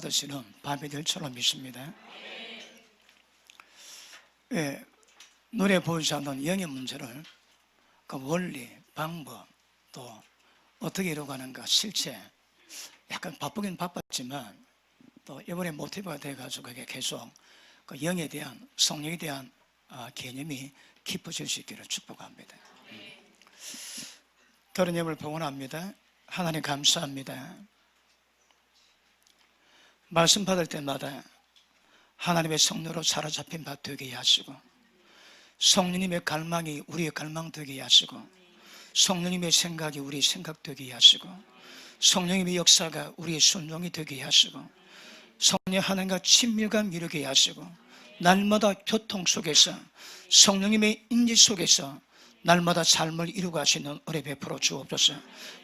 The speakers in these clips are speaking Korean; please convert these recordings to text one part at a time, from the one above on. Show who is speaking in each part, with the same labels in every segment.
Speaker 1: 받으시는 밤이 될 줄로 믿습니다. 예, 눈에 보이지 않는 영의 문제를 그 원리, 방법, 또 어떻게 이루어가는가 실체 약간 바쁘긴 바빴지만 또 이번에 모티브가 돼가지고 그게 계속 그 영에 대한 성령에 대한 개념이 깊어질 수 있기를 축복합니다. 들은 예물 봉헌합니다. 하나님 감사합니다. 말씀 받을 때마다 하나님의 성령으로 사로잡힌 바 되게 하시고 성령님의 갈망이 우리의 갈망 되게 하시고 성령님의 생각이 우리의 생각 되게 하시고 성령님의 역사가 우리의 순종이 되게 하시고 성령 하나님과 친밀감 이루게 하시고 날마다 교통 속에서 성령님의 인지 속에서 날마다 삶을 이루고 하시는 은혜 베풀어 주옵소서.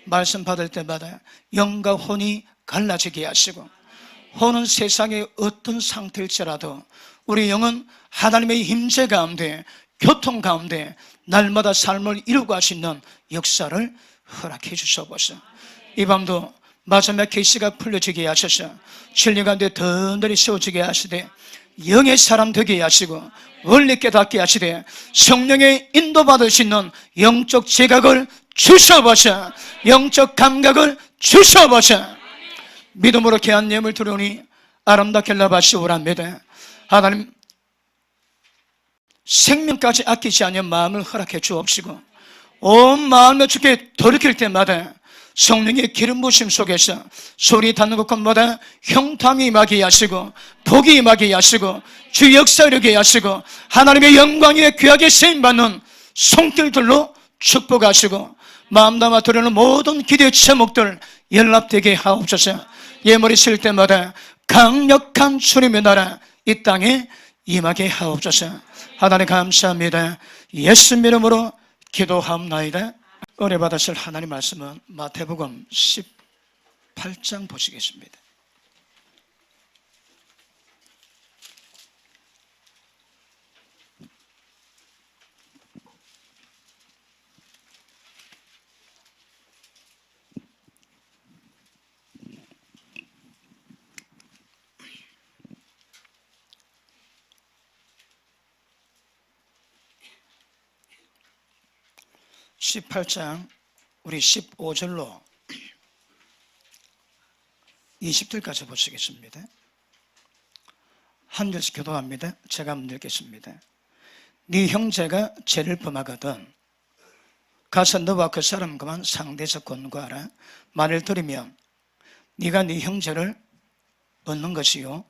Speaker 1: 말씀 받을 때마다 영과 혼이 갈라지게 하시고 혼은 세상의 어떤 상태일지라도 우리 영은 하나님의 임재 가운데 교통 가운데 날마다 삶을 이루고 하시는 역사를 허락해 주시옵소서. 이 밤도 마지막 계시가 풀려지게 하셔서 진리 가운데 든든히 세워지게 하시되 영의 사람 되게 하시고 원리 깨닫게 하시되 성령의 인도받으시는 영적 지각을 주셔보셔 영적 감각을 주셔보셔 믿음으로 귀한 예물 드리오니 아름답게 나바시오랍니다. 하나님 생명까지 아끼지 않은 마음을 허락해 주옵시고 온 마음을 주께 돌이킬 때마다 성령의 기름 부으심 속에서 소리 닿는 곳마다 형통이 임하게 하시고 복이 임하게 하시고 주 역사 이루게 하시고 하나님의 영광에 귀하게 쓰임받는 손길들로 축복하시고 마음 담아 드리는 모든 기도의 제목들 연락되게 하옵소서. 예물이 쓸 때마다 강력한 주님의 나라 이 땅에 임하게 하옵소서. 하나님 감사합니다. 예수님 이름으로 기도하옵나이다. 은혜 받으실 하나님 말씀은 마태복음 18장 보시겠습니다. 우리 15절로 20절까지 보시겠습니다. 한 절씩 교도합니다. 제가 한번 읽겠습니다. 네 형제가 죄를 범하거든 가서 너와 그 사람과만 상대해서 권고하라. 말을 들으면 네가 네 형제를 얻는 것이요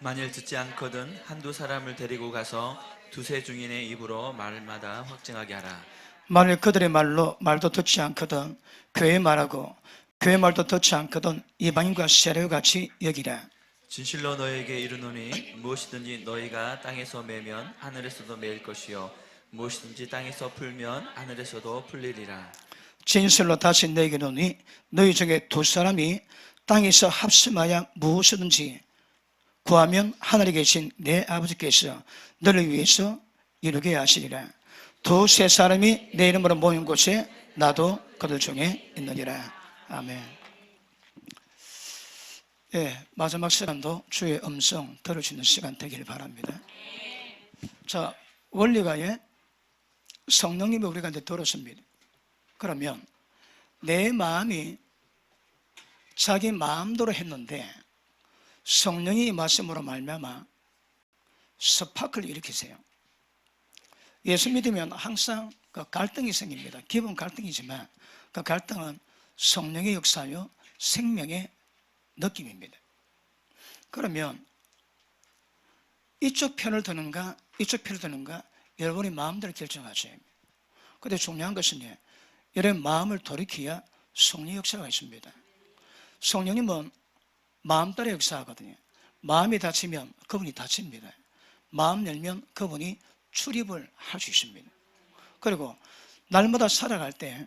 Speaker 2: 만일 듣지 않거든 한두 사람을 데리고 가서 두세 중인의 입으로 말마다 확증하게 하라.
Speaker 1: 만일 그들의 말도 듣지 않거든 교회 말하고 교회 말도 듣지 않거든 이방인과 세례요같이 여기라.
Speaker 2: 진실로 너에게 이르노니 무엇이든지 너희가 땅에서 매면 하늘에서도 매일 것이요 무엇이든지 땅에서 풀면 하늘에서도 풀리리라.
Speaker 1: 진실로 다시 내게 이르노니 너희 중에 두 사람이 땅에서 합심하여 무엇이든지 구하면 하늘에 계신 내 아버지께서 너를 위해서 이루게 하시리라. 두세 사람이 내 이름으로 모인 곳에 나도 그들 중에 있느니라. 아멘. 예, 마지막 시간도 주의 음성 들을 수 있는 시간 되길 바랍니다. 자, 원리가 성령님이 우리가 이제 들었습니다. 그러면 내 마음이 자기 마음대로 했는데 성령이 말씀으로 말미암아 스파크를 일으키세요. 예수 믿으면 항상 그 갈등이 생깁니다. 기본 갈등이지만 그 갈등은 성령의 역사요 생명의 느낌입니다. 그러면 이쪽 편을 드는가 이쪽 편을 드는가 여러분이 마음대로 결정하셔야 합니다. 그런데 중요한 것은 여러분 마음을 돌이켜야 성령 역사가 있습니다. 성령님은 마음 따라 역사하거든요. 마음이 닫히면 그분이 닫힙니다. 마음 열면 그분이 출입을 할 수 있습니다. 그리고 날마다 살아갈 때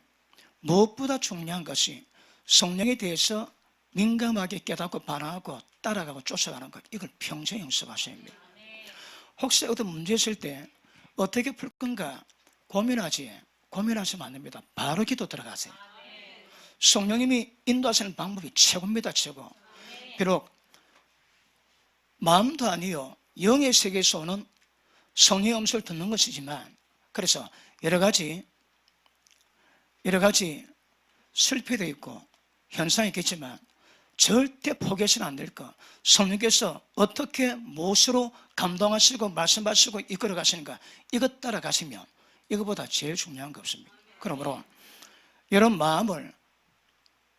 Speaker 1: 무엇보다 중요한 것이 성령에 대해서 민감하게 깨닫고 반응하고 따라가고 쫓아가는 것, 이걸 평생 연습하셔야 합니다. 혹시 어떤 문제 있을 때 어떻게 풀 건가 고민하시면 안 됩니다. 바로 기도 들어가세요. 성령님이 인도하시는 방법이 최고입니다. 최고. 비록 마음도 아니요 영의 세계에서 오는 성령의 음성을 듣는 것이지만, 그래서 여러 가지 실패도 있고 현상이 있겠지만 절대 포기해서는 안 될 것. 성령께서 어떻게 무엇으로 감동하시고 말씀하시고 이끌어 가시는가, 이것 따라 가시면 이것보다 제일 중요한 거 없습니다. 그러므로 이런 마음을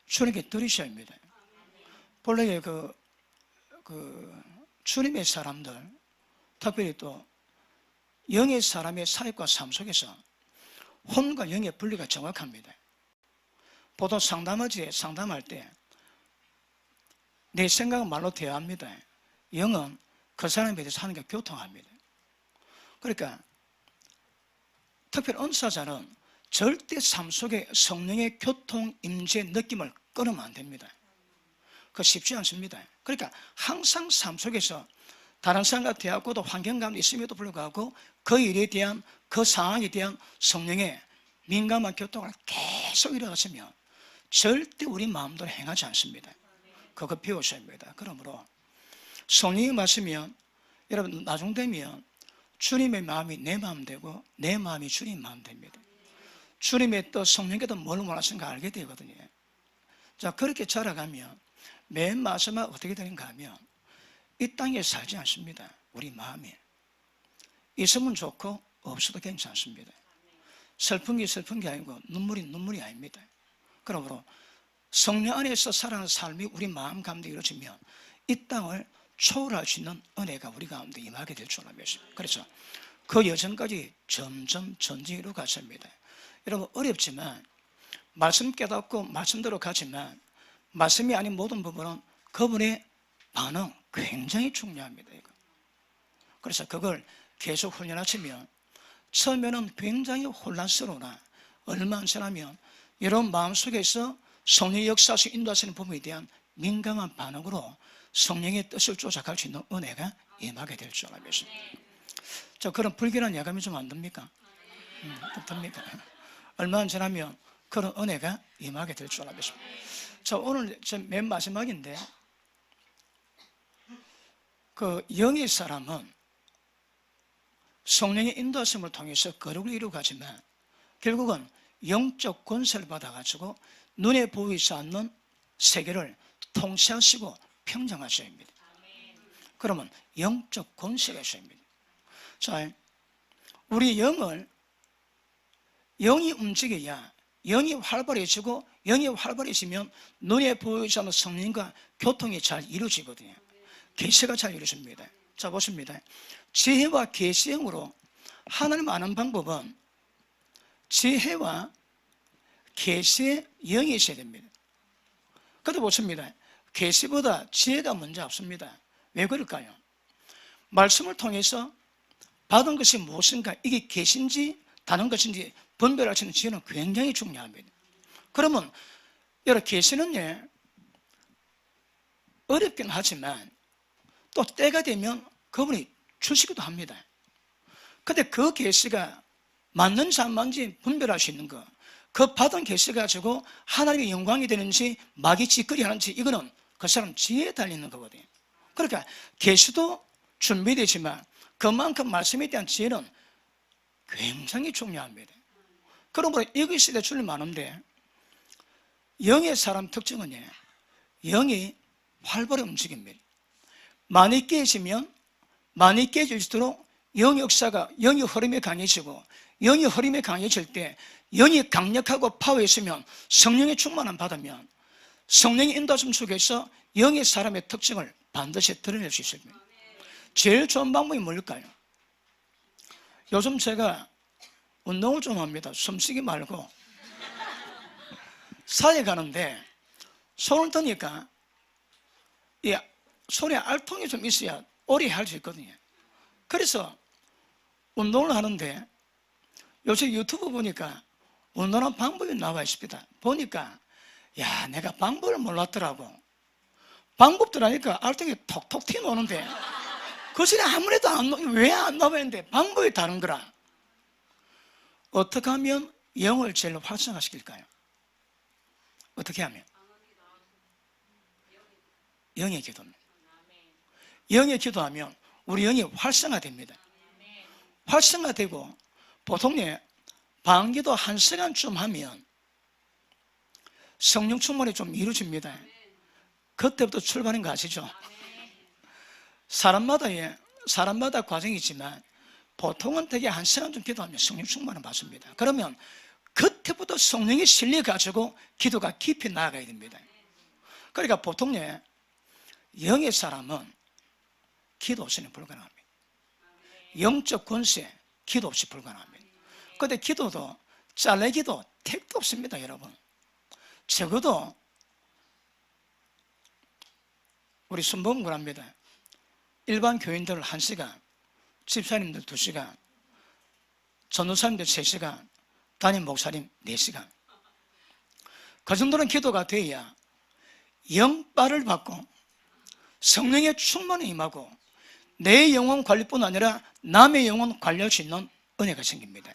Speaker 1: 주님께 드리셔야 합니다. 본래 주님의 사람들, 특별히 또 영의 사람의 사역과 삶 속에서 혼과 영의 분리가 정확합니다. 보통 상담할 때 내 생각은 말로 대화합니다. 영은 그 사람에 대해서 하는 게 교통합니다. 그러니까 특별히 은사자는 절대 삶 속에 성령의 교통, 임재, 느낌을 끊으면 안 됩니다. 그거 쉽지 않습니다. 그러니까 항상 삶 속에서 다른 사람과 대하고도 환경감이 있음에도 불구하고 그 일에 대한, 그 상황에 대한 성령의 민감한 교통을 계속 일어났으면 절대 우리 마음대로 행하지 않습니다. 그거 배우셔야 합니다. 그러므로 성령이 마시면 여러분 나중 되면 주님의 마음이 내 마음 되고 내 마음이 주님 마음 됩니다. 주님의 또 성령께도 뭘 원하시는가 알게 되거든요. 자, 그렇게 자라가면 맨 마지막 어떻게 되는가 하면 이 땅에 살지 않습니다. 우리 마음이 있으면 좋고 없어도 괜찮습니다. 슬픈 게 아니고 눈물이 아닙니다. 그러므로 성령 안에서 살아가는 삶이 우리 마음 가운데 이루어지면 이 땅을 초월할 수 있는 은혜가 우리 가운데 임하게 될 줄 믿습니다. 그래서 그 여정까지 점점 전진으로 가십니다. 여러분 어렵지만 말씀 깨닫고 말씀대로 가지만 말씀이 아닌 모든 부분은 그분의 반응 굉장히 중요합니다. 그래서 그걸 계속 훈련하시면 처음에는 굉장히 혼란스러우나 얼마 안 지나면 여러분 마음속에서 성령의 역사에서 인도하시는 부분에 대한 민감한 반응으로 성령의 뜻을 쫓아갈 수 있는 은혜가 임하게 될 줄 믿습니다. 자, 그럼 불길한 예감이 좀 안 듭니까? 듭니까? 얼마 안 지나면 그런 은혜가 임하게 될 줄 믿습니다. 자, 오늘 맨 마지막인데 그 영의 사람은 성령의 인도하심을 통해서 거룩을 이루어가지만 결국은 영적 권세를 받아가지고 눈에 보이지 않는 세계를 통치하시고 평정하셔야 합니다. 그러면 영적 권세가 있어야 합니다. 자, 우리 영이 움직여야 영이 활발해지고 영이 활발해지면 눈에 보이지 않는 성령과 교통이 잘 이루어지거든요. 계시가 잘 이루어집니다. 자, 보십니다. 지혜와 계시형으로 하나님 아는 방법은 지혜와 계시의 영이 있어야 됩니다. 그런데 보십니다. 계시보다 지혜가 먼저 앞섭니다. 왜 그럴까요? 말씀을 통해서 받은 것이 무엇인가, 이게 계신지 다른 것인지 분별할 수 있는 지혜는 굉장히 중요합니다. 그러면 여러분 계시는요 어렵긴 하지만 또 때가 되면 그분이 주시기도 합니다. 근데 그 계시가 맞는지 안 맞는지 분별할 수 있는 거, 그 받은 계시 가지고 하나님의 영광이 되는지 마귀 짓거리 하는지, 이거는 그 사람 지혜에 달리는 거거든요. 그러니까 계시도 준비되지만 그만큼 말씀에 대한 지혜는 굉장히 중요합니다. 그러므로 여기 시대 줄이 많은데 영의 사람 특징은 영이 활발히 움직입니다. 많이 깨질수록 영의 역사가, 영의 흐름이 강해지고, 영의 흐름이 강해질 때 영이 강력하고 파워 있으면 성령의 충만함 받으면 성령의 인도하심 속에서 영의 사람의 특징을 반드시 드러낼 수 있습니다. 제일 좋은 방법이 뭘까요? 요즘 제가 운동을 좀 합니다. 숨쉬기 말고 산에 가는데 손을 드니까 이 손에 알통이 좀 있어야 오래 할 수 있거든요. 그래서 운동을 하는데 요새 유튜브 보니까 운동하는 방법이 나와 있습니다. 보니까 야, 내가 방법을 몰랐더라고. 방법들 하니까 알통이 톡톡 튀어나오는데 그 소리 아무래도 왜 안 나오는데 방법이 다른 거라. 어떻게 하면 영을 제일 활성화시킬까요? 어떻게 하면? 영의 기도입니다. 영에 기도하면 우리 영이 활성화됩니다. 활성화되고 보통 방기도 1시간쯤 하면 성령 충만이 좀 이루어집니다. 그때부터 출발인 거 아시죠? 사람마다 과정이 있지만 보통은 되게 1시간쯤 기도하면 성령 충만을 받습니다. 그러면 그때부터 성령이 실려가지고 기도가 깊이 나아가야 됩니다. 그러니까 보통 영의 사람은 기도 없이는 불가능합니다. 영적 권세 기도 없이 불가능합니다. 그런데 기도도 잘내기도 택도 없습니다. 여러분, 적어도 우리 순복음을 합니다. 일반 교인들 1시간, 집사님들 2시간, 전도사님들 3시간, 담임 목사님 4시간. 그 정도는 기도가 돼야 영빨을 받고 성령의 충만이 임하고 내 영혼 관리뿐 아니라 남의 영혼 관리할 수 있는 은혜가 생깁니다.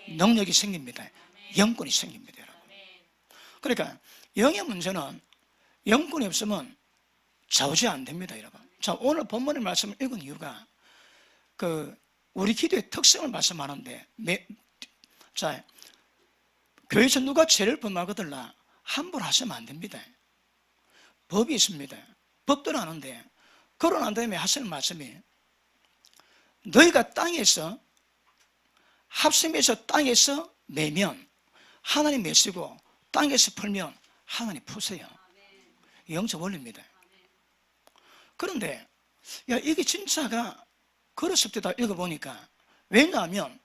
Speaker 1: 능력이 생깁니다. 영권이 생깁니다. 여러분. 그러니까 영의 문제는 영권이 없으면 좌우지 안 됩니다. 여러분. 자, 오늘 본문의 말씀을 읽은 이유가 우리 기도의 특성을 말씀하는데, 자, 교회에서 누가 죄를 범하거들라 함부로 하시면 안 됩니다. 법이 있습니다. 법대로 하는데, 그러고 난 다음에 하시는 말씀이 너희가 땅에서 합심해서 땅에서 매면 하나님 매시고 땅에서 풀면 하나님 푸세요. 영적 원리입니다. 그런데 이게 진짜가 그렇습니다. 읽어보니까. 왜냐하면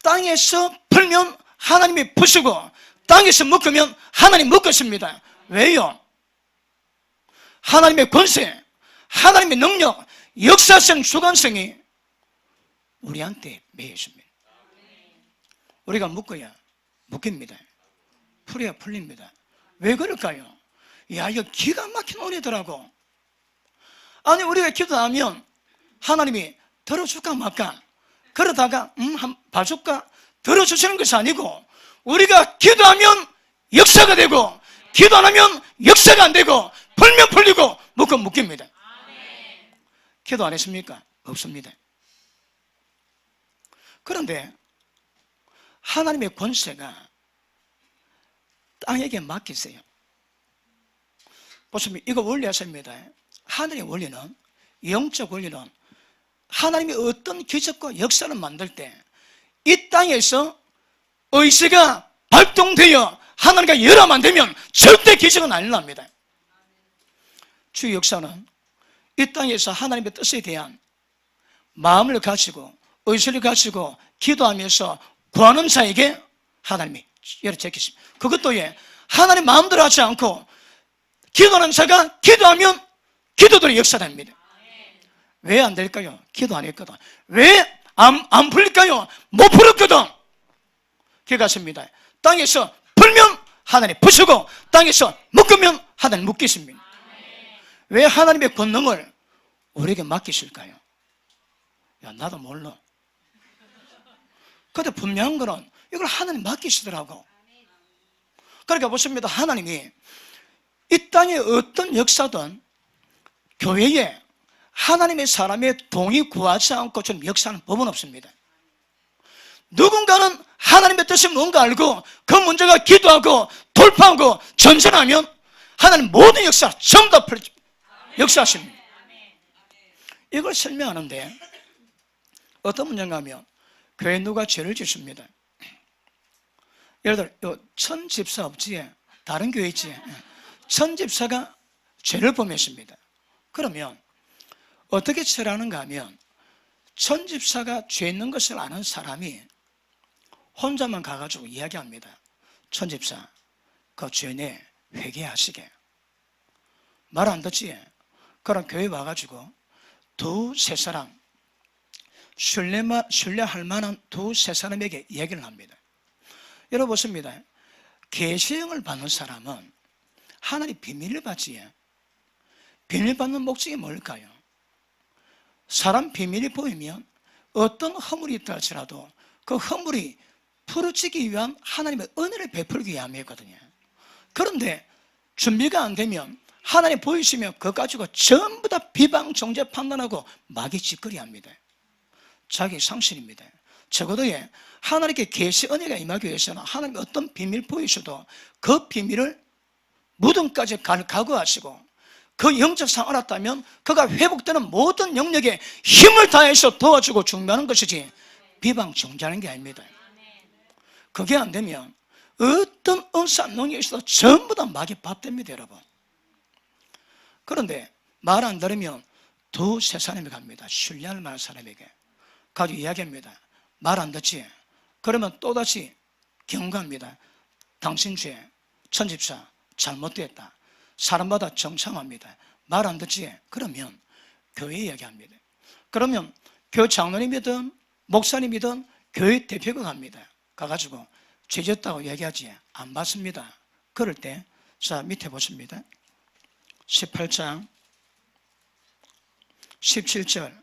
Speaker 1: 땅에서 풀면 하나님이 푸시고 땅에서 묶으면 하나님 묶으십니다. 왜요? 하나님의 권세, 하나님의 능력, 역사성, 주관성이 우리한테 매여 있습니다. 우리가 묶어야 묶입니다. 풀어야 풀립니다. 왜 그럴까요? 이거 기가 막힌 은혜더라고. 아니, 우리가 기도하면 하나님이 들어줄까 말까, 그러다가 봐줄까, 들어주시는 것이 아니고, 우리가 기도하면 역사가 되고, 기도 안 하면 역사가 안 되고, 풀면 풀리고 묶으면 묶입니다. 기도 안 했습니까? 없습니다. 그런데 하나님의 권세가 땅에게 맡기세요. 보시면 이거 원리 하십니다. 하늘의 원리는, 영적 원리는 하나님이 어떤 기적과 역사를 만들 때 이 땅에서 의지가 발동되어 하나님과 열하면 안 되면 절대 기적은 안 일어납니다. 주의 역사는 이 땅에서 하나님의 뜻에 대한 마음을 가지고 의지를 가지고 기도하면서 구하는 자에게 하나님이 열어 제키십니다. 그것도 하나님 마음대로 하지 않고 기도하는 자가 기도하면 기도대로 역사됩니다. 왜 안 될까요? 기도 안 했거든. 왜 안 풀릴까요? 못 풀었거든. 기억하십니다. 땅에서 풀면 하나님 푸시고 땅에서 묶으면 하나님 묶이십니다. 왜 하나님의 권능을 우리에게 맡기실까요? 나도 몰라. 근데 분명한 거는 이걸 하나님 맡기시더라고. 그러니까 보십니다. 하나님이 이 땅에 어떤 역사든 교회에 하나님의 사람의 동의 구하지 않고 좀 역사하는 법은 없습니다. 누군가는 하나님의 뜻이 뭔가 알고 그 문제가 기도하고 돌파하고 전전하면 하나님 모든 역사 전부 다 역사하십니다. 이걸 설명하는데 어떤 문제인가 하면 교회에 누가 죄를 짓습니다. 예를 들어 천집사 없지에 다른 교회 있지에 천집사가 죄를 범했습니다. 그러면 어떻게 처리하는가 하면 천집사가 죄 있는 것을 아는 사람이 혼자만 가가지고 이야기합니다. 천집사, 그 죄내 회개하시게. 말 안 듣지? 그럼 교회 와가지고 두세 사람, 신뢰할 만한 두세 사람에게 얘기를 합니다. 여러분 보십니다. 계시형을 받는 사람은 하나님 비밀을 받지. 비밀 받는 목적이 뭘까요? 사람 비밀이 보이면 어떤 허물이 있다 할지라도 그 허물이 풀어지기 위한 하나님의 은혜를 베풀기 위함이거든요. 그런데 준비가 안 되면 하나님 보이시면 그거 가지고 전부 다 비방, 정죄 판단하고 마귀 짓거리 합니다. 자기 상실입니다. 적어도 하나님께 계시 은혜가 임하기 위해서는 하나님 어떤 비밀 보이셔도 그 비밀을 무덤까지 각오하시고 그 영적 상황을 알았다면 그가 회복되는 모든 영역에 힘을 다해서 도와주고 준비하는 것이지 비방, 정죄하는 게 아닙니다. 그게 안 되면 어떤 은사한 능력이 있어도 전부 다 마귀 밥 됩니다, 여러분. 그런데 말 안 들으면 두세 사람이 갑니다. 신뢰할 만한 사람에게 가지고 이야기합니다. 말 안 듣지? 그러면 또다시 경고합니다. 당신 죄, 천집사 잘못됐다. 사람마다 정상합니다. 말 안 듣지? 그러면 교회 이야기합니다. 그러면 교회 장로님이든 목사님이든 교회 대표가 갑니다. 가가지고 죄졌다고 얘기하지 안 받습니다. 그럴 때 자 밑에 보십니다. 18장 17절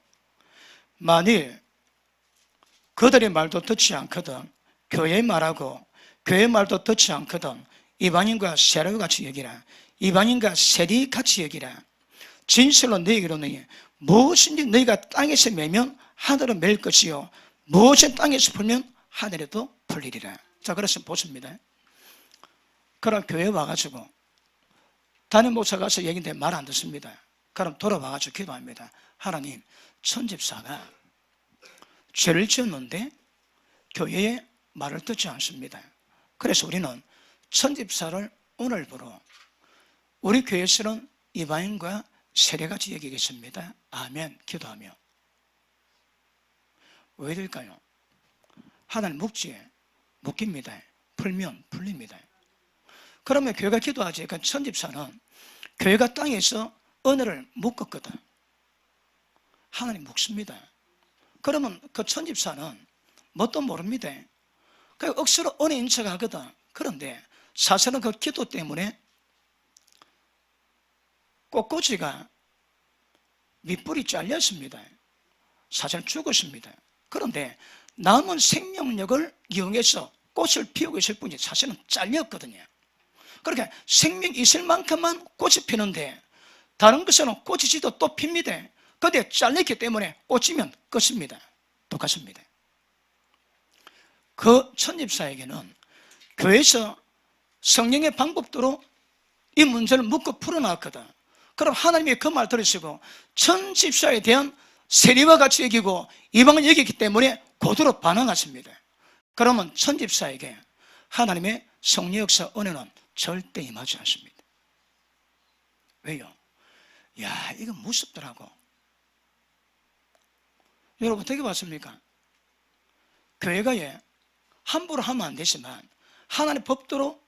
Speaker 1: 만일 그들의 말도 듣지 않거든 교회의 말하고 교회의 말도 듣지 않거든 이방인과 세례와 같이 여기라. 이방인과 세리 같이 여기라. 진실로 너희에게 이르노니 무엇인지 너희가 땅에서 매면 하늘은 맬 것이요 무엇이 땅에서 풀면 하늘에도 풀리리라. 자, 그래서 보십니다. 그럼 교회 와가지고 담임 목사 가서 얘기인데 말 안 듣습니다. 그럼 돌아와가지고 기도합니다. 하나님, 천집사가 죄를 지었는데 교회의 말을 듣지 않습니다. 그래서 우리는 천집사를 오늘부로 우리 교회에서는 이방인과 세례같이 여기겠습니다. 아멘. 기도하며. 왜 될까요? 하나님 묵지에 묶입니다. 풀면 풀립니다. 그러면 교회가 기도하지. 그러니까 천집사는 교회가 땅에서 은혜를 묶었거든. 하나님 묶습니다. 그러면 그 천집사는 뭣도 모릅니다. 그 억수로 은혜인 척 하거든. 그런데 사실은 그 기도 때문에 꽃꽂이가 밑불이 잘렸습니다. 사실은 죽었습니다. 그런데 남은 생명력을 이용해서 꽃을 피우고 있을 뿐이 사실은 잘렸거든요. 그러니까 생명 있을 만큼만 꽃이 피는데 다른 것은 꽃이 지도 또 핍니다. 그런데 잘렸기 때문에 꽃이면 끝입니다. 똑같습니다. 그 천집사에게는 교회에서 성령의 방법대로 이 문제를 묶고 풀어놨거든. 그럼 하나님이 그 말 들으시고 천집사에 대한 세리와 같이 여기고 이방을 여기기 때문에 그대로 반응하십니다. 그러면 천집사에게 하나님의 성령 역사 은혜는 절대 임하지 않습니다. 왜요? 야, 이거 무섭더라고. 여러분 어떻게 봤습니까? 교회가 함부로 하면 안 되지만 하나님의 법대로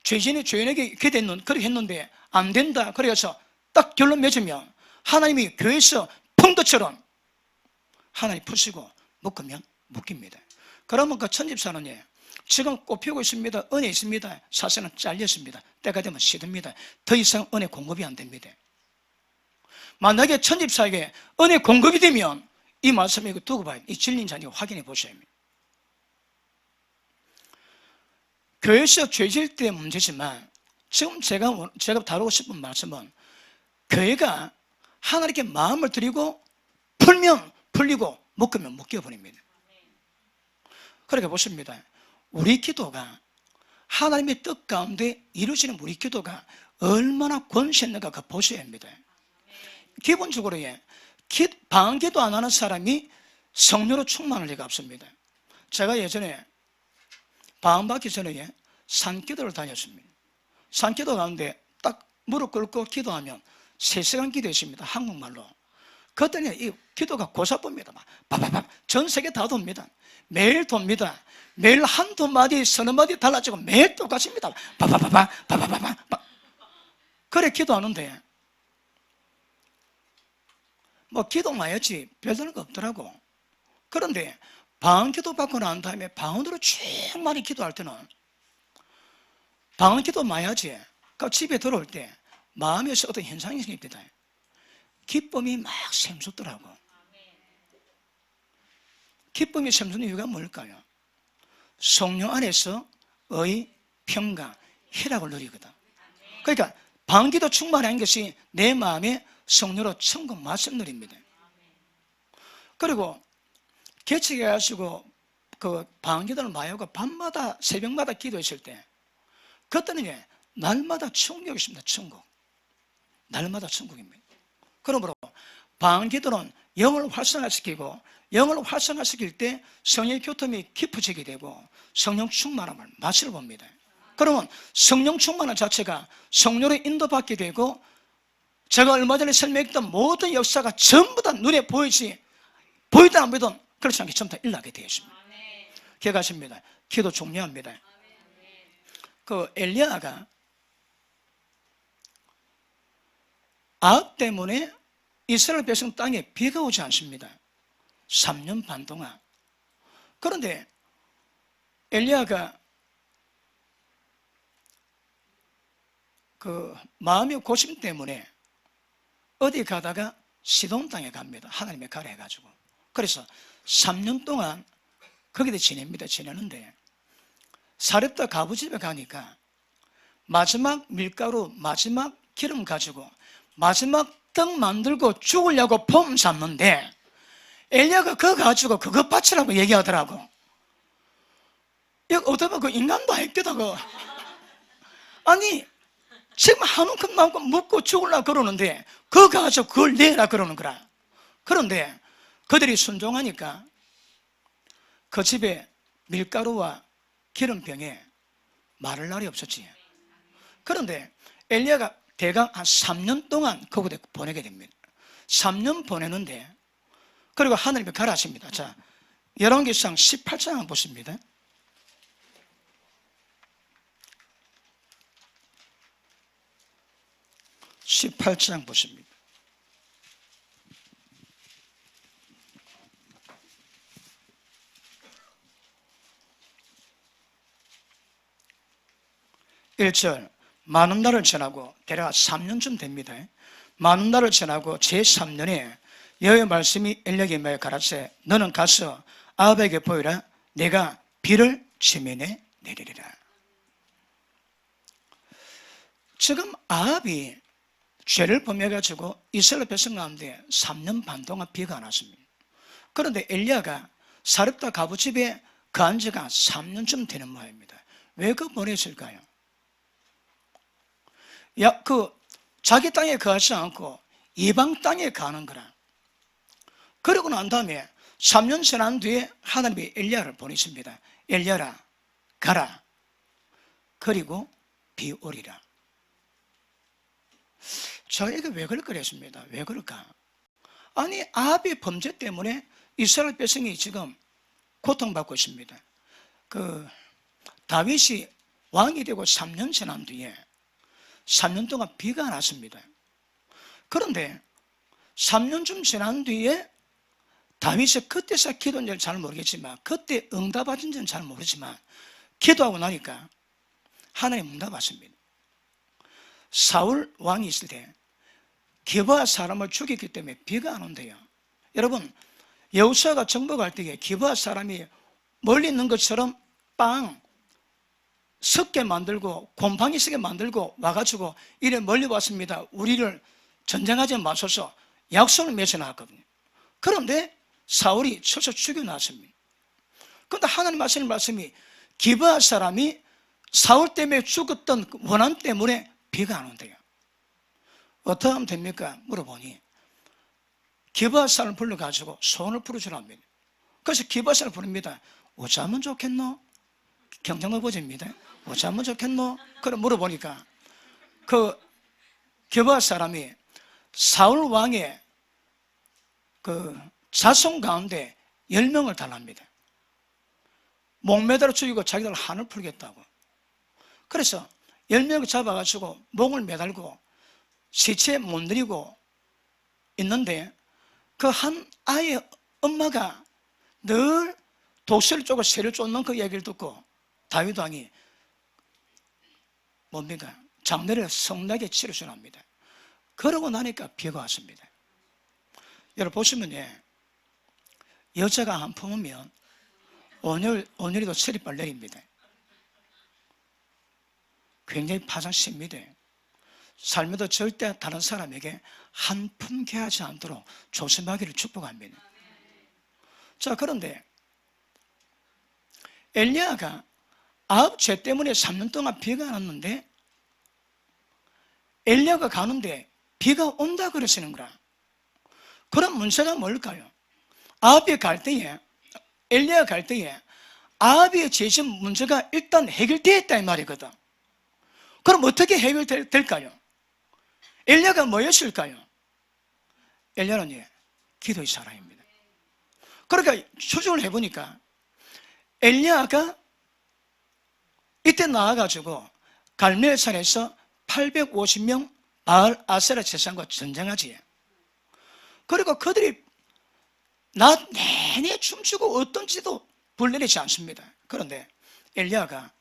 Speaker 1: 죄진이 죄인에게 그렇게 했는데 안 된다. 그래서 딱 결론 맺으면 하나님이 교회에서 푼 것처럼 하나님 푸시고 묶으면 묶입니다. 그러면 그 천집사는 지금 꽃 피우고 있습니다. 은혜 있습니다. 사실은 잘렸습니다. 때가 되면 시듭니다. 더 이상 은혜 공급이 안 됩니다. 만약에 천집사에게 은혜 공급이 되면 이 말씀을 두고 봐요. 이 진리인지 아니고 확인해 보셔야 합니다. 교회에서 죄질 때 문제지만 지금 제가 다루고 싶은 말씀은 교회가 하나님께 마음을 드리고 풀면 풀리고 묶으면 묶여버립니다. 그러니까 보십니다. 우리 기도가 하나님의 뜻 가운데 이루어지는 우리 기도가 얼마나 권세 있는가 그거 보셔야 합니다. 기본적으로 방언기도 안 하는 사람이 성령으로 충만할 리가 없습니다. 제가 예전에 방언받기 전에 산기도를 다녔습니다. 산기도 가운데 딱 무릎 꿇고 기도하면 3시간 기도했습니다. 한국말로. 그때는 이 기도가 고사봅니다. 바바바 전 세계 다 돕니다. 매일 돕니다. 매일 한두 마디 서너 마디 달라지고 매일 똑같습니다. 바바바바 바바바바 그래 기도하는데 뭐 기도만 했지 별다른 거 없더라고. 그런데 방언기도 받고 난 다음에 방언으로 쭉 많이 기도할 때는 방언기도 많이 하지. 그 집에 들어올 때 마음에서 어떤 현상이 생깁니다. 기쁨이 막 샘솟더라고. 기쁨이 샘솟는 이유가 뭘까요? 성령 안에서 의, 평강, 희락을 누리거든. 그러니까 방언기도 충만한 것이 내 마음에 성령으로 천국 맛을 누립니다. 그리고 개척해가지고 그 방언기도를 많이 하고 밤마다 새벽마다 기도했을 때 그때는 날마다 천국이 있습니다. 천국. 날마다 천국입니다. 그러므로 방언기도는 영을 활성화시키고 영을 활성화시킬 때 성령의 교통이 깊어지게 되고 성령 충만함을 맛을 봅니다. 그러면 성령 충만함 자체가 성령으로 인도받게 되고 제가 얼마 전에 설명했던 모든 역사가 전부 다 눈에 보이든 안 보이든 그렇지 않게 전부 다 일어나게 되어 있습니다. 기억하십니다. 기도 중요합니다. 그 엘리야가 아합 때문에 이스라엘 백성 땅에 비가 오지 않습니다. 3년 반 동안. 그런데 엘리야가 그 마음의 고심 때문에 어디 가다가 시돈 땅에 갑니다. 하나님의 가라 해가지고. 그래서 3년 동안 거기다 지냅니다. 지내는데 사렙다 가부집에 가니까 마지막 밀가루, 마지막 기름 가지고 마지막 떡 만들고 죽으려고 폼 잡는데 엘리야가 그거 가지고 그거 바치라고 얘기하더라고. 이거 어쩌면 그 인간도 아니겠다. 아니 지금 한 움큼 남고 묻고 죽으려고 그러는데 그거 가지고 그걸 내라 그러는 거라. 그런데 그들이 순종하니까 그 집에 밀가루와 기름병에 마를 날이 없었지. 그런데 엘리야가 대강 한 3년 동안 그곳에 보내게 됩니다. 3년 보내는데 그리고 하나님이 가라 하십니다. 자, 열왕기상 18장 한번 보십니다. 18장 보십니다. (1절) 많은 날을 지나고 대략 3년쯤 됩니다. 많은 날을 지나고 제3년에 여호와의 말씀이 엘리야에게 임하여 가라사대 너는 가서 아합에게 보이라. 내가 비를 지면에 내리리라. 지금 아합이 죄를 범해가지고 이스라엘 백성 가운데 3년 반 동안 비가 안 왔습니다. 그런데 엘리야가 사렙다 가부집에 거한 지가 3년쯤 되는 모양입니다. 왜 그 보냈을까요? 자기 땅에 거하지 않고 이방 땅에 가는 거라. 그러고 난 다음에 3년 지난 뒤에 하나님이 엘리야를 보내십니다. 엘리야라 가라. 그리고 비 오리라. 저에게 왜 그럴까 했습니다. 왜 그럴까? 아니 아합의 범죄 때문에 이스라엘 백성이 지금 고통받고 있습니다. 다윗이 왕이 되고 3년 지난 뒤에 3년 동안 비가 안 왔습니다. 그런데 3년쯤 지난 뒤에 다윗이 그때서 기도한지는 잘 모르겠지만 그때 응답하신지는 잘 모르지만 기도하고 나니까 하나님 응답하십니다. 사울 왕이 있을 때 기브아 사람을 죽였기 때문에 비가 안 온대요. 여러분 여호수아가 정복할 때에 기브아 사람이 멀리 있는 것처럼 빵 섞게 만들고 곰팡이 쓰게 만들고 와가지고 이래 멀리 왔습니다. 우리를 전쟁하지 마소서 약속을 맺어 놨거든요. 그런데 사울이 쳐서 죽여놨습니다. 그런데 하나님 하시는 말씀이 기브아 사람이 사울 때문에 죽었던 원한 때문에 비가 안 온대요. 어떻게 하면 됩니까? 물어보니 기브아 사람을 불러가지고 소원을 풀어주랍니다. 그래서 기브아 사람을 부릅니다. 어쩌면 좋겠노? 경상도 버전입니다. 어쩌면 좋겠노? 그래 물어보니까 그 기브아 사람이 사울 왕의 그 자손 가운데 10명을 달랍니다. 목매달아 죽이고 자기들 한을 풀겠다고. 그래서 10명을 잡아가지고 목을 매달고 시체에 못 내리고 있는데 그 한 아이의 엄마가 늘 독수리를 쪼고 새를 쫓는 그 얘기를 듣고 다윗 왕이 뭡니까? 장례를 성나게 치르셔납니다. 그러고 나니까 비가 왔습니다. 여러분 보시면 여자가 한 품으면 오늘도 체리발 내립니다. 굉장히 파장 셉니다. 삶에도 절대 다른 사람에게 한푼케 하지 않도록 조심하기를 축복합니다. 자, 그런데 엘리야가 아합 죄 때문에 3년 동안 비가 안 왔는데 엘리야가 가는데 비가 온다 그러시는 거라. 그럼 문제가 뭘까요? 아합이 갈 때에, 엘리야가 갈 때에 아합의 죄진 문제가 일단 해결되었다 이 말이거든. 그럼 어떻게 해결될까요? 엘리야가 뭐였을까요? 엘리야는 기도의 사람입니다. 그러니까 추정을 해보니까 엘리야가 이때 나와가지고 갈멜산에서 850명 바알 아세라 제사장과 전쟁하지. 그리고 그들이 낮 내내 춤추고 어떤지도 불내리지 않습니다. 그런데 엘리야가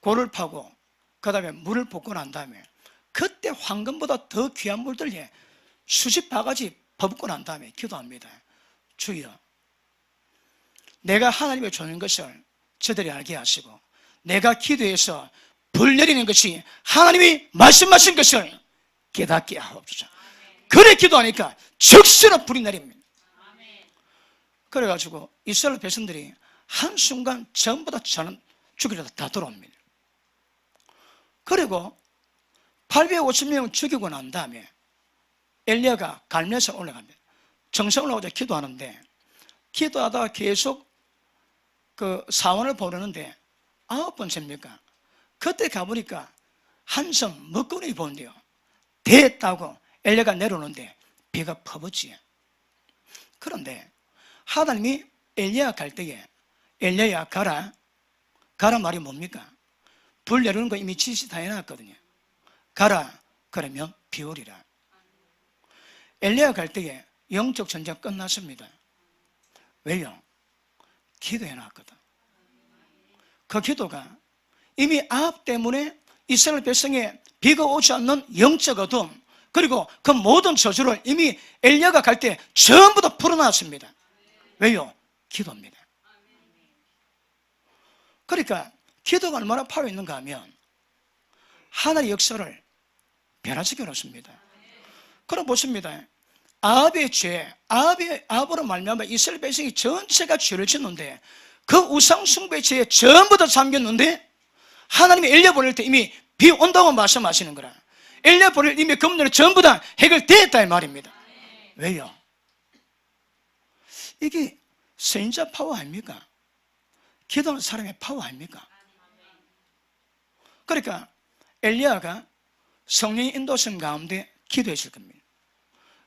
Speaker 1: 골을 파고 그 다음에 물을 붓고 난 다음에 그때 황금보다 더 귀한 물들에 수십 바가지 퍼붓고 난 다음에 기도합니다. 주여, 내가 하나님의 종인 것을 저들이 알게 하시고 내가 기도해서 불 내리는 것이 하나님이 말씀하신 것을 깨닫게 하옵소서. 그래 기도하니까 즉시로 불이 내립니다. 그래가지고 이스라엘 백성들이 한순간 전부 다 죽이려다 다 돌아옵니다. 그리고 850명 죽이고 난 다음에 엘리야가 갈멜산 올라갑니다. 정상 올라가서 기도하는데 기도하다가 계속 그 사원을 보려는데 9번째입니까? 그때 가보니까 한섬 먹거리 본대요. 됐다고 엘리야가 내려오는데 비가 퍼붓지. 그런데 하나님이 엘리야 갈 때에 엘리야야 가라 말이 뭡니까? 불 내리는 거 이미 지시 다 해놨거든요. 가라 그러면 비 오리라. 엘리야 갈 때에 영적 전쟁 끝났습니다. 왜요? 기도해놨거든. 그 기도가 이미 아합 때문에 이스라엘 백성의 비가 오지 않는 영적 어둠, 그리고 그 모든 저주를 이미 엘리야가 갈 때 전부 다 풀어놨습니다. 왜요? 기도입니다. 그러니까 기도가 얼마나 파워 있는가 하면 하나의 역사를 변화시켜 놓습니다. 그럼 보십니다. 아합의 죄, 아합으로 말미암아 이스라엘 백성이 전체가 죄를 짓는데 그 우상 숭배의 죄에 전부 다 잠겼는데 하나님이 엘리야 보낼 때 이미 비 온다고 말씀하시는 거라. 엘리야 보낼 이미 그 문제는 전부 다 해결되었다 이 말입니다. 왜요? 이게 선지자 파워 아닙니까? 기도하는 사람의 파워 아닙니까? 그러니까 엘리야가 성령의 인도성 가운데 기도했을 겁니다.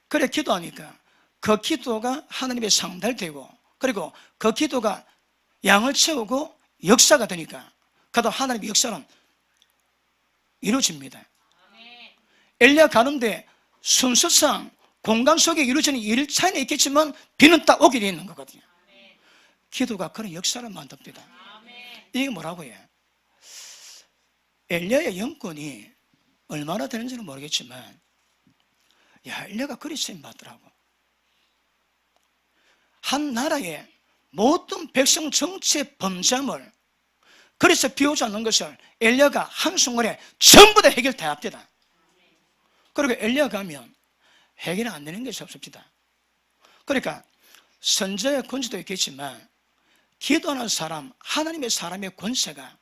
Speaker 1: 그래 기도하니까 그 기도가 하나님의 상달되고 그리고 그 기도가 양을 채우고 역사가 되니까 그다음 하나님의 역사는 이루어집니다. 엘리야 가는데 순서상 공간 속에 이루어지는 일 차이는 있겠지만 비는 딱 오게 되어 있는 거거든요. 기도가 그런 역사를 만듭니다. 이게 뭐라고요? 엘리야의 영권이 얼마나 되는지는 모르겠지만 엘리야가 그리 쓰임 받더라고. 한 나라의 모든 백성 정치의 범죄함을 그래서 비오지 않는 것을 엘리야가 한순간에 전부 다 해결 다 합니다. 그리고 엘리야 가면 해결이 안 되는 것이 없습니다. 그러니까 선지자의 권세도 있겠지만 기도하는 사람, 하나님의 사람의 권세가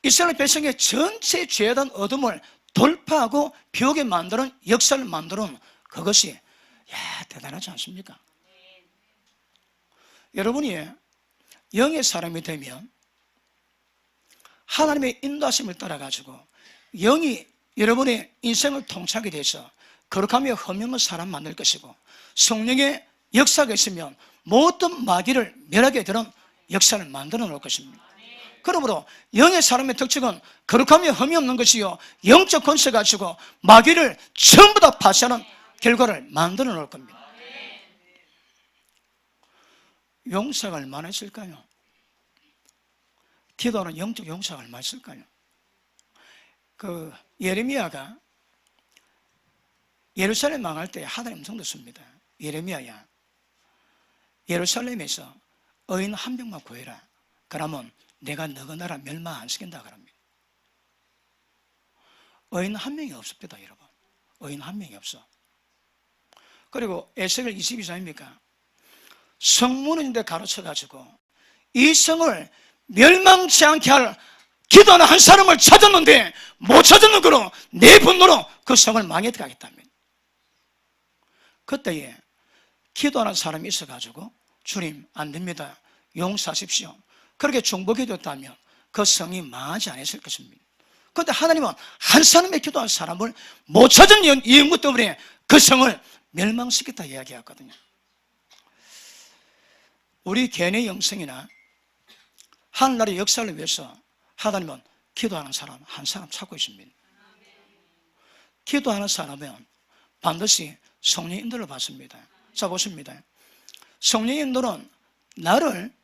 Speaker 1: 이스라엘 백성의 전체 죄에 대한 어둠을 돌파하고 비오게 만드는 역사를 만드는 그것이 대단하지 않습니까? 여러분이 영의 사람이 되면 하나님의 인도하심을 따라가지고 영이 여러분의 인생을 통치하게 돼서 거룩하며 흠없는 사람 만들 것이고 성령의 역사가 있으면 모든 마귀를 멸하게 되는 역사를 만들어 놓을 것입니다. 그러므로 영의 사람의 특징은 거룩하며 흠이 없는 것이요 영적 권세 가지고 마귀를 전부 다 파쇄하는 결과를 만들어 놓을 겁니다. 용서가 얼마나 있을까요? 기도하는 영적 용서가 얼마나 있을까요? 그 예레미야가 예루살렘 망할 때 하나님 음성 듣습니다. 예레미야야, 예루살렘에서 의인 한 명만 구해라. 그러면 내가 너희 나라 멸망 안 시킨다 그럽니다. 의인 한 명이 없습니다, 여러분. 의인 한 명이 없어. 그리고 에스겔 22장입니까? 성문인데 가로쳐가지고 이 성을 멸망치 않게 할 기도하는 한 사람을 찾았는데 못 찾았는 거로 내 분노로 그 성을 망해뜨리게 하겠다면, 그때에 기도하는 사람이 있어가지고 주님 안 됩니다, 용서하십시오, 그렇게 중보기도했다면 그 성이 망하지 않았을 것입니다. 그런데 하나님은 한 사람의 기도한 사람을 못 찾은 이유 때문에 그 성을 멸망시켰다 이야기하거든요. 우리 개인의 영성이나 하늘나라의 역사를 위해서 하나님은 기도하는 사람 한 사람 찾고 있습니다. 기도하는 사람은 반드시 성령의 인도를 받습니다. 자, 보십니다. 성령의 인도는 나를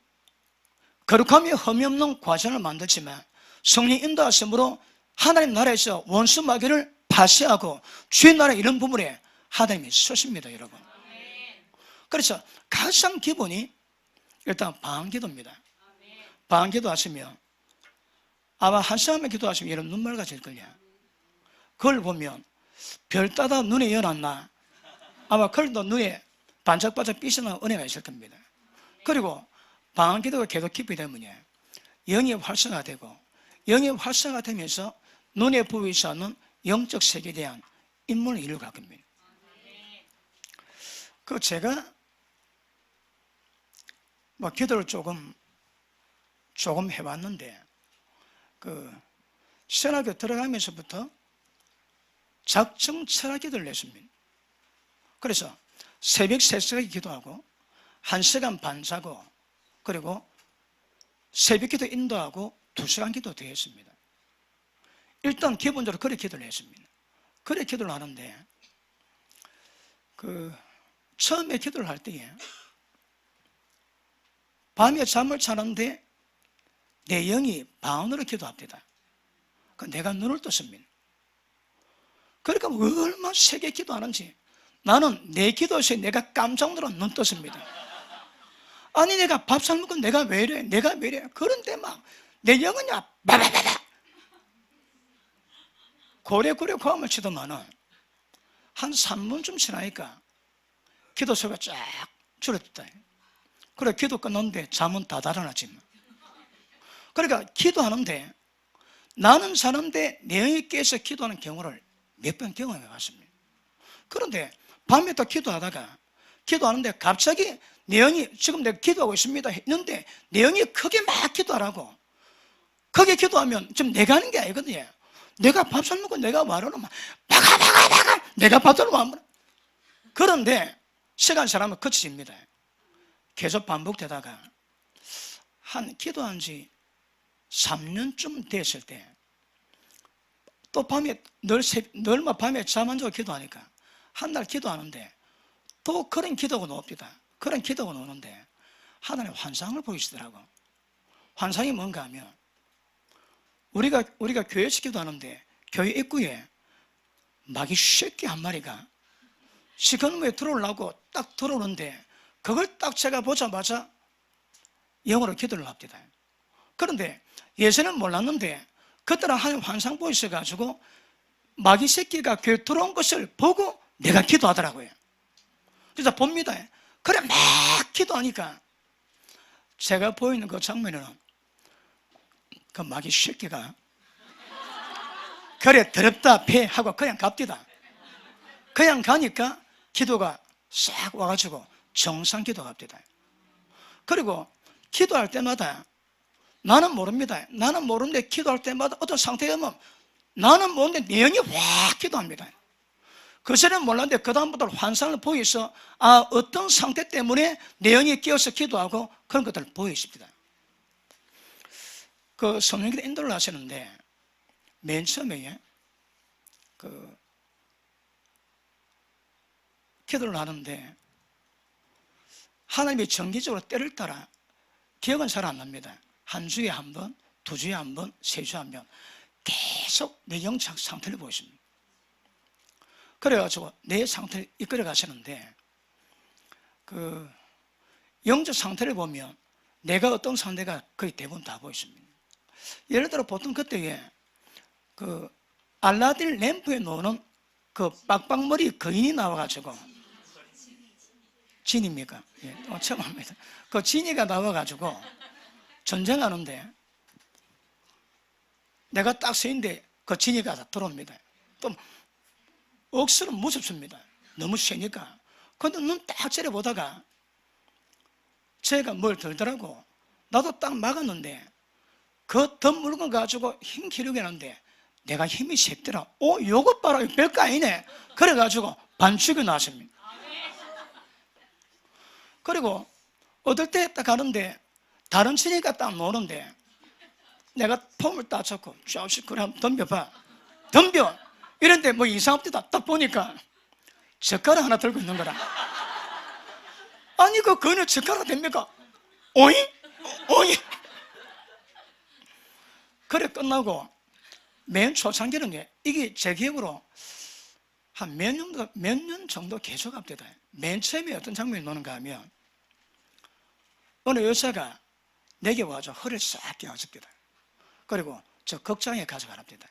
Speaker 1: 거룩하며 흠이 없는 과정을 만들지만 성령의 인도하심으로 하나님 나라에서 원수 마귀를 파쇄하고 주의 나라 이런 부분에 하나님이 서십니다, 여러분. 그래서 가장 기본이 일단 방언기도입니다. 방언기도 하시면 아마 한 사람의 기도하시면 여러분 눈물 가질 거예요. 그걸 보면 별 따다 눈에 열었나, 아마 그래도 눈에 반짝반짝 빛이 나는 은혜가 있을 겁니다. 그리고 방언기도가 계속 깊이 되면 영이 활성화되고, 영이 활성화되면서 눈에 보이지 않는 영적 세계에 대한 인문을 이루어갈 겁니다. 그 제가 뭐 기도를 조금 해봤는데, 그 신학교 들어가면서부터 작정 철학 기도를 했습니다. 그래서 새벽 3시까지 기도하고 1시간 반 자고, 그리고 새벽 기도 인도하고 2시간 기도 더 했습니다. 일단 기본적으로 그렇게 기도를 했습니다. 그렇게 기도를 하는데, 그 처음에 기도를 할 때에 밤에 잠을 자는데 내 영이 방언으로 기도합니다. 내가 눈을 떴습니다. 그러니까 얼마나 세게 기도하는지 나는 내 기도에서 내가 깜짝 놀라 눈 떴습니다. 아니 내가 밥 잘 먹고 내가 왜 이래, 내가 왜 이래. 그런데 막 내 영은 바바바바 고래고래 고함을 치더만은 한 3분쯤 지나니까 기도 소리가 쫙 줄었다. 그래 기도 끝났는데 잠은 다 달아나지. 그러니까 기도하는데 나는 사는데 내 영이 깨서 기도하는 경우를 몇 번 경험해 봤습니다. 그런데 밤에 또 기도하는데 갑자기 내 영이 지금 내가 기도하고 있습니다 했는데 내 영이 크게 막 기도하라고. 크게 기도하면 지금 내가 하는 게 아니거든요. 내가 밥 잘 먹고 내가 말하는 막 바가 내가 밥을 안. 그런데 시간 사람은 그쳐집니다. 계속 반복되다가 한 기도한 지 3년쯤 됐을 때 또 밤에 늘 밤에 잠 안 자고 기도하니까 한 날 기도하는데 또 그런 기도가 나옵니다. 그런 기도가 나오는데 하나님 환상을 보이시더라고. 환상이 뭔가 하면 우리가 교회에서 기도하는데 교회 입구에 마귀 새끼 한 마리가 시커먼 들어오려고 딱 들어오는데 그걸 딱 제가 보자마자 영어로 기도를 합니다. 그런데 예전에는 몰랐는데 그때는 하나님 환상 보이셔가지고 마귀 새끼가 교회 들어온 것을 보고 내가 기도하더라고요. 그래서 봅니다. 그래 막 기도하니까 제가 보이는 그 장면에는 그 마귀 새끼가 그래 더럽다 폐 하고 그냥 갑디다. 그냥 가니까 기도가 싹 와가지고 정상 기도가 갑디다. 그리고 기도할 때마다 나는 모릅니다. 나는 모르는데 기도할 때마다 어떤 상태가 오면 나는 모르는데 내 영이 확 기도합니다. 그 전에는 몰랐는데 그 다음부터 환상을 보여서 어떤 상태 때문에 내 영이 깨어서 기도하고 그런 것들을 보여줍니다. 그 성령님께서 인도를 하시는데 맨 처음에 그 기도를 하는데 하나님이 정기적으로 때를 따라 기억은 잘 안 납니다. 한 주에 한 번, 2주에 한 번, 3주에 한 번 계속 내 영적 상태를 보여줍니다. 그래가지고 내 상태를 이끌어 가시는데 그 영적 상태를 보면 내가 어떤 상태가 거의 대부분 다 보였습니다. 예를 들어 보통 그때에 그 알라딘 램프에 놓는 그 빡빡머리 거인이 나와가지고, 진입니까? 예, 처음 합니다. 그 진이가 나와가지고 전쟁하는데 내가 딱 서 있는데 그 진이가 들어옵니다. 또 억수로 무섭습니다. 너무 세니까. 근데 눈 딱 째려보다가 제가 뭘 들더라고. 나도 딱 막았는데 그 덤 물건 가지고 힘 기르게 하는데 내가 힘이 셉더라. 요것 봐라. 별거 아니네. 그래가지고 반죽이 나왔습니다. 그리고 얻을 때 딱 가는데 다른 친이가 딱 노는데 내가 폼을 딱 잡고 쫙씩 그래 한번 덤벼봐. 덤벼. 이런데 뭐 이상합니다. 딱 보니까 젓가락 하나 들고 있는 거라. 아니 그 그는 젓가락 됩니까? 오잉? 오잉? 그래 끝나고 맨 초창기는 이게 제 기억으로 한 몇 년 정도 계속 합니다. 맨 처음에 어떤 장면이 나는가 하면 어느 여자가 내게 와서 허리를 싹 껴줍니다. 그리고 저 극장에 가져가랍니다.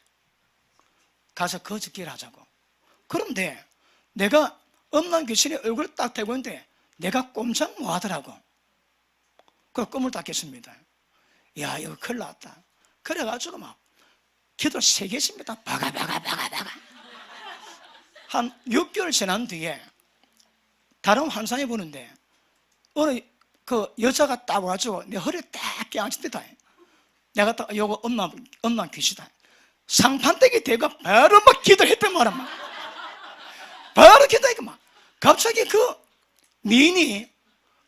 Speaker 1: 가서 거짓기를 하자고. 그런데 내가 음란 귀신의 얼굴을 딱 대고 있는데 내가 꼼짝 못 하더라고. 그 꿈을 딱 깼습니다. 야, 이거 큰일 났다. 그래가지고 막 기도 3개씩입니다. 바가. 한 6개월 지난 뒤에 다른 환상이 보는데 어느 그 여자가 딱 와가지고 내 허리에 딱 껴앉습니다. 내가 딱 요거 음란 귀신이다. 상판대기 대고 바로 막 기도를 했단 말이야. 바로 기도하니까 막 갑자기 그 미인이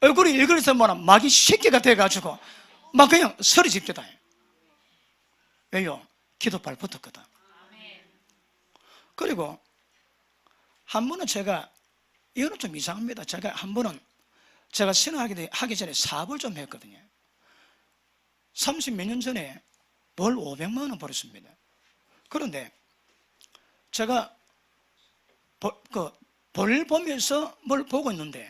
Speaker 1: 얼굴이 일그러서 뭐라 마귀 새끼가 돼가지고 막 그냥 소리 집니다. 왜요? 기도발 붙었거든. 그리고 한 번은 제가 이거는 좀 이상합니다. 제가 한 번은 제가 신앙하기 전에 사업을 좀 했거든요. 30몇 년 전에 벌 500만 원 벌었습니다. 그런데 제가 벌 보면서 뭘 보고 있는데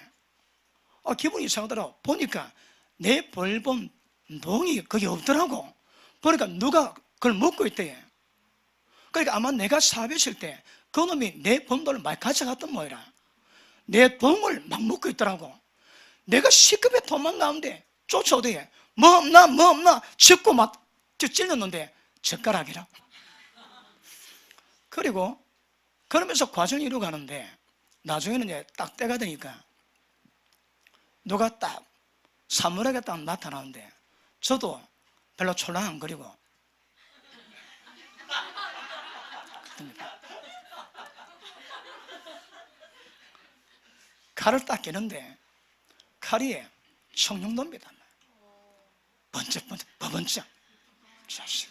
Speaker 1: 기분이 이상하더라고. 보니까 내 벌 본 동이 거기 없더라고. 그러니까 누가 그걸 먹고 있대. 그러니까 아마 내가 사업했을 때 그놈이 내 번 돈을 많이 가져갔던 모양이라 내 돈을 막 먹고 있더라고. 내가 시급에 도망가는데 쫓아오대. 뭐 없나 짚고 막 찔렀는데 젓가락이라. 그리고 그러면서 과정이 이루어가는데 나중에는 이제 딱 때가 되니까 누가 딱 사물하게 딱 나타나는데 저도 별로 촐랑 안 거리고 칼을 딱 끼는데 칼이 청룡도입니다. 번쩍 자식.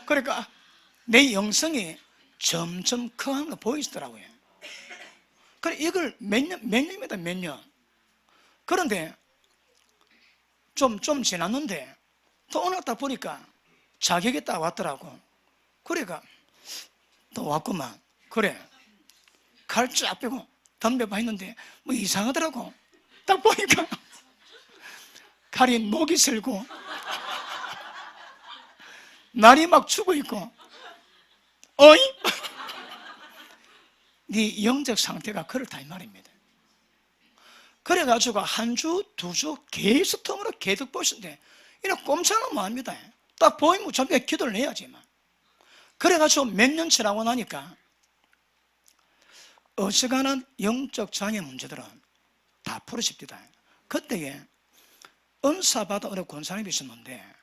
Speaker 1: 그러니까 내 영성이 점점 커하는 거 보이시더라고요. 그래 이걸 몇 년입니다. 몇 년. 그런데 좀 지났는데 또 어느 딱 보니까 자격이 딱 왔더라고. 그러니까 또 왔구만. 그래 칼 쫙 빼고 덤벼봐 했는데 뭐 이상하더라고. 딱 보니까 칼이 목이 슬고 날이 막 죽어 있고 어이? 네 영적 상태가 그렇다 이 말입니다. 그래가지고 한 주, 2주 계속 텀으로 계속 보시는데 이런 꼼짝은 뭐합니다. 딱 보이면 저녁에 기도를 해야지만. 그래가지고 몇 년 지나고 나니까 어지간한 영적 장애 문제들은 다 풀어집니다. 그때에 은사 받아 어느 권사님이 있었는데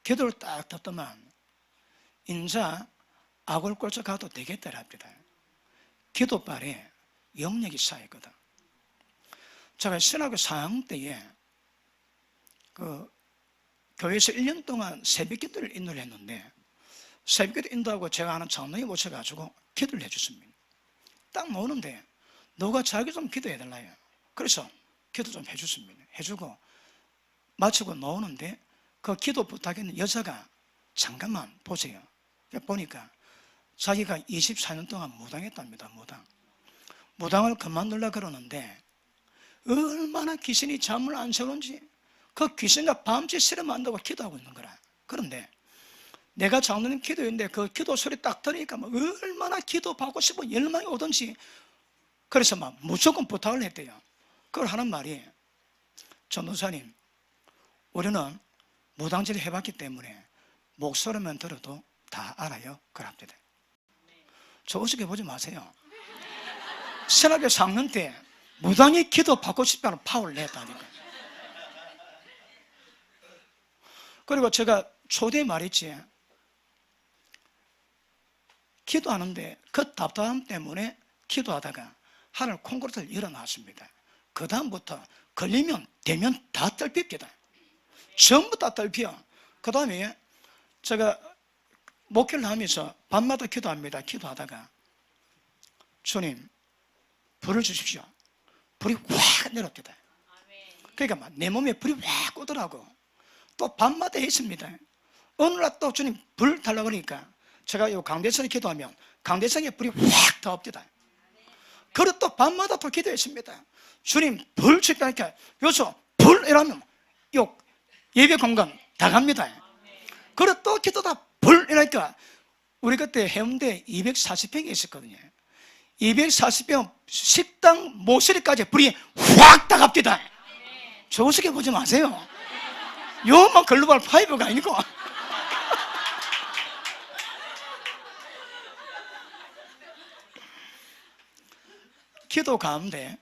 Speaker 1: 기도를 딱 듣더만 인자 악을골자 가도 되겠다 합니다. 기도발에 영역이 쌓였거든. 제가 신학교 4학년 때에 그 교회에서 1년 동안 새벽 기도를 인도를 했는데 새벽 기도 인도하고 제가 아는 장로님 모셔가지고 기도를 해줬습니다. 딱 나오는데 너가 자기 좀 기도해달라요. 그래서 기도 좀 해줬습니다. 해주고 마치고 나오는데 그 기도 부탁했는 여자가 잠깐만 보세요. 보니까 자기가 24년 동안 무당했답니다. 무당을 그만두려고 그러는데 얼마나 귀신이 잠을 안 새는지 그 귀신과 밤새 실험 한다고 기도하고 있는 거라. 그런데 내가 장로님 기도했는데 그 기도 소리 딱 들으니까 막 얼마나 기도 받고 싶어 열망이 오든지, 그래서 막 무조건 부탁을 했대요. 그걸 하는 말이, 전도사님, 우리는 무당질 해봤기 때문에 목소리만 들어도 다 알아요. 그럽니다. 저 어떻게 보지 마세요. 신학교 4학년 때 무당이 기도 받고 싶다는 파워를 냈다니까. 그리고 제가 초대에 말했지, 기도하는데 그 답답함 때문에 기도하다가 하늘 콩그릇을 일어났습니다. 그 다음부터 걸리면 되면 다 떨핍니다. 전부 다 떨피요. 그 다음에 제가 목회를 하면서 밤마다 기도합니다. 기도하다가 주님 불을 주십시오. 불이 확 내려옵니다. 그러니까 막 내 몸에 불이 확 꽂더라고. 또 밤마다 했습니다. 어느 날 또 주님 불 달라고 그러니까 제가 요 강대성에 기도하면 강대성에 불이 확 닿습니다. 그리고 또 밤마다 또 기도했습니다. 주님 불 주니까 요소 불 이러면 요 예배 공간 다 갑니다. 그리고 또 기도다 불 이러니까 우리 그때 해운대 240평이 있었거든요. 240평 식당 모서리까지 불이 확 다 갑니다. 조식해 보지 마세요. 요만 글로벌 파이브가 아니고. 기도 가운데,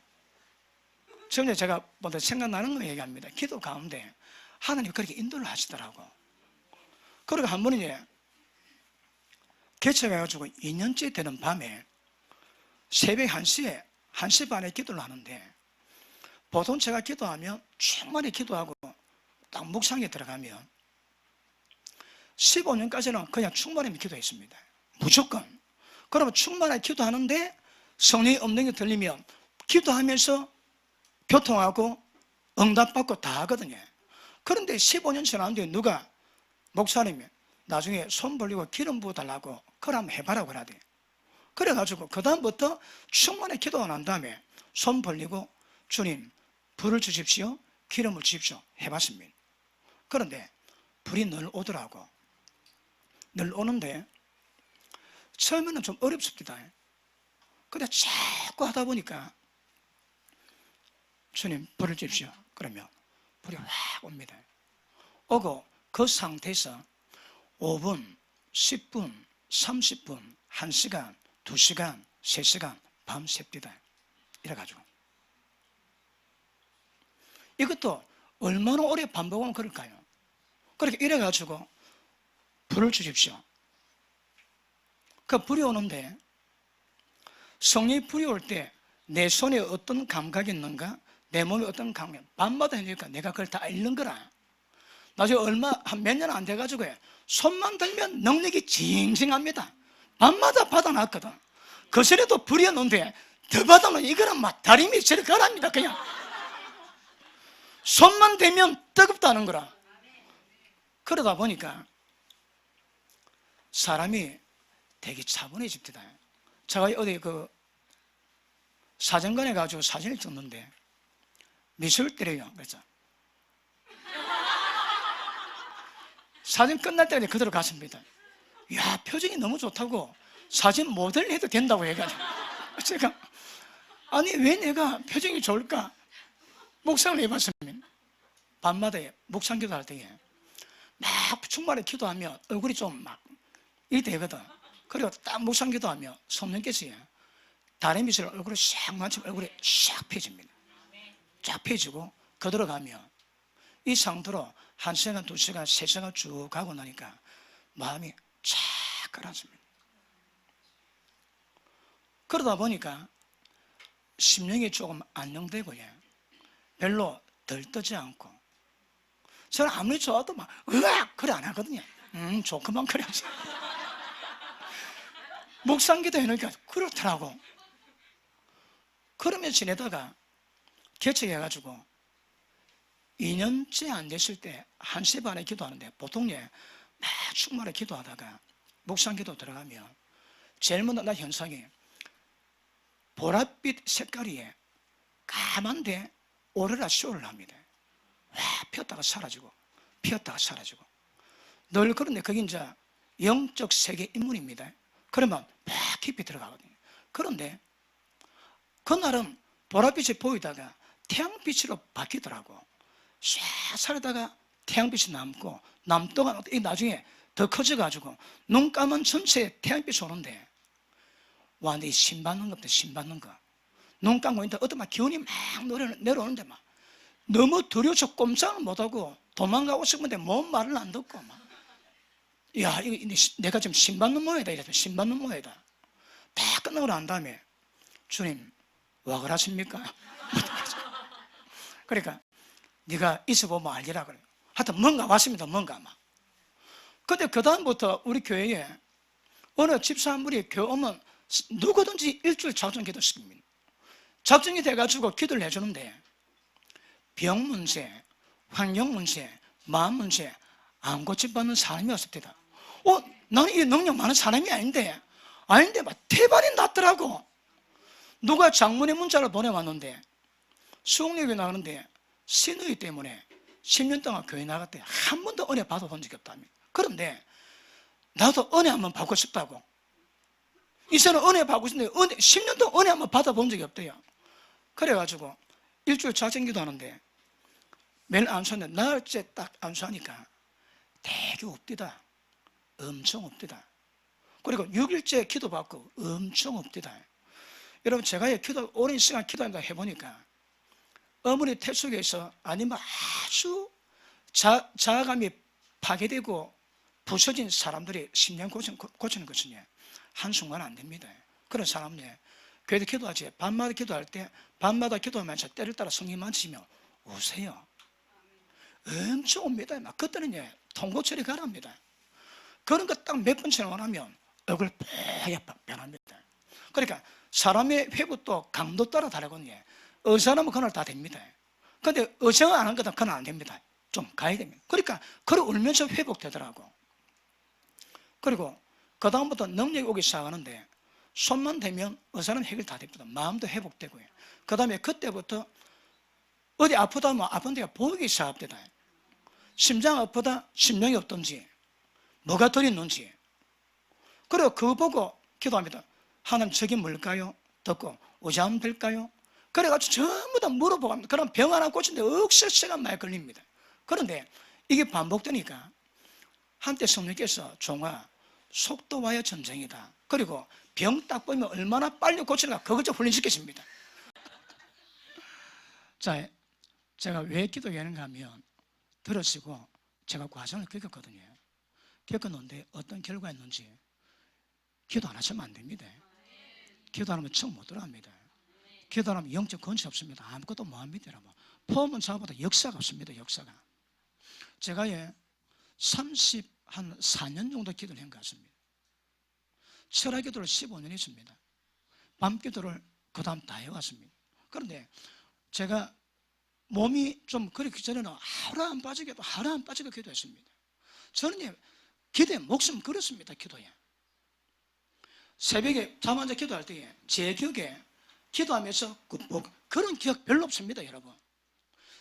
Speaker 1: 전에 제가 먼저 생각나는 거 얘기합니다. 기도 가운데 하나님이 그렇게 인도를 하시더라고. 그리고 한 번은 이제 개척해가지고 2년째 되는 밤에 새벽 1시에 1시 반에 기도를 하는데, 보통 제가 기도하면 충만히 기도하고 딱 묵상에 들어가면 15년까지는 그냥 충만히 기도했습니다. 무조건. 그러면 충만히 기도하는데 성령이 없는 게 들리면 기도하면서 교통하고 응답받고 다 하거든요. 그런데 15년 지났는데 누가 목사님이 나중에 손 벌리고 기름 부어달라고 그걸 한번 해봐라고 그러대. 그래가지고 그 다음부터 충만히 기도가 난 다음에 손 벌리고 주님 불을 주십시오, 기름을 주십시오 해봤습니다. 그런데 불이 늘 오더라고. 늘 오는데 처음에는 좀 어렵습니다. 근데 자꾸 하다 보니까 주님 불을 주십시오 그러면 불이 확 옵니다. 오고 그 상태에서 5분, 10분, 30분, 1시간, 2시간, 3시간 밤 셉디다. 이래가지고 이것도 얼마나 오래 반복하면 그럴까요? 그렇게 이래가지고 불을 주십시오. 그 불이 오는데 성령이 불이 올 때 내 손에 어떤 감각이 있는가, 내 몸에 어떤 감각, 밤마다 해니까 내가 그걸 다 읽는 거라. 나중에 한 몇 년 안 돼가지고 손만 들면 능력이 징징합니다. 밤마다 받아놨거든. 그 소리도 불이 오는데 더 받아놓으면 이거는 막 다리미 저리 가랍니다. 그냥 손만 대면 뜨겁다는 거라. 그러다 보니까 사람이 되게 차분해집니다. 제가 어디 그 사진관에 가지고 사진을 찍는데 미술 때려요. 그래서 사진 끝날 때까지 그대로 갔습니다. 야, 표정이 너무 좋다고 사진 모델 해도 된다고 해가지고 제가 아니 왜 내가 표정이 좋을까 묵상을 해봤습니다. 밤마다 묵상 기도할 때에 막 충만히 기도하면 얼굴이 좀 막 이렇게 되거든. 그리고 딱 묵상 기도하면 성령께서 다리 밑을 얼굴을 샥 만지면 얼굴이 샥 펴집니다. 쫙 펴지고 그대로 가면 이 상태로 1시간, 2시간, 3시간 쭉 가고 나니까 마음이 착 가라앉습니다. 그러다 보니까 심령이 조금 안정되고요. 별로 들뜨지 않고. 저는 아무리 좋아도 막 으악! 그래 안 하거든요. 좋구만 그래 하지. 묵상기도 해놓으니까 그렇더라고. 그러면 지내다가 개척해가지고 2년째 안 됐을 때 1시 반에 기도하는데 보통 막 충만히 기도하다가 묵상기도 들어가면 제일 먼저 나 현상이 보랏빛 색깔이 까만데 오로라 쇼를 합니다. 와, 피었다가 사라지고 피었다가 사라지고 늘 그런데 그게 이제 영적 세계 인물입니다. 그러면 막 깊이 들어가거든요. 그런데 그날은 보랏빛이 보이다가 태양빛으로 바뀌더라고. 쫙 살다가 태양빛이 남고 남동안 나중에 더 커져가지고 눈 감은 전체에 태양빛이 오는데 와, 내 신받는 겁니다. 신받는 거. 눈 감고 있는데 어떤 막 기운이 막 내려오는데 막 너무 두려워서 꼼짝을 못하고 도망가고 싶은데 뭔 말을 안 듣고 막 야, 이거 내가 지금 신받는 모양이다. 이래서 신받는 모양이다. 다 끝나고 난 다음에 주님, 와 그러십니까? 그러니까 네가 있어보면 알리라 그래요. 하여튼 뭔가 왔습니다. 뭔가 막. 근데 그 다음부터 우리 교회에 어느 집사분이 교회 오면 누구든지 일주일 작정 기도 시킵니다. 작정이 돼가지고 기도를 해주는데 병 문제, 환경 문제, 마음 문제 안 고쳐받는 사람이 없습니다. 나는 이 능력 많은 사람이 아닌데 막 태반이 났더라고. 누가 장문의 문자를 보내왔는데 수홍역에 나가는데 신의 때문에 10년 동안 교회 나갔대. 한 번도 은혜 받아본 적이 없다며. 그런데 나도 은혜 한번 받고 싶다고. 이 사람은 은혜 받고 싶은데 10년 동안 은혜 한번 받아본 적이 없대요. 그래가지고 일주일 작정기도 하는데 매일 안수하는데 나흘째 딱 안수하니까 되게 없디다. 엄청 없디다. 그리고 6일째 기도받고 엄청 없디다. 여러분 제가 오랜 시간 기도한다 해보니까 어머니 태 속에서 아니면 아주 자아감이 파괴되고 부서진 사람들이 심령 고치는 것은요 한순간 안 됩니다. 그런 사람들 교회도 기도하지 밤마다 기도할 때 밤마다 기도하면서 때를 따라 성령 만지며 오세요. 엄청 옵니다. 막 그때는 통고 처리가랍니다. 그런 거 딱 몇 번 체험하면 얼굴 뽀얗게 변합니다. 그러니까 사람의 회복도 강도 따라 다르거든요. 의사라면 그날 다 됩니다. 근데 의사가 안 한 거다 그날 안 됩니다. 좀 가야 됩니다. 그러니까 그걸 울면서 회복되더라고. 그리고 그 다음부터 능력이 오기 시작하는데 손만 대면 의사는 해결 다 됩니다. 마음도 회복되고요. 그 다음에 그때부터 어디 아프다 하면 아픈 데가 보이기 시작합니다. 심장 아프다 심령이 없던지 뭐가 덜 있는지. 그리고 그거 보고 기도합니다. 하나님 저게 뭘까요? 듣고 오자면 될까요? 그래가지고 전부 다 물어보고 합니다. 그럼 병 하나 고치는데 억수 시간 많이 걸립니다. 그런데 이게 반복되니까 한때 성령께서 종아 속도와의 전쟁이다. 그리고 병 딱 보면 얼마나 빨리 고치는가 그것 좀 훈련시키십니다. 자, 제가 왜 기도하는가 하면 들으시고 제가 과정을 겪었거든요. 겪었는데 어떤 결과가 있는지 기도 안 하시면 안 됩니다. 기도 안 하면 청 못 들어갑니다. 기도 안 하면 영적 건축 없습니다. 아무것도 못 합니다. 여러분. 포함은 저보다 역사가 없습니다. 역사가. 제가 한 4년 정도 기도를 한 것 같습니다. 철학 기도를 15년 했습니다. 밤 기도를 그 다음 다 해왔습니다. 그런데 제가 몸이 좀 그렇기 전에는 하루 안 빠지게 기도했습니다. 저는 기도에 목숨 걸었습니다. 기도에. 새벽에 잠 안 자 기도할 때에 제 기억에 기도하면서 그런 기억 별로 없습니다. 여러분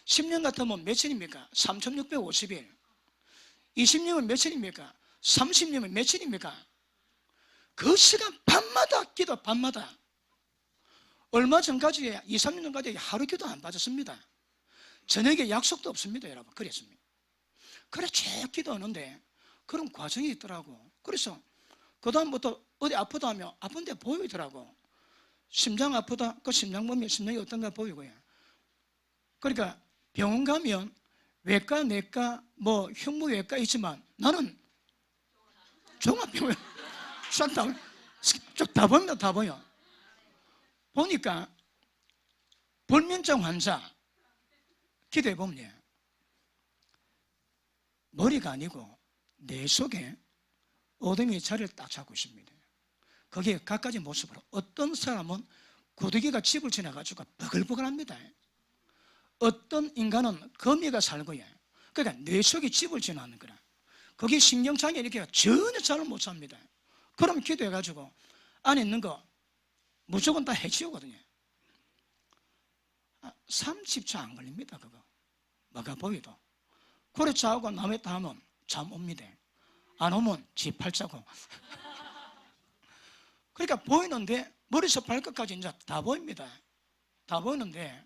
Speaker 1: 10년 같으면 며칠입니까? 3650일 20년은 며칠입니까? 30년은 며칠입니까? 그 시간 밤마다 기도 밤마다 얼마 전까지 2, 3년 전까지 하루 기도 안 빠졌습니다. 저녁에 약속도 없습니다. 여러분 그랬습니다. 그래 쭉 기도하는데 그런 과정이 있더라고. 그래서 그 다음부터 어디 아프다 하면 아픈데 보이더라고. 심장 아프다 그 심장 보면 심장이 어떤가 보이고요. 그러니까 병원 가면 외과 내과 뭐 흉부외과 있지만 나는 종합병원 다 보입니다. 다 보여. 보니까 불면증 환자 기도해 보면 머리가 아니고 뇌 속에 어둠이 자리를 딱 잡고 있습니다. 거기에 갖가지 모습으로 어떤 사람은 구더기가 집을 지나가지고 버글버글합니다. 어떤 인간은 거미가 살고요. 그러니까 뇌 속에 집을 지나는 거라. 거기 신경장애 이렇게 전혀 잠을 못 잡니다. 그럼 기도해가지고 안에 있는 거 무조건 다 해치우거든요. 30초 안 걸립니다. 그거 뭐가 보이도. 그래 자고 남의 다 하면 잠 옵니다. 안 오면 지 팔자고. 그러니까 보이는데 머리에서 발끝까지 이제 다 보입니다. 다 보이는데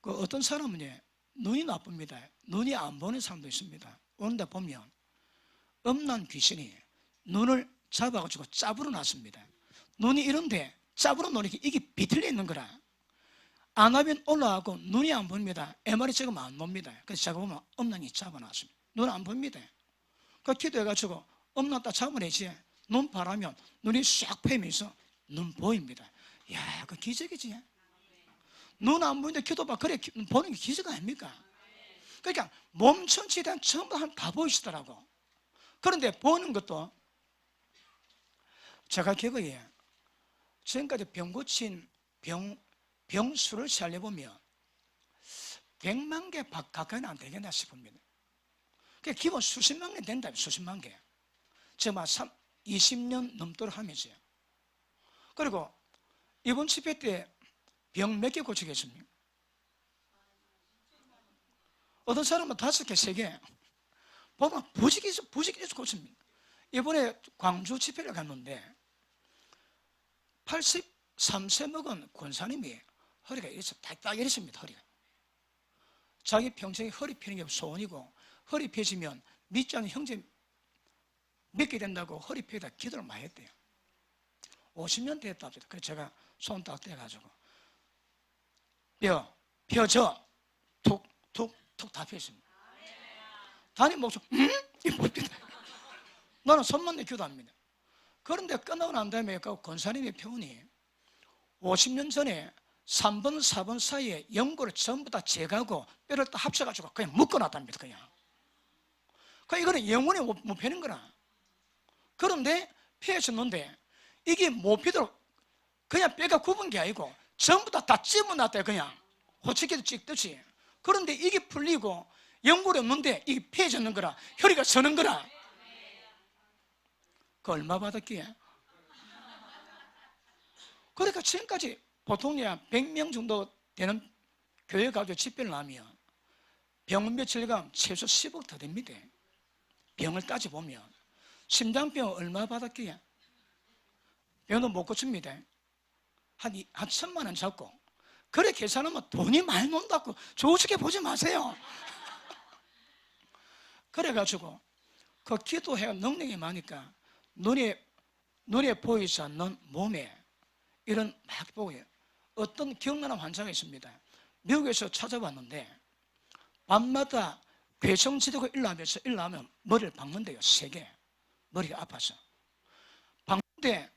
Speaker 1: 그 어떤 사람은 눈이 나쁩니다. 눈이 안 보는 사람도 있습니다. 그런데 보면 음란 귀신이 눈을 잡아가지고 짜부러 놨습니다. 눈이 이런데 짜부러 놓으니까 이게 비틀려 있는 거라. 안 하면 올라가고 눈이 안 보입니다. MRI 찍으면 안 봅니다. 그래서 제가 보면 음란이 잡아놨습니다. 눈 안 보입니다. 그 기도해가지고 음란 딱 잡아내지. 눈 바라면 눈이 싹 패면서 눈 보입니다. 이야, 그 기적이지. 눈 안 보이는데 기도봐. 그래, 보는 게 기적 아닙니까? 그러니까 몸 전체에 대한 전부 다 보이시더라고. 그런데 보는 것도 제가 기억에 지금까지 병 고친 병수를 살려보면 100만 개 가까이는 안 되겠나 싶습니다. 그러니까 기본 수십만 개 된다. 수십만 개. 제가 20년 넘도록 하면서요. 그리고 이번 집회 때 병 몇 개 고치겠습니까? 어떤 사람은 5개, 3개 보면 부직에서 고칩니다. 이번에 광주 집회를 갔는데 83세 먹은 권사님이 허리가 이래서 딱 이랬습니다. 허리가. 자기 평생에 허리 펴는 게 소원이고 허리 펴지면 믿지 않는 형제 믿게 된다고 허리 펴다 기도를 많이 했대요. 50년 됐다. 그래서 제가 손 딱 떼가지고 펴져 툭툭툭 다 펴있습니다. 단임 목소 이 뭡니다. 나는 손만 내 기도합니다. 그런데 끝나고 난 다음에 그 권사님의 표현이 50년 전에 3번, 4번 사이에 연골을 전부 다 재가고 뼈를 다 합쳐가지고 그냥 묶어놨답니다. 그냥. 이거는 영원히 못 펴는 거라. 그런데 펴졌는데 이게 못 펴도록 그냥 뼈가 굽은 게 아니고 전부 다 찝어놨대요. 그냥 호치기도 찍듯이. 그런데 이게 풀리고 연골이 없는데 이게 펴졌는 거라. 혈이가 서는 거라. 그 얼마 받았기에? 그러니까 지금까지 보통 100명 정도 되는 교회 가지고 집회를 하면 병원 며칠간 최소 10억 더 됩니다. 병을 따져보면 심장병 얼마 받았기에? 병도 못 고칩니다. 한 1,000만 원 잡고. 그래 계산하면 돈이 많이 논다고 좋게 보지 마세요. 그래가지고 그 기도해 능력이 많으니까 눈에 보이지 않는 몸에 이런 막 보고요. 어떤 기억나는 환자가 있습니다. 미국에서 찾아봤는데 밤마다 괴성지대고 일어나면 머리를 박는데요. 3개. 머리가 아파서. 박는데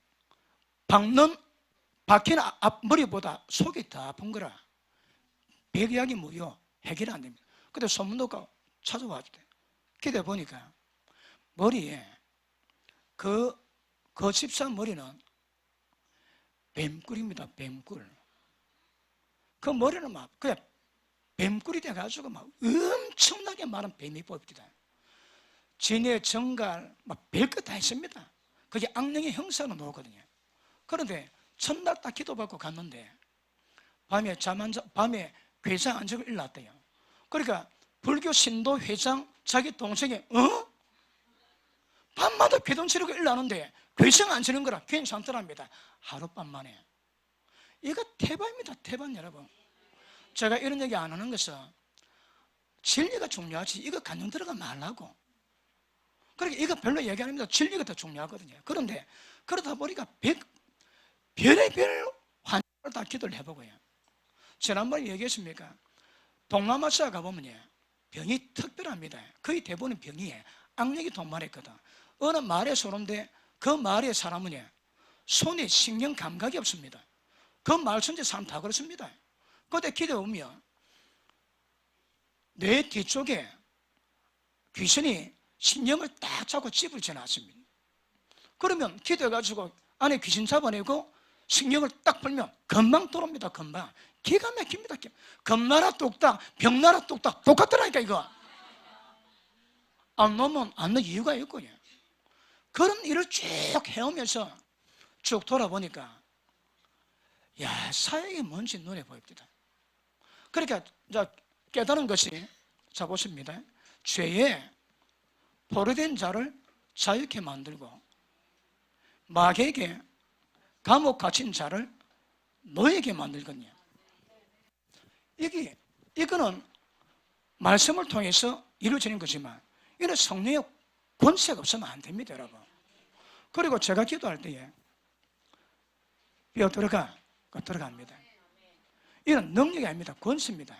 Speaker 1: 박히는 머리보다 속이 더 아픈 거라. 백약이 무효 해결이 안 됩니다. 근데 소문도가 찾아왔대. 기대 보니까 머리에 그 집사 머리는 뱀꿀입니다. 뱀꿀. 그 머리는 막 그냥 뱀꿀이 돼가지고 막 엄청나게 많은 뱀이 뽑힙니다. 진해, 정갈, 막 별것 다 있습니다. 그게 악령의 형상으로 나오거든요. 그런데 첫날 딱 기도받고 갔는데 밤에 회장 안 자고 일어났대요. 그러니까 불교 신도 회장 자기 동생이 밤마다 괴동 치르고 일어나는데 괴성 안 치는 거라 괜찮더랍니다. 하룻밤 만에. 이거 태반입니다. 태반 여러분. 제가 이런 얘기 안 하는 것은 진리가 중요하지 이거 간증 들어가 말라고. 그러니까 이거 별로 얘기 안 합니다. 진리가 더 중요하거든요. 그런데 그러다 보니까 별의별 환자를 다 기도를 해보고요. 지난번에 얘기했습니까? 동남아시아 가보면 병이 특별합니다. 거의 대부분 병이 악력이 동반했거든. 어느 마을에서 오는데 그 마을의 사람은 손에 신경 감각이 없습니다. 그 마을 전체 사람 다 그렇습니다. 그때 기도해 보면 뇌 뒤쪽에 귀신이 신경을 딱 잡고 집을 지나왔습니다. 그러면 기도해가지고 안에 귀신 잡아내고 신경을 딱 풀면 금방 돌아옵니다. 금방. 기가 막힙니다. 금나라 뚝딱, 병나라 뚝딱 똑같더라니까 이거. 안 놓으면 안 놓을 이유가 있고요. 그런 일을 쭉 해오면서 쭉 돌아보니까 야 사역이 뭔지 눈에 보입니다. 그러니까 이제 깨달은 것이 자 보십니다. 죄에 포로된 자를 자유케 만들고 마귀에게 감옥 갇힌 자를 노예게 만들거든요. 이거는 말씀을 통해서 이루어지는 거지만 이런 성령의 권세가 없으면 안 됩니다, 여러분. 그리고 제가 기도할 때에 뼈 들어갑니다. 이런 능력이 아닙니다. 권세입니다.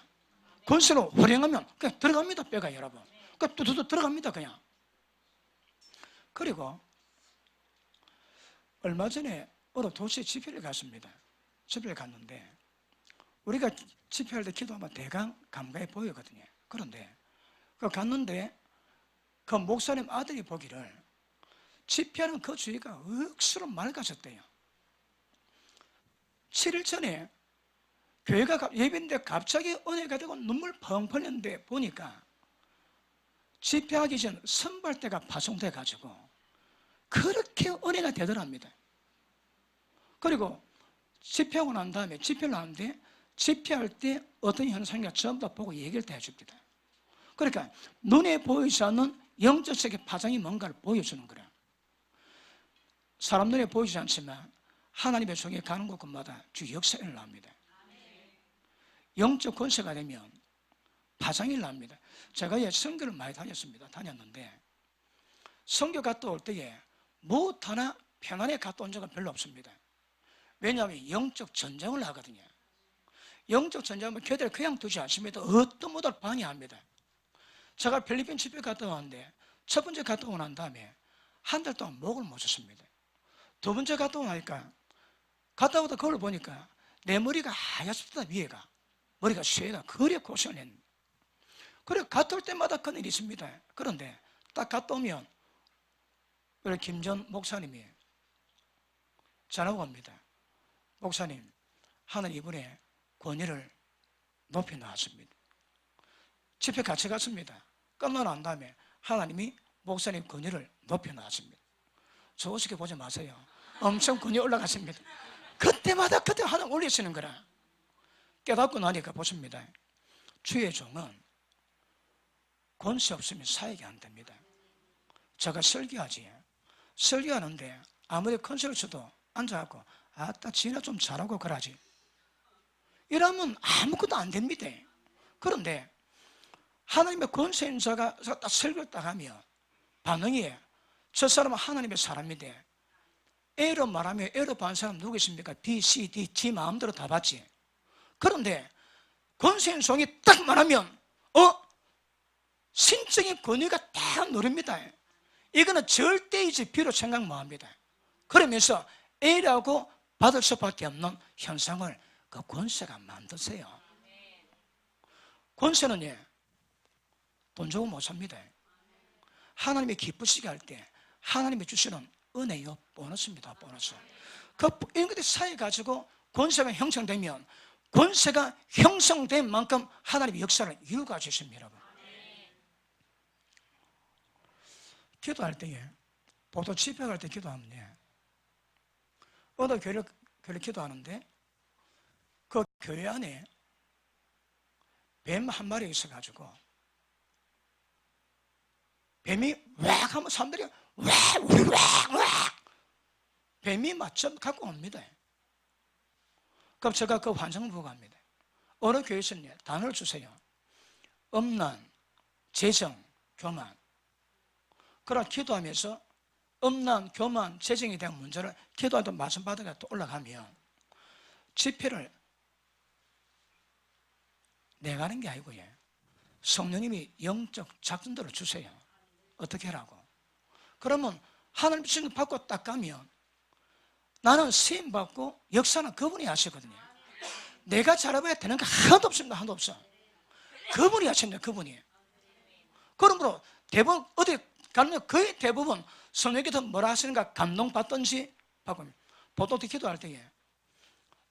Speaker 1: 권세로 활용하면 그냥 들어갑니다, 뼈가 여러분. 그러니까 뚜두두 들어갑니다, 그냥. 그리고 얼마 전에 어느 도시에 집회를 갔습니다. 집회를 갔는데 우리가 집회할 때 기도하면 대강 감각이 보이거든요. 그런데 갔는데 그 목사님 아들이 보기를 집회하는 그 주위가 억수로 맑아졌대요. 7일 전에 교회가 예배인데 갑자기 은혜가 되고 눈물 펑 흘렸는데 보니까 집회하기 전 선발대가 파송돼 가지고 그렇게 은혜가 되더랍니다. 그리고 집회하고 난 다음에 집회를 하는데 집회할 때 어떤 현상이 전부 다 보고 얘기를 다 해줍니다. 그러니까 눈에 보이지 않는 영적 세계 파장이 뭔가를 보여주는 거라. 사람 눈에 보이지 않지만 하나님의 종이 가는 곳마다 주 역사가 일어납니다. 영적 권세가 되면 파장이 일어납니다. 제가 선교를 많이 다녔는데 선교 갔다 올 때에 무엇 하나 편안하게 갔다 온 적은 별로 없습니다. 왜냐하면 영적 전쟁을 하거든요. 영적 전쟁은 교회를 그냥 두지 않습니다. 어떤 모든 방해합니다. 제가 필리핀 집회 갔다 왔는데 첫 번째 갔다 오고 난 다음에 한 달 동안 목을 못 쳤습니다. 두 번째 갔다 오니까 갔다 오다 거울 보니까 내 머리가 하얗습니다. 위에가 머리가 쇠가 그래 고생을 했는데 그래 갔다 올 때마다 그런 일이 있습니다. 그런데 딱 갔다 오면 우리 김전 목사님이 전화가 옵니다. 목사님, 하늘 이번에 권위를 높이 놨습니다. 집회 같이 갔습니다. 끝나고 난 다음에 하나님이 목사님 권위를 높여 놨습니다. 저 어떻게 보지 마세요. 엄청 권위 올라갔습니다. 그때마다 그때 하나님 올리시는 거라. 깨닫고 나니까 보십니다. 주의 종은 권세 없으면 사역이 안 됩니다. 제가 설교하는데 아무리 컨셉을 쳐도 앉아갖고 아따 지나 좀 잘하고 그러지 이러면 아무것도 안 됩니다. 그런데 하나님의 권세 있는 자가 딱 설교를 딱 하면 반응이 저 사람은 하나님의 사람인데 A로 말하면 A로 반 사람 누구 있습니까? B, C, D, 지 마음대로 다 받지. 그런데 권세 있는 종이 딱 말하면 신적인 권위가 딱 누릅니다. 이거는 절대이지 B로 생각 못합니다. 그러면서 A라고 받을 수밖에 없는 현상을 그 권세가 만드세요. 권세는 돈 주고 못 삽니다. 하나님이 기쁘시게 할 때 하나님이 주시는 은혜요 보너스입니다. 보너스. 이런 것들이 쌓여가지고 권세가 형성되면 권세가 형성된 만큼 하나님의 역사를 이루어 주십니다. 여러분. 기도할 때에 보통 집회 갈 때 기도하면 어느 교회를 기도하는데 그 교회 안에 뱀 한 마리 있어가지고 뱀이 왁 하면 사람들이 왁 뱀이 맞춰 갖고 옵니다. 그럼 제가 그 환상을 보고 합니다. 어느 교회에서는 단어를 주세요. 음란, 재정, 교만. 그러나 기도하면서 음란, 교만, 재정에 대한 문제를 기도하다 말씀 받아가 또 올라가면 집회를 내가 하는 게 아니고요. 성령님이 영적 작전들을 주세요. 어떻게 하라고. 그러면 하나님 주신 거 받고 딱 가면 나는 쓰임 받고 역사는 그분이 하시거든요. 내가 잘해봐야 되는 거 하나도 없습니다. 하나도 없어. 그분이 하십니다. 그분이. 그러므로 대부분 어디 가면 거의 대부분 성령께서 뭐라 하시는가 감동받든지 받고 보통 기도할 때에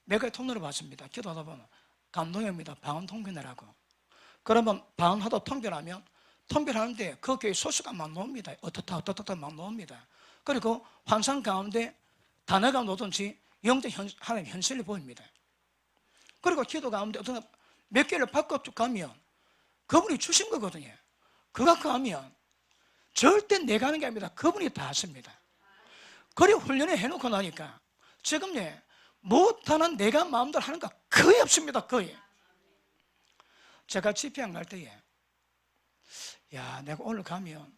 Speaker 1: 몇 가지 통로를 받습니다. 기도하다 보면 감동이 옵니다. 방언 통변하라고. 그러면 방언하다 통변하면 통변하는데 그 교회 소수가 막 나옵니다. 어떻다 막 나옵니다. 그리고 환상 가운데 단어가 나오든지 영적 하나님의 현실이 보입니다. 그리고 기도 가운데 어떤 몇 개를 바꿔 쭉 가면 그분이 주신 거거든요. 그거 갖고 하면 절대 내가 하는 게 아닙니다. 그분이 다 하십니다. 그래 훈련을 해놓고 나니까 지금 못하는 내가 마음대로 하는 거 거의 없습니다. 거의. 제가 집회 안 갈 때에 야, 내가 오늘 가면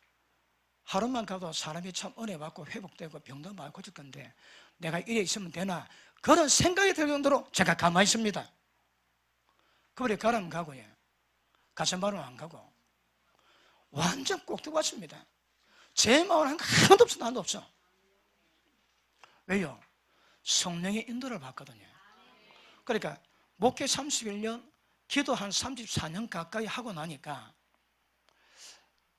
Speaker 1: 하루만 가도 사람이 참 은혜 받고 회복되고 병도 많이 고칠 건데 내가 이래 있으면 되나, 그런 생각이 들 정도로 제가 가만히 있습니다. 그래 가라면 가고 가슴 바로 안 가고 완전 꼭 들어왔습니다. 제 마음은 하나도 없어. 하나도 없어. 왜요? 성령의 인도를 받거든요. 그러니까 목회 31년, 기도 한 34년 가까이 하고 나니까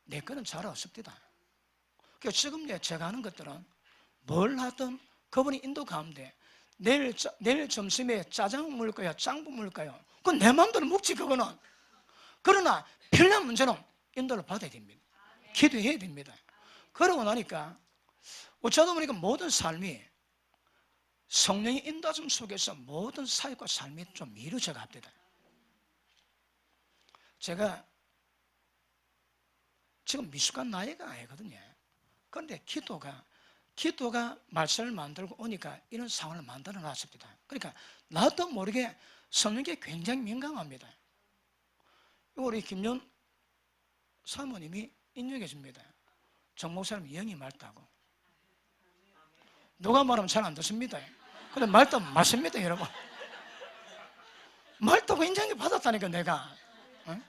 Speaker 1: 내 거는 잘 없습니다. 그러니까 지금 제가 하는 것들은 뭘 하든 그분이 인도 가운데 내일 점심에 짜장 먹을까요? 짱구 먹을까요? 그건 내 마음대로 먹지 그거는. 그러나 필요한 문제는 인도를 받아야 됩니다. 기도해야 됩니다. 그러고 나니까 어쩌다 보니까 모든 삶이 성령의 인도하심 속에서 모든 사역과 삶이 좀 이루어져 갑니다. 제가 지금 미숙한 나이가 아니거든요. 그런데 기도가 말씀을 만들고 오니까 이런 상황을 만들어 놨습니다. 그러니까 나도 모르게 성령께 굉장히 민감합니다. 우리 김연 사모님이 인정해 줍니다. 정 목사님 영이 맑다고. 누가 말하면 잘 안 듣습니다. 근데 맑다면 맞습니다, 여러분. 맑다고 인정해 받았다니까 내가. 응?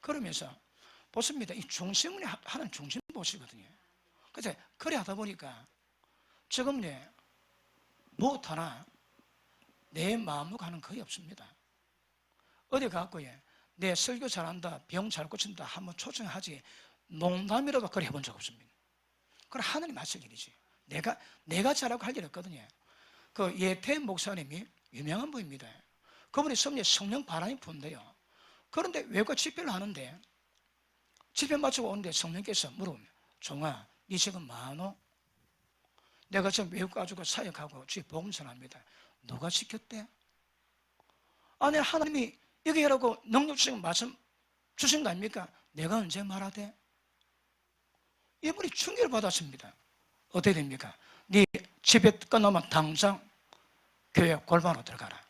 Speaker 1: 그러면서 보십니다. 이 중심을 하는 중심 보시거든요. 그래서 그래 하다 보니까 지금 무엇 하나 내 마음으로 가는 거의 없습니다. 어디 가고 내 설교 잘한다, 병 잘 고친다 한번 초청하지 농담이라도 그래 해본 적 없습니다. 그럼 하나님 하실 일이지. 내가 잘하고 할 일 없거든요. 그 예태 목사님이 유명한 분입니다. 그분이 섭리에 성령 바람이 분대요. 그런데 외국 집회를 하는데 집회 마치고 오는데 성령께서 물어보면 종아, 네 지금 뭐하노? 내가 지금 외국 가지고 사역하고 주의 복음 전합니다. 누가 시켰대? 아니 하나님이 여기 하라고 능력 주시고 말씀 주신 거 아닙니까? 내가 언제 말하대? 이분이 충격을 받았습니다. 어떻게 됩니까? 네 집회 끝나면 당장 교회 골반으로 들어가라.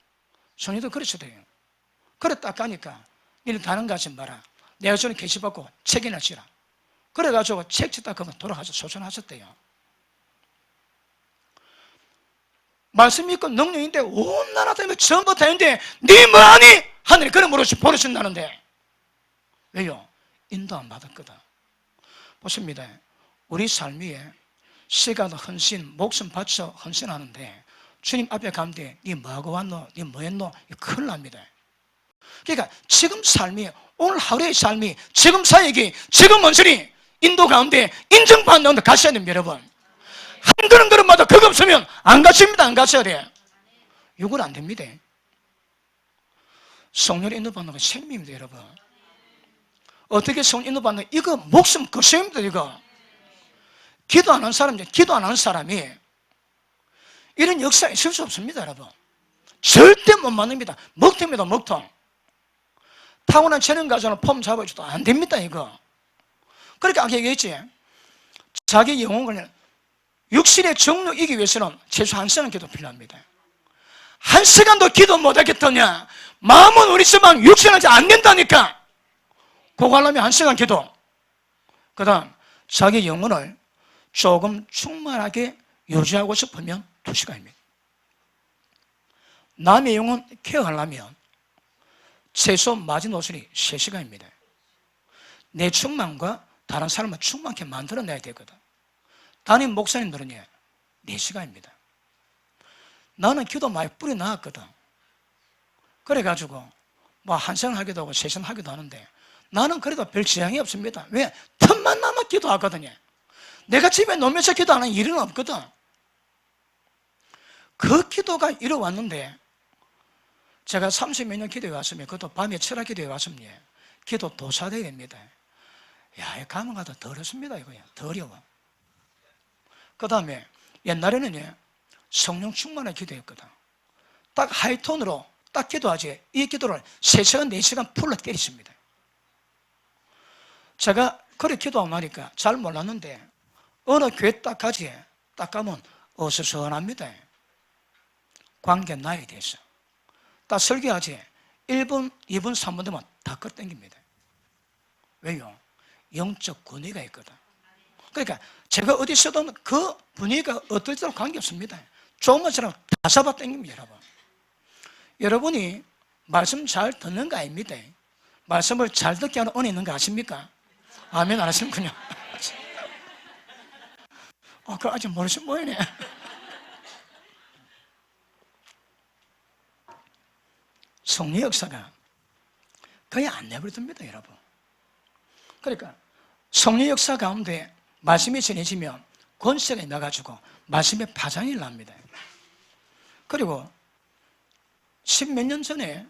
Speaker 1: 손님도 그렇죠 돼요. 그래 딱 가니까 너는 다른 거 하지 마라. 내가 저는 계시받고 책이나 지라. 그래가지고 책 짓다 그러면 돌아가서 소천하셨대요. 말씀 믿고 능력인데 온 나라 때문에 전부 다 있는데 네 뭐하니? 하늘이 그런 물어서 보내준다는데 왜요? 인도 안 받았거든. 보십니다. 우리 삶 위에 시간 헌신, 목숨 바쳐 헌신하는데 주님 앞에 가는데 네 뭐하고 왔노? 네 뭐했노? 큰일 납니다. 그러니까 지금 삶이, 오늘 하루의 삶이, 지금 사역이, 지금 헌신이 인도 가운데 인정받는 데 가셔야 됩니다. 여러분 한 걸음마다 그거 없으면 안 가십니다. 안 가셔야 돼. 이건 안 됩니다. 성령 인도받는 건 생명입니다. 여러분 어떻게 성령 인도받는, 이거 목숨 거셔입니다. 이거 기도 안 하는 사람이 이런 역사에 있을 수 없습니다. 여러분 절대 못 만납니다. 먹통입니다. 먹통. 타고난 재능 가져는 폼 잡아줘도 안 됩니다. 이거. 그러니까 아까 얘기했지, 자기 영혼을 육신의 정욕 이기 위해서는 최소 1시간 기도 필요합니다. 1시간도 기도 못하겠더냐? 마음은 우리지만 육신은 안 된다니까. 그거 하려면 1시간 기도. 그 다음 자기 영혼을 조금 충만하게 유지하고 싶으면 2시간입니다. 남의 영혼 케어하려면 최소 마지노선이 3시간입니다. 내 충만과 다른 사람을 충만하게 만들어내야 되거든. 담임 목사님들은 4시간입니다. 나는 기도 많이 뿌리 나왔거든. 그래가지고 뭐 1시간 하기도 하고 3시간 하기도 하는데 나는 그래도 별 지장이 없습니다. 왜? 틈만 나면 기도하거든요. 내가 집에 놓으면서 기도하는 일은 없거든. 그 기도가 이뤄왔는데 제가 30몇 년 기도해 왔으면, 그것도 밤에 철학 기도해 왔으면 기도 도사되어야 됩니다. 야, 가면 가도 더 어렵습니다. 이거야. 더 어려워. 그 다음에 옛날에는 성령 충만한 기도했거든. 딱 하이톤으로 딱 기도하지 이 기도를 3시간, 4시간 풀로 때렸습니다. 제가 그래 기도하고 나니까 잘 몰랐는데 어느 교회 딱 가지 딱 가면 어수선합니다. 관계 나에 대해서 딱 설교하지 1분, 2분, 3분 되면 다 끌어당깁니다. 왜요? 영적 권위가 있거든. 그러니까 제가 어디 있어도 그 분위기가 어떨지랑 관계없습니다. 좋은 것처럼 다 잡아당깁니다. 여러분, 여러분이 말씀 잘 듣는 거 아닙니다. 말씀을 잘 듣게 하는 은혜 있는 거 아십니까? 아멘 안 하시는군요. 그거 아직 모르시면 뭐이네. 성령 역사가 거의 안 내버려둡니다, 여러분. 그러니까 성령 역사 가운데 말씀이 전해지면 권세가 나가지고 말씀의 파장이 일어납니다. 그리고 10몇 년 전에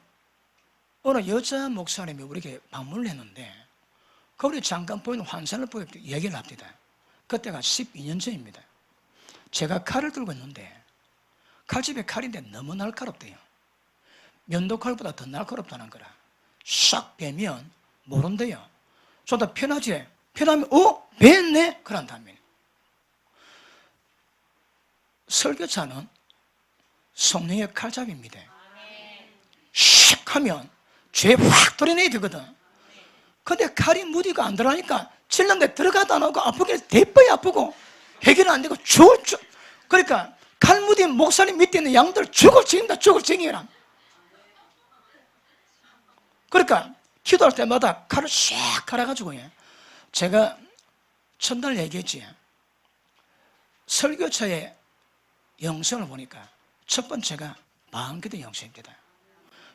Speaker 1: 어느 여자 목사님이 우리에게 방문을 했는데 거기 잠깐 보이는 환상을 보여서 얘기를 합니다. 그때가 12년 전입니다. 제가 칼을 들고 있는데 칼집에 칼인데 너무 날카롭대요. 면도칼보다 더 날카롭다는 거라. 싹 빼면 모른대요. 좀 더 편하지? 편하면 뺐네? 그런다면 설교차는 성령의 칼잡이입니다. 샥 하면 죄 확 도려내야 되거든. 근데 칼이 무디가 안 들어가니까 찔렀는데 들어가다 나오고 아프게 대뻐이 아프고 해결은 안 되고 죽을. 그러니까 칼 무디 목사님 밑에 있는 양들 죽을 징다 죽을 징이라. 그러니까 기도할 때마다 칼을 샥 갈아가지고 제가 첫날 얘기했지. 설교차의 영성을 보니까 첫 번째가 방언기도 영성입니다.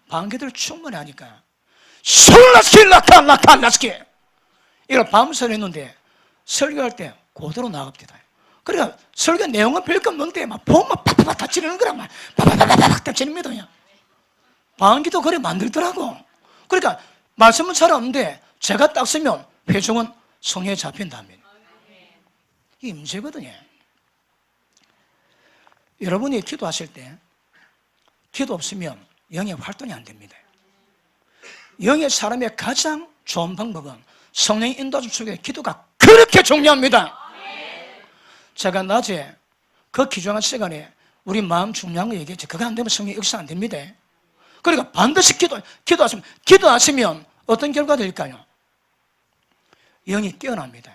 Speaker 1: 방언기도를 충분히 하니까 솔라스킬라칸라칸라스키 이걸 밤새를 했는데 설교할 때 그대로 나갑니다. 그러니까 설교 내용은 별거 없는데 막 보면 팍팍 다 찌르는 거라 막 팍팍 다 찌릅니다. 방언기도 그래 만들더라고. 그러니까 말씀은 잘 없는데 제가 딱 쓰면 회중은 성령에 잡힌다면 이게 문제거든요. 여러분이 기도하실 때 기도 없으면 영의 활동이 안 됩니다. 영의 사람의 가장 좋은 방법은 성령의 인도하심 속에 기도가 그렇게 중요합니다. 제가 낮에 그 귀중한 시간에 우리 마음 중요한 거 얘기했죠. 그거 안 되면 성령 역사 안 됩니다. 그러니까 반드시 기도하시면 어떤 결과가 될까요? 영이 깨어납니다.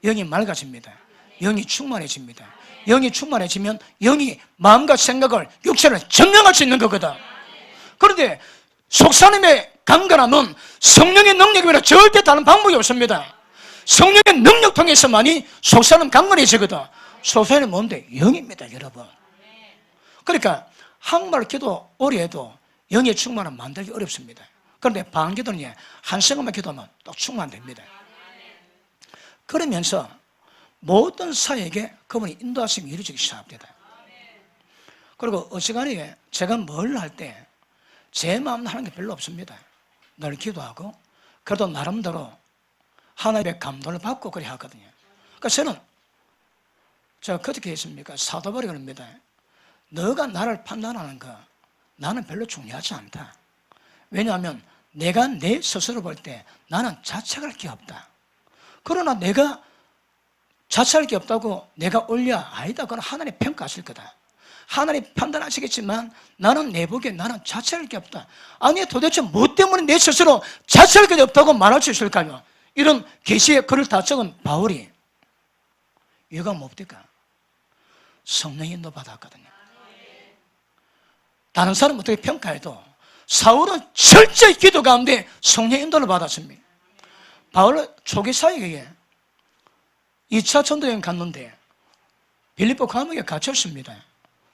Speaker 1: 영이 맑아집니다. 영이 충만해집니다. 영이 충만해지면 영이 마음과 생각을 육체를 점령할 수 있는 거거든. 그런데 속사람의 강건함은 성령의 능력이라 절대 다른 방법이 없습니다. 성령의 능력 통해서만이 속사람 강건해지거든. 속사람은 뭔데? 영입니다, 여러분. 그러니까 한국말 기도 오래 해도 영의 충만함 만들기 어렵습니다. 그런데 방언기도는 한 시간만 기도하면 또 충만됩니다. 그러면서 모든 사역에 그분이 인도하심이 이루어지기 시작합니다. 그리고 어지간히 제가 뭘 할 때 제 마음으로 하는 게 별로 없습니다. 늘 기도하고 그래도 나름대로 하나님의 감동을 받고 그래 하거든요. 그러니까 저는 제가 어떻게 했습니까? 사도바울이 그럽니다. 너가 나를 판단하는 거 나는 별로 중요하지 않다. 왜냐하면 내가 내 스스로 볼 때 나는 자책할 게 없다. 그러나 내가 자책할 게 없다고 내가 올려 아니다. 그건 하나님 평가하실 거다. 하나님 판단하시겠지만 나는 내 보기에 나는 자책할 게 없다. 아니 도대체 뭐 때문에 내 스스로 자책할 게 없다고 말할 수 있을까요? 이런 계시의 글을 다 적은 바울이 이유가 뭡니까? 성령의 인도 받았거든요. 다른 사람은 어떻게 평가해도 사울은 철저히 기도 가운데 성령의 인도를 받았습니다. 바울은 초기 사역에 2차 전도여행 갔는데 빌립보 감옥에 갇혔습니다.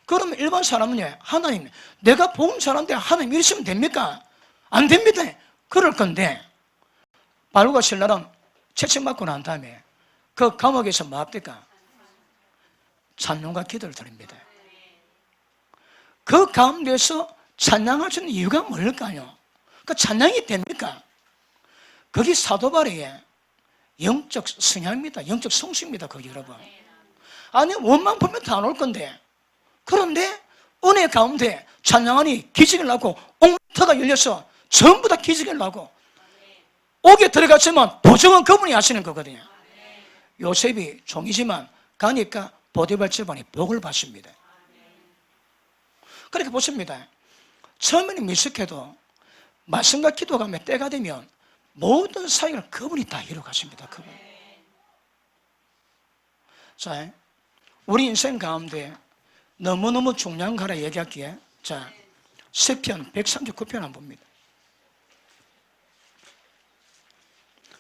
Speaker 1: 그러면 일반 사람은 하나님 내가 복음 전하는데 하나님 이러시면 됩니까? 안 됩니다. 그럴 건데 바울과 실라는 채찍맞고 난 다음에 그 감옥에서 뭐 합니까? 찬양과 기도를 드립니다. 그 가운데서 찬양할 수 있는 이유가 뭘까요? 그 찬양이 됩니까? 거기 사도 바울의 영적 성향입니다. 영적 성수입니다. 거기 여러분. 아니 원만 보면 다 나올 건데 그런데 은혜 가운데 찬양하니 기적이 나고 옥터가 열려서 전부 다 기적이 나고 옥에 들어갔지만 보증은 그분이 하시는 거거든요. 요셉이 종이지만 가니까 보디발 집안이 복을 받습니다. 그렇게 보십니다. 처음에는 미숙해도 말씀과 기도가 때가 되면 모든 사역을 그분이 다 이루어가십니다. 그분. 자, 우리 인생 가운데 너무너무 중요한 거라 얘기할게요. 자, 시편 139편 한번 봅니다.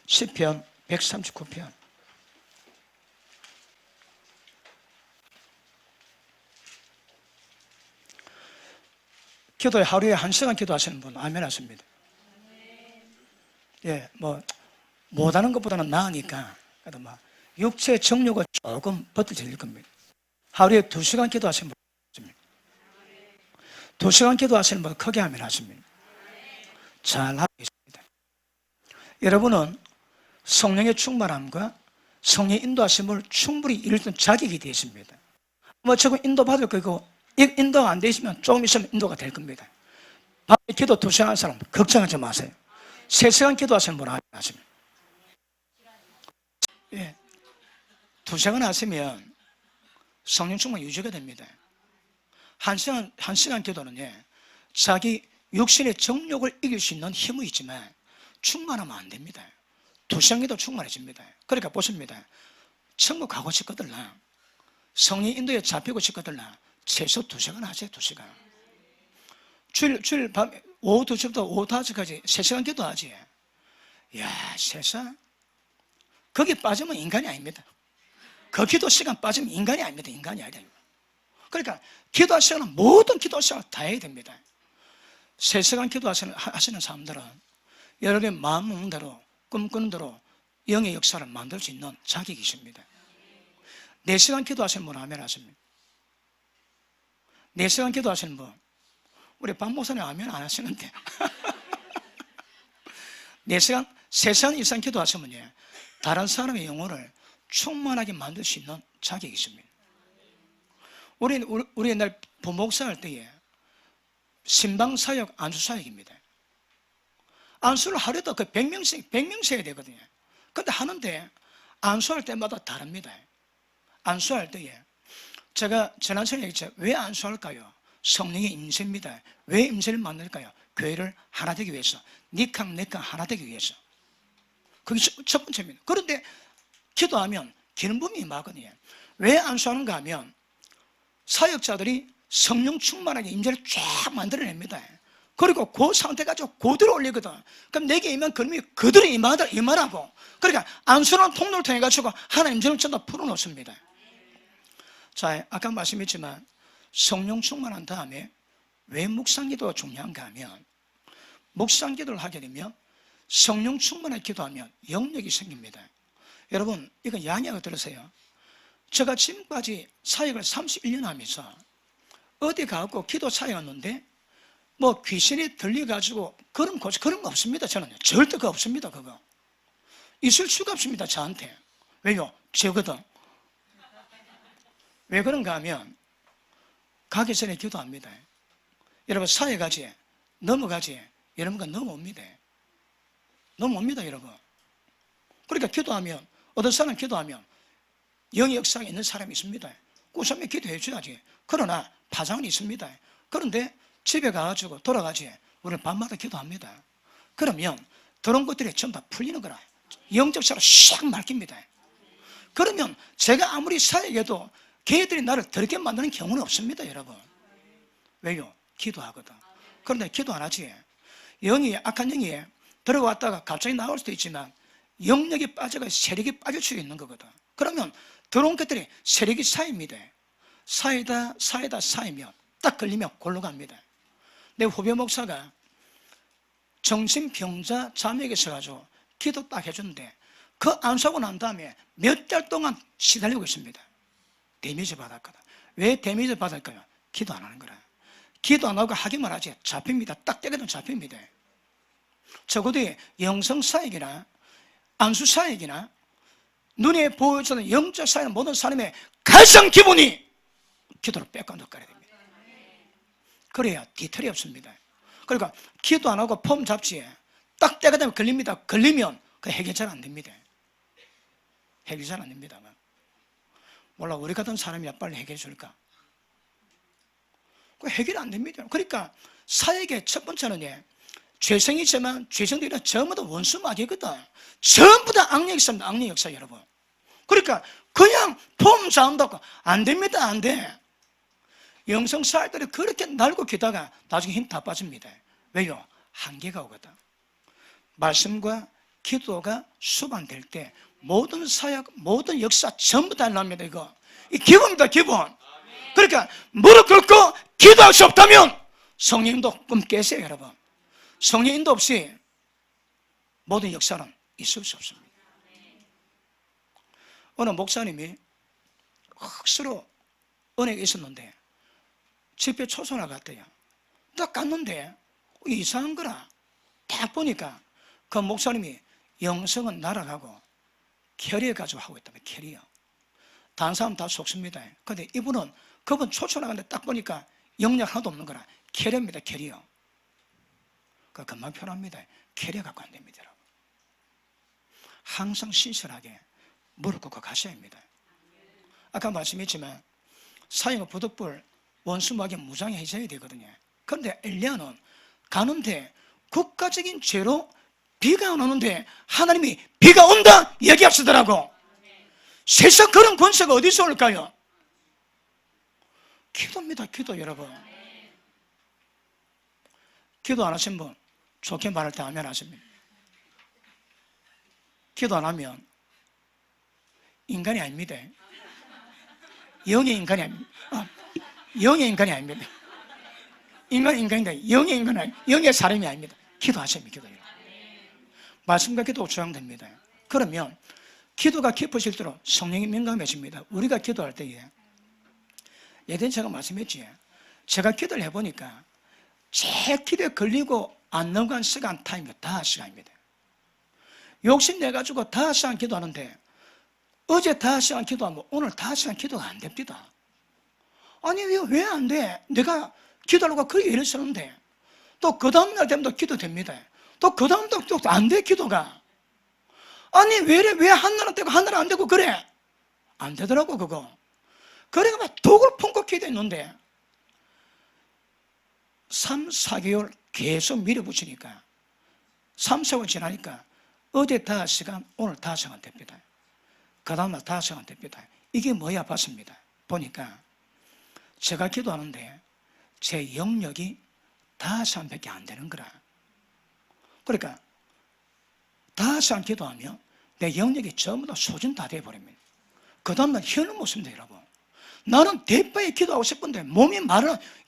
Speaker 1: 시편 139편. 기도에 하루에 1시간 기도하시는 분 아멘 하십니다. 예, 뭐 못하는 것보다는 나으니까 그래도 막 육체 정욕을 조금 버텨질 겁니다. 하루에 2시간 기도하시는 분 하십니다. 2시간 기도하시는 분 크게 아멘 하십니다. 잘 하고 있습니다. 여러분은 성령의 충만함과 성령의 인도하심을 충분히 이룰 수 있는 자격이 되어 있습니다. 뭐 지금 인도받을 거고 인도가 안 되시면 조금 있으면 인도가 될 겁니다. 밤에 기도 2시간 하는 사람 걱정하지 마세요. 3시간 기도하시는 분 하시면, 예, 2시간 하시면 성령 충만 유지가 됩니다. 1시간 기도는 자기 육신의 정욕을 이길 수 있는 힘이 있지만 충만하면 안 됩니다. 2시간 기도 충만해집니다. 그러니까 보십니다. 천국 가고 싶거들나 성령 인도에 잡히고 싶거들나 최소 2시간 하세요. 2시간. 주일 밤 오후 2시부터 오후 5시까지 3시간 기도하지. 이야, 세상. 거기 빠지면 인간이 아닙니다. 그 기도 시간 빠지면 인간이 아닙니다. 인간이 아니라. 그러니까 기도할 시간은 모든 기도 시간을 다 해야 됩니다. 3시간 기도하시는 사람들은 여러분의 마음 먹는 대로 꿈꾸는 대로 영의 역사를 만들 수 있는 자격이 있습니다. 4시간 기도하시는 분 아멘 하십니다. 4시간 기도하시는 분, 우리 박 목사님 아멘 안 하시는데 4시간, 3시간 이상 기도하시면 다른 사람의 영혼을 충만하게 만들 수 있는 자격이 있습니다. 우리 옛날 부목사 할 때에 신방사역, 안수사역입니다. 안수를 하루에도 100명씩 해야 되거든요. 근데 하는데 안수할 때마다 다릅니다. 안수할 때에 제가 지난번에 얘기했죠. 왜 안수할까요? 성령의 임재입니다. 왜 임재를 만들까요? 교회를 하나 되기 위해서, 니캉 내캉 하나 되기 위해서. 그게 첫 번째입니다. 그런데 기도하면 기름 부음이 임하거든요. 왜 안수하는가 하면 사역자들이 성령 충만하게 임재를 쫙 만들어냅니다. 그리고 그 상태 가지고 그대로 올리거든. 그럼 내게 임한 그림이 그대로 임하라고. 그러니까 안수라는 통로를 통해 가지고 하나님 임재를 전부 다 풀어놓습니다. 자, 아까 말씀했지만 성령 충만한 다음에 왜 묵상기도가 중요한가 하면 묵상기도를 하게 되면 성령 충만하게 기도하면 영역이 생깁니다. 여러분, 이거 양해하고 들으세요. 제가 지금까지 사역을 31년 하면서 어디 가고 기도 사역했는데 뭐 귀신이 들려가지고 그런 거 없습니다. 저는 절대 그거 없습니다. 그거 있을 수가 없습니다. 저한테. 왜요? 저거든. 왜 그런가 하면 가기 전에 기도합니다. 여러분, 사역하지 넘어가지 여러분과 넘어옵니다. 넘어옵니다. 여러분. 그러니까 기도하면 어떤 사람 기도하면 영의 역사가 있는 사람이 있습니다. 그 사람이 기도해 줘야지. 그러나 파장은 있습니다. 그런데 집에 가가지고 돌아가지 우리는 밤마다 기도합니다. 그러면 그런 것들이 전부 다 풀리는 거라. 영적사로 샥 말깁니다. 그러면 제가 아무리 사역해도 걔들이 나를 더럽게 만드는 경우는 없습니다. 여러분. 왜요? 기도하거든. 그런데 기도 안 하지. 영이, 악한 영이 들어왔다가 갑자기 나올 수도 있지만 영역이 빠져가 세력이 빠질 수 있는 거거든. 그러면 들어온 것들이 세력이 쌓입니다. 쌓이면 딱 걸리면 골로 갑니다. 내 후배 목사가 정신병자 자매에게 있어가지고 기도 딱 해줬는데 그 안수하고 난 다음에 몇 달 동안 시달리고 있습니다. 데미지 받았거든. 왜 데미지 받을까요? 기도 안 하는 거라. 기도 안 하고 하기만 하지 잡힙니다. 딱 때려도 잡힙니다. 적어도 영성사역이나 안수사역이나 눈에 보여주는 영적 사역은 모든 사람의 가장 기본이 기도를 뺏어놓아야 됩니다. 그래야 뒤틀이 없습니다. 그러니까 기도 안 하고 폼 잡지 딱 때가 되면 걸립니다. 걸리면 그 해결 잘 안 됩니다. 해결 잘 안 됩니다. 몰라, 우리 같은 사람이야 빨리 해결해 줄까? 그 해결 안 됩니다. 그러니까 사역의 첫 번째는 죄성이지만 죄성들이 전부 다 원수마귀거든. 전부 다 악령 역사입니다. 악령 역사 여러분. 그러니까 그냥 폼 잡는다고 안 됩니다. 안 돼. 영성 살들이 그렇게 날고 기다가 나중에 힘 다 빠집니다. 왜요? 한계가 오거든. 말씀과 기도가 수반될 때 모든 사역, 모든 역사 전부 다 납니다. 이거 이 기본입니다. 기본. 그러니까 무릎 꿇고 기도할 수 없다면 성령님도 꿈 깨세요. 여러분, 성령님도 없이 모든 역사는 있을 수 없습니다. 어느 목사님이 억수로 은혜가 있었는데 집회 초소나 갔대요. 딱 갔는데 이상한 거라. 딱 보니까 그 목사님이 영성은 날아가고 캐리어 가지고 하고 있다며. 캐리어. 다른 사람 다 속습니다. 근데 이분은 그분 초초 나갔는데 딱 보니까 영역 하나도 없는 거라. 캐리어입니다. 캐리어. 그 금방 표현합니다. 캐리어 갖고 안 됩니다. 여러분. 항상 신실하게 무릎 꿇고 가셔야 합니다. 아까 말씀했지만 사형과 부득불 원수마귀 무장해줘야 되거든요. 그런데 엘리야는 가는데 국가적인 죄로 비가 안 오는데 하나님이 비가 온다 얘기하시더라고. 세상 그런 권세가 어디서 올까요? 기도입니다. 기도. 여러분, 기도 안 하신 분 좋게 말할 때 아멘 하십니다. 기도 안 하면 인간이 아닙니다. 영의 인간이 아닙니다. 영의 인간이 아닙니다. 인간인데 영의 인간이 아닙니다. 영의 사람이 아닙니다. 기도하셔야 합니다. 기도요. 말씀과 기도 조항됩니다. 그러면 기도가 깊어질수록 성령이 민감해집니다. 우리가 기도할 때에 예전에 제가 말씀했지, 제가 기도를 해보니까 제 기도에 걸리고 안 넘어간 시간 타임이 5시간입니다. 욕심내가지고 5시간 기도하는데 어제 5시간 기도하면 오늘 5시간 기도가 안 됩니다. 아니 왜 안 돼? 내가 기도하려고 그렇게 애를 쓰는데 또 그 다음날 되면 또 기도됩니다. 또 그 다음날 또 안 돼 기도가. 아니 왜 하늘은 되고 하늘은 안 되고 그래? 안 되더라고 그거. 그래가 막 독을 품고 기도했는데 3, 4개월 계속 밀어붙이니까 3, 4개월 지나니까 어제 5시간 오늘 5시간 됩니다. 그 다음날 5시간 됩니다. 이게 뭐야 봤습니다. 보니까 제가 기도하는데 제 영역이 5시간밖에 안 되는 거라. 그러니까 5시간 기도하면 내 영역이 전부 다 소진 다 돼버립니다. 그 다음날 힘을 못 씁니다. 여러분, 나는 대파에 기도하고 싶은데 몸이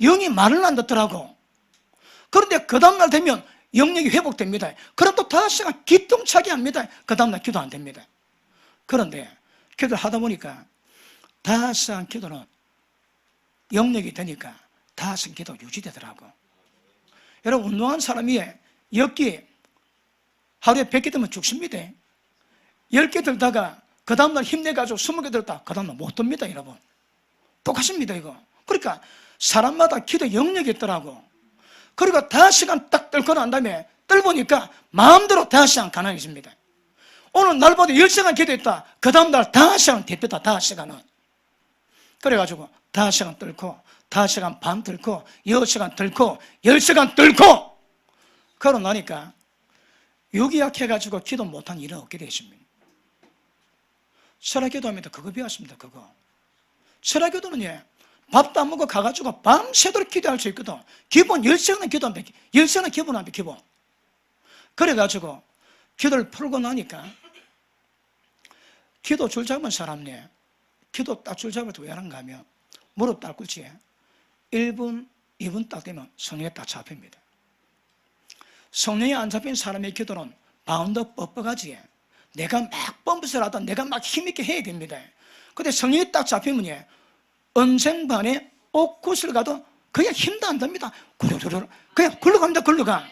Speaker 1: 영이 말을 안 듣더라고. 그런데 그 다음날 되면 영역이 회복됩니다. 그럼 또 5시간 기똥차게 합니다. 그 다음날 기도 안 됩니다. 그런데 기도를 하다 보니까 5시간 기도는 영역이 되니까 5시간 기도 유지되더라고. 여러분, 운동한 사람이 엽기 하루에 100개 들면 죽습니다. 10개 들다가 그 다음날 힘내가지고 20개 들었다 그 다음날 못 듭니다. 여러분, 똑같습니다 이거. 그러니까 사람마다 기도 영역이 있더라고. 그리고 5시간 딱 떨고 난 다음에 떨보니까 마음대로 5시간 가능해집니다. 오늘 날보다 10시간 기도했다 그 다음날 5시간 됐다. 5시간은 그래가지고 5시간 떨고 5시간 반 떨고 6시간 떨고 10시간 떨고 그러고 나니까 육이 약해가지고 기도 못한 일은 없게 되십니다. 철학기도하면 그거 배웠습니다. 그거 철학기도는 밥도 안 먹고 가가지고 밤새도록 기도할 수 있거든. 기본 10시간은 기도하면 10시간은 기본합니다. 기본. 그래가지고 기도를 풀고 나니까 기도 줄 잡은 사람네 기도 딱 줄 잡을 때 왜 하는가 하면 무릎 딱 꿇지 1분 2분 딱 되면 성령이 딱 잡힙니다. 성령이 안 잡힌 사람의 기도는 바운드 뻑뻑하지. 내가 막 펌프를 하다 내가 막 힘있게 해야 됩니다. 근데 성령이 딱 잡히면 언생반에 옥굿을 가도 그냥 힘도 안 듭니다. 구르르르 그냥 굴러갑니다. 굴러가.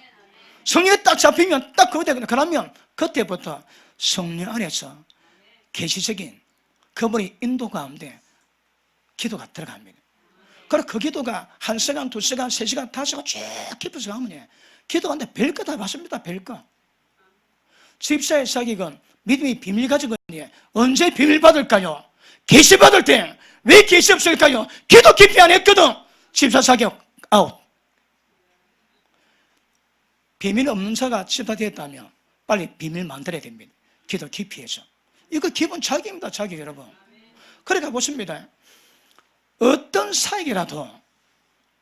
Speaker 1: 성령이 딱 잡히면 딱 그거 되거든요. 그러면 그때부터 성령 안에서 계시적인 그분의 인도 가운데 기도가 들어갑니다. 그리고 그 기도가 1시간, 2시간, 3시간, 5시간 쭉 깊어서 가면 기도하는데 별거 다 받습니다. 별거. 집사의 사역은 믿음이 비밀 가진 건데 언제 비밀 받을까요? 계시 받을 때 왜 계시 없을까요? 기도 깊이 안 했거든. 집사 사격 아웃. 비밀 없는 자가 집사 되었다면 빨리 비밀 만들어야 됩니다. 기도 깊이 해서. 이거 기본 자격입니다. 자격 여러분. 그러니까 보십니다. 어떤 사역이라도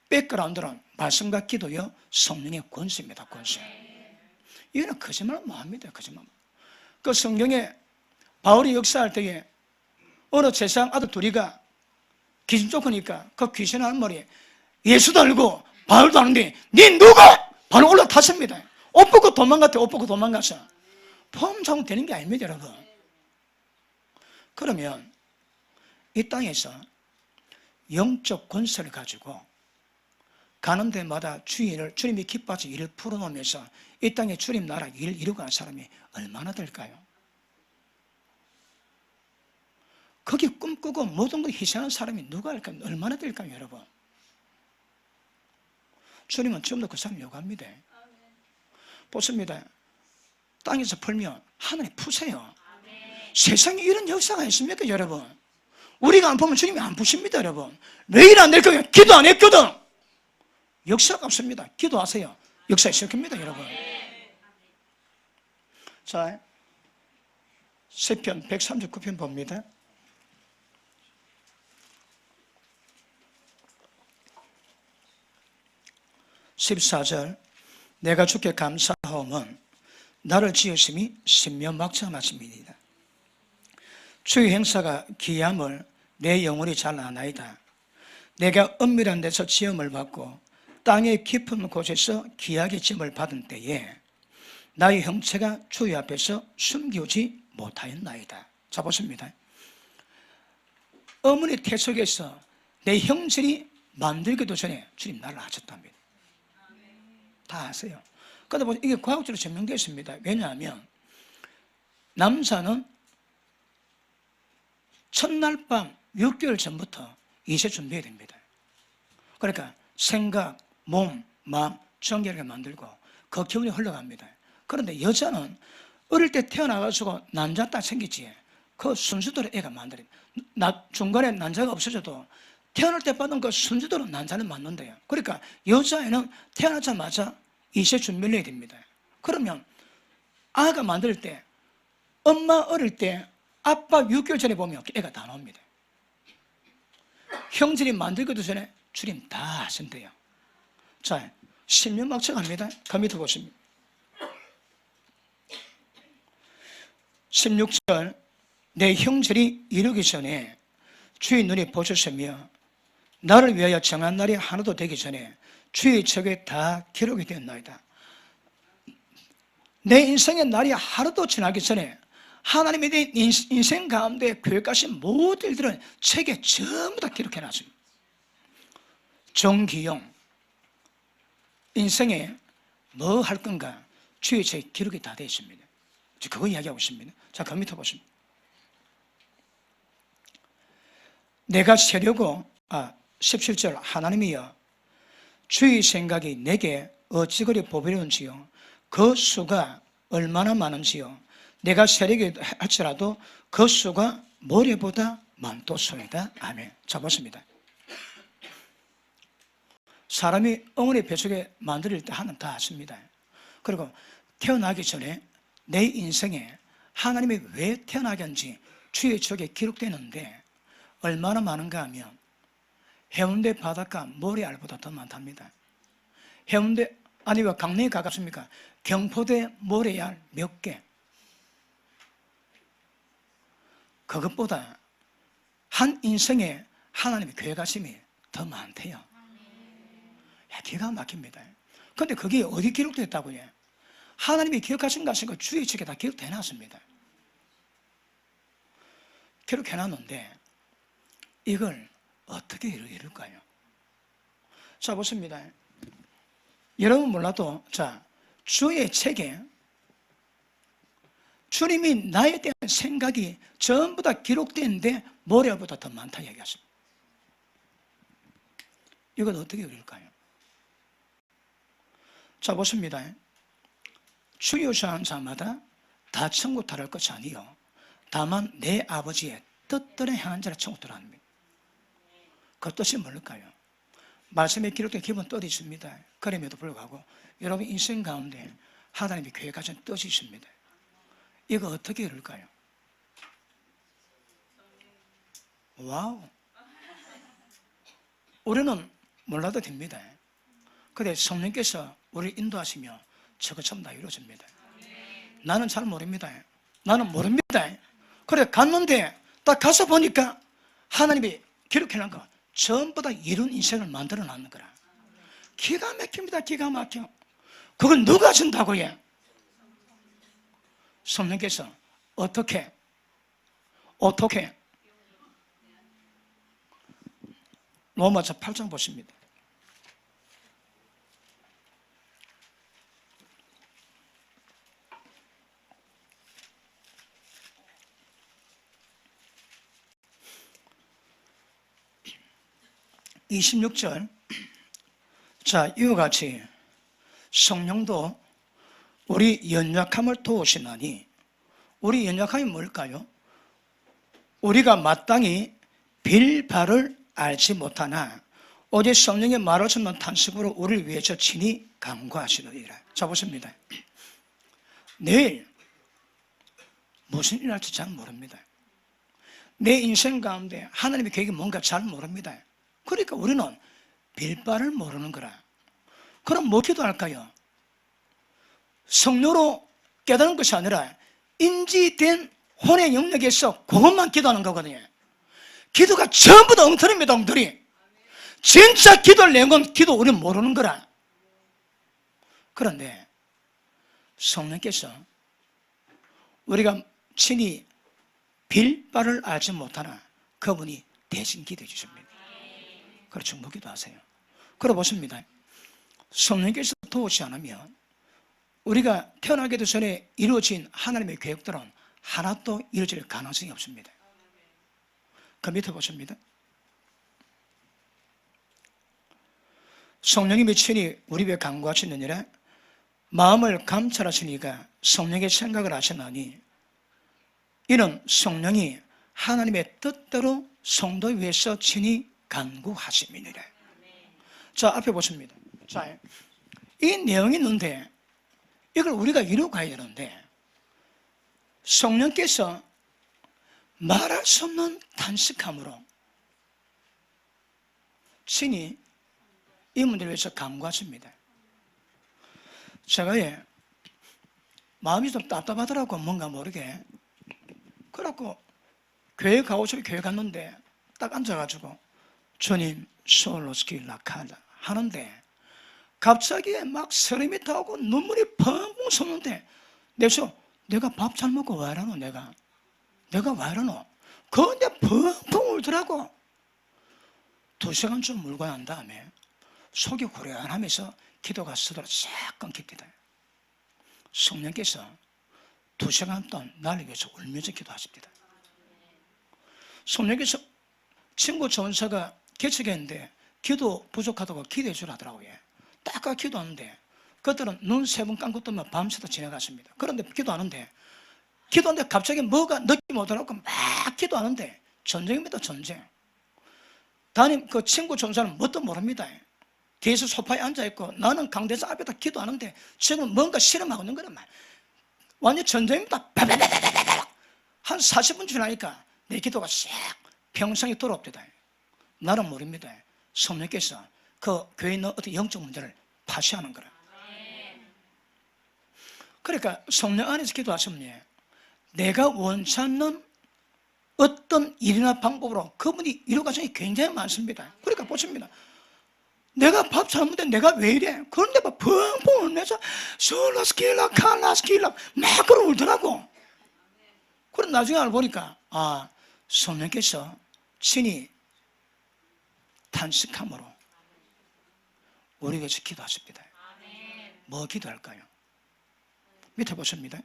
Speaker 1: 백그라운드는 말씀과 기도요 성령의 권세입니다. 권세. 이거는 거짓말 뭐합니다. 거짓말. 그 성경에 바울이 역사할 때에 어느 제사장 아들 둘이가 귀신 쫓으니까 그 귀신 하는 말이 예수도 알고 바울도 아는데 니 누가? 바로 올라탔습니다. 옷 벗고 도망갔대. 옷 벗고 도망가서 폼 잡으면 되는 게 아닙니다. 여러분. 그러면 이 땅에서 영적 권세를 가지고 가는 데마다 주님이 기뻐하셔서 일을 풀어놓으면서 이 땅에 주님 나라 일을 이루어가는 사람이 얼마나 될까요? 거기 꿈꾸고 모든 걸 희생하는 사람이 누가 할까요? 얼마나 될까요, 여러분? 주님은 지금도 그 사람 요구합니다. 보십니다. 땅에서 풀면 하늘에 푸세요. 세상에 이런 역사가 있습니까, 여러분? 우리가 안 풀면 주님이 안 푸십니다, 여러분. 왜 일 안 될까요? 기도 안 했거든. 역사가 없습니다. 기도하세요. 역사 있을 겁니다, 여러분. 자, 시편 139편 봅니다. 14절 내가 주께 감사하오면 나를 지으심이 신명막장하심이니이다. 주의 행사가 기이함을 내 영혼이 잘 아나이다. 내가 은밀한 데서 지음을 받고 땅의 깊은 곳에서 귀하게 지음을 받은 때에 나의 형체가 주의 앞에서 숨기지 못하였나이다. 자, 보십니다. 어머니 태속에서 내 형질이 만들기도 전에 주님 나를 아셨답니다. 다 아세요. 그러다 보니 이게 과학적으로 증명되어 있습니다. 왜냐하면 남자는 첫날 밤 6개월 전부터 이세 준비해야 됩니다. 그러니까 생각, 몸, 마음, 정결하게 만들고 그 기운이 흘러갑니다. 그런데 여자는 어릴 때 태어나가지고 난자 딱 생기지 그 순서대로 애가 만들어요. 중간에 난자가 없어져도 태어날 때 받은 그 순서대로 난자는 맞는데요. 그러니까 여자애는 태어나자마자 이세 준비를 해야 됩니다. 그러면 아가 만들 때 엄마 어릴 때 아빠 6개월 전에 보면 애가 다 나옵니다. 형질이 만들기도 전에 주님 다 하신대요. 자, 신명막측합니다. 그 밑에 보십니다. 16절 내 형질이 이루기 전에 주의 눈이 보셨으며 나를 위하여 정한 날이 하나도 되기 전에 주의 척에 다 기록이 되었나이다. 내 인생의 날이 하루도 지나기 전에 하나님이 내 인생 가운데 계획하신 모든 일들은 책에 전부 다 기록해놨습니다. 정기용 인생에 뭐 할 건가 주의 책에 기록이 다 되어 있습니다. 그거 이야기하고 있습니다. 자, 그 밑에 보십니다. 내가 세려고 17절 하나님이여 주의 생각이 내게 어찌 그리 보배로운지요 그 수가 얼마나 많은지요 내가 세력이 할지라도 그 수가 모래보다 많도소이다. 아멘. 자, 보십니다. 사람이 어머니 뱃속에 만들 때 하나님 다 아십니다. 그리고 태어나기 전에 내 인생에 하나님이 왜 태어나게 한지 주의 척에 기록되는데 얼마나 많은가 하면 해운대 바닷가 모래알보다 더 많답니다. 해운대 아니면 강릉에 가깝습니까? 경포대 모래알 몇 개. 그것보다 한 인생에 하나님의 계획하심이 더 많대요. 야, 기가 막힙니다. 그런데 그게 어디 기록됐다고요? 하나님이 기억하신 것인 거 주의 책에 다 기록돼 놨습니다. 기록해 놨는데 이걸 어떻게 이룰까요? 자, 보십니다. 여러분 몰라도 자, 주의 책에 주님이 나에 대한 생각이 전부 다 기록되는데 모래보다 더 많다 얘기하십니다. 이건 어떻게 이룰까요? 자, 보십니다. 추요사한 자마다 다 천국 들어갈 것이 아니요 다만 내 아버지의 뜻대로 행한 자라 천국 들어갑니다. 그 뜻이 뭘까요? 말씀에 기록된 기본 뜻이 있습니다. 그럼에도 불구하고 여러분 인생 가운데 하나님이 계획하신 뜻이 있습니다. 이거 어떻게 이룰까요? 와우! 우리는 몰라도 됩니다. 그런데 성령께서 우리를 인도하시며 저것처럼 다 이루어집니다. 나는 잘 모릅니다. 나는 모릅니다. 그래 갔는데 딱 가서 보니까 하나님이 기록해놓은 거 전부 다 이룬 인생을 만들어 놨는 거라. 기가 막힙니다. 기가 막혀. 그걸 누가 준다고 해? 성령께서 어떻게 로마서 8장 보십니다. (26절) 자, 이와 같이 성령도 우리 연약함을 도우시나니, 우리 연약함이 뭘까요? 우리가 마땅히 빌 바를 알지 못하나 오직 성령의 말을 듣는 탄식으로 우리를 위해서 친히 간구하시느니라. 자, 보십니다. 내일 무슨 일 할지 잘 모릅니다. 내 인생 가운데 하나님의 계획이 뭔가 잘 모릅니다. 그러니까 우리는 빌 바를 모르는 거라. 그럼 뭐 기도할까요? 성령으로 깨달은 것이 아니라 인지된 혼의 영역에서 그것만 기도하는 거거든요. 기도가 전부 다 엉터리입니다. 엉터리. 진짜 기도를 내건 기도 우리는 모르는 거라. 그런데 성령께서 우리가 친히 빌 바를 알지 못하나 그분이 대신 기도해 주십니다. 그렇죠. 뭐 기도하세요. 그래 보십니다. 성령께서 도우지 않으면 우리가 태어나기도 전에 이루어진 하나님의 계획들은 하나도 이루어질 가능성이 없습니다. 그 밑에 보십니다. 성령님이 친히 우리 위에 간구하시느니라. 마음을 감찰하시니까 성령의 생각을 하시나니 이는 성령이 하나님의 뜻대로 성도 위해서 친히 간구하심이니라. 자, 앞에 보십니다. 자, 이 내용이 있는데 이걸 우리가 이루고 가야 되는데 성령께서 말할 수 없는 탄식함으로 친히 이 문제를 위해서 간구하십니다. 제가 마음이 좀 답답하더라고. 뭔가 모르게. 그래갖고 교회 가고 싶어 교회 갔는데 딱 앉아가지고 주님 솔로스키 라카다 하는데 갑자기 막 서름이 타고 눈물이 펑펑 솟는데 내가 밥 잘 먹고 왜 이러노? 내가 왜 이러노? 그런데 펑펑 울더라고. 2시간쯤 울고 난 다음에 속이 후련하면서 기도가 스스로 싹 끊깁니다. 성령께서 2시간 동안 나를 위해서 울면서 기도하십니다. 성령께서 친구 전사가 개척했는데 기도 부족하다고 기도해 주라더라고요. 딱 기도하는데 그들은 눈 3번 감고 뜨면 밤새도 지나갔습니다. 그런데 기도하는데 갑자기 뭐가 느낌 오더라고. 막 기도하는데 전쟁입니다. 전쟁. 담임 그 친구 전사는 뭣도 모릅니다. 뒤에서 소파에 앉아있고 나는 강대사 앞에다 기도하는데 지금 뭔가 실험하고 있는 거란 말이야. 완전 전쟁입니다. 한 40분 지나니까 내 기도가 싹 평상에 돌아옵니다. 나는 모릅니다. 성령께서 그 교회에 있는 어떤 영적 문제를 파쇄하는 거라. 그러니까 성령 안에서 기도하시면 내가 원치 않는 어떤 일이나 방법으로 그분이 이루 과정이 굉장히 많습니다. 그러니까 보십니다. 내가 밥 잘 먹는데 내가 왜 이래? 그런데 막 펑펑 울면서 솔라스킬라 칼라스킬라 막 그러 울더라고. 그럼 나중에 알고 보니까 성령께서 친히 탄식함으로 우리 위해서 기도하십니다. 뭐 기도할까요? 밑에 보십니다.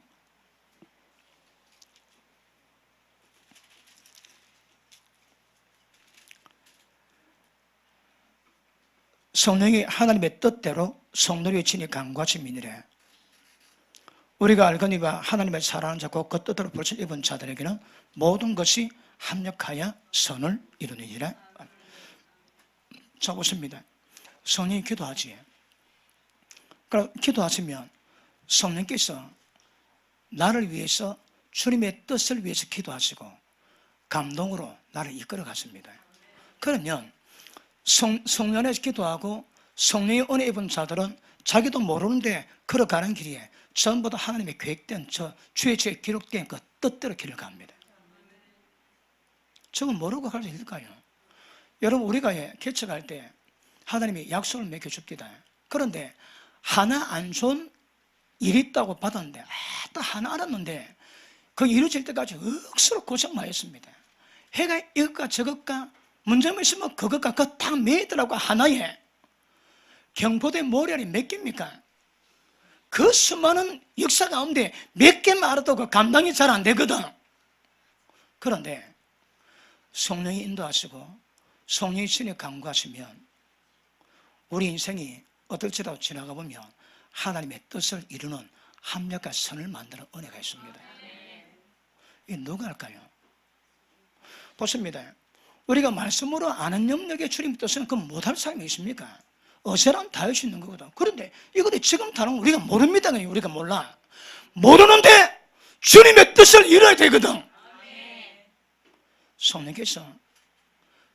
Speaker 1: 성령이 하나님의 뜻대로 성도를 친히 간구하심이니라. 우리가 알거니와 하나님의 사랑하는 자고 그 뜻대로 벌써 입은 자들에게는 모든 것이 합력하여 선을 이루느니라. 자, 보십니다. 성령이 기도하지. 그럼 기도하시면 성령께서 나를 위해서 주님의 뜻을 위해서 기도하시고 감동으로 나를 이끌어 가십니다. 그러면 성령 안에서 기도하고 성령의 은혜 입은 자들은 자기도 모르는데 걸어가는 길에 전부 다 하나님의 계획된 주의 죄에 기록된 그 뜻대로 길을 갑니다. 저건 모르고 갈 수 있을까요? 여러분, 우리가 개척할 때 하나님이 약속을 맺어줍니다. 그런데 하나 안 좋은 일이 있다고 받았는데 딱 하나 알았는데 그 이루어질 때까지 억수로 고생 많이 했습니다. 해가 이것과 저것과 문제만 있으면 그것과 그거 다 매더라고. 하나에 경포대 모래알이 몇 개입니까? 그 수많은 역사 가운데 몇 개만 알아도 그 감당이 잘 안 되거든. 그런데 성령이 인도하시고 성령이 신이 강구하시면 우리 인생이 어떨지라도 지나가 보면 하나님의 뜻을 이루는 합력과 선을 만드는 은혜가 있습니다. 이게 누가 할까요? 보십니다. 우리가 말씀으로 아는 영역의 주님 뜻은 그 못할 사람이 있습니까? 어제랑 다 할 수 있는 거거든. 그런데 이것도 지금 다른 우리가 모릅니다. 우리가 몰라. 모르는데 주님의 뜻을 이뤄야 되거든. 성령께서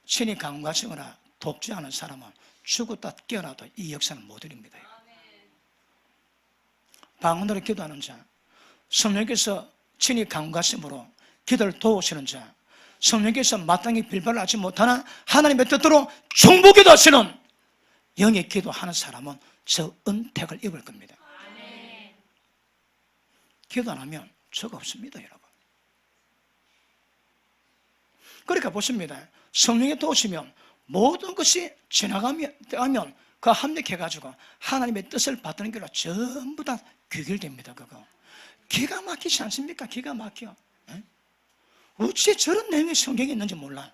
Speaker 1: 신이 강구하시거나 돕지 않은 사람은 죽었다 깨어나도 이 역사는 못 이룹니다. 방언으로 기도하는 자, 성령께서 친히 강구하심으로 기도를 도우시는 자, 성령께서 마땅히 빌발을 하지 못하나 하나님의 뜻대로 중보기도 하시는 영의 기도하는 사람은 저 은택을 입을 겁니다. 기도 안 하면 저거 없습니다, 여러분. 그러니까 보십니다. 성령이 도우시면 모든 것이 지나가면 그 합력해가지고 하나님의 뜻을 받드는 길로 전부 다 귀결됩니다. 그거 기가 막히지 않습니까? 기가 막혀. 어찌 저런 내용이 성경에 있는지 몰라.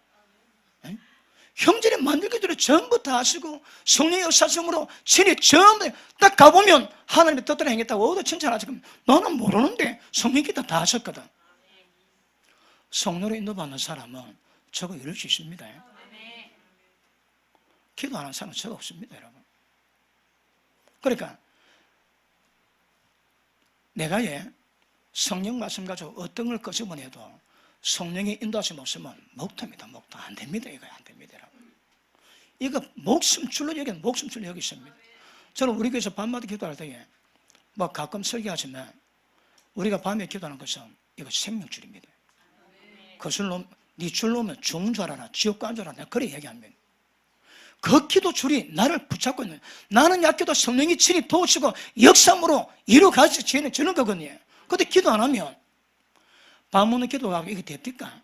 Speaker 1: 형제를 만들기들을 전부 다 하시고 성령의 역사성으로 신이 전부 딱 가보면 하나님의 뜻대로 행했다고 어디 칭찬하지. 너는 모르는데 성령께서 다 하셨거든. 성령으로 인도받는 사람은 저거 이룰 수 있습니다. 기도 안 하는 사람은 저거 없습니다, 여러분. 그러니까 내가 성령 말씀 가지고 어떤 걸 끄집어내도 성령의 인도하심 없으면 목탑니다. 목탑 안 됩니다. 이거 안 됩니다, 여러분. 이거 목숨줄로 여기는 목숨줄로 여기 있습니다. 저는 우리 교회에서 밤마다 기도할 때에 뭐 가끔 설교하지만 우리가 밤에 기도하는 것은 이거 생명줄입니다. 그 줄로 네 줄 놓으면 죽는 줄 알아라, 지옥 간 줄 알아라. 내가 그래 얘기합니다. 그 기도줄이 나를 붙잡고 있는, 나는 약해도 성령이 친히 도우시고 역삼으로 이루어가서 주는 거거든요. 근데 기도 안 하면 밥 먹는 기도하고 이게 됩니까?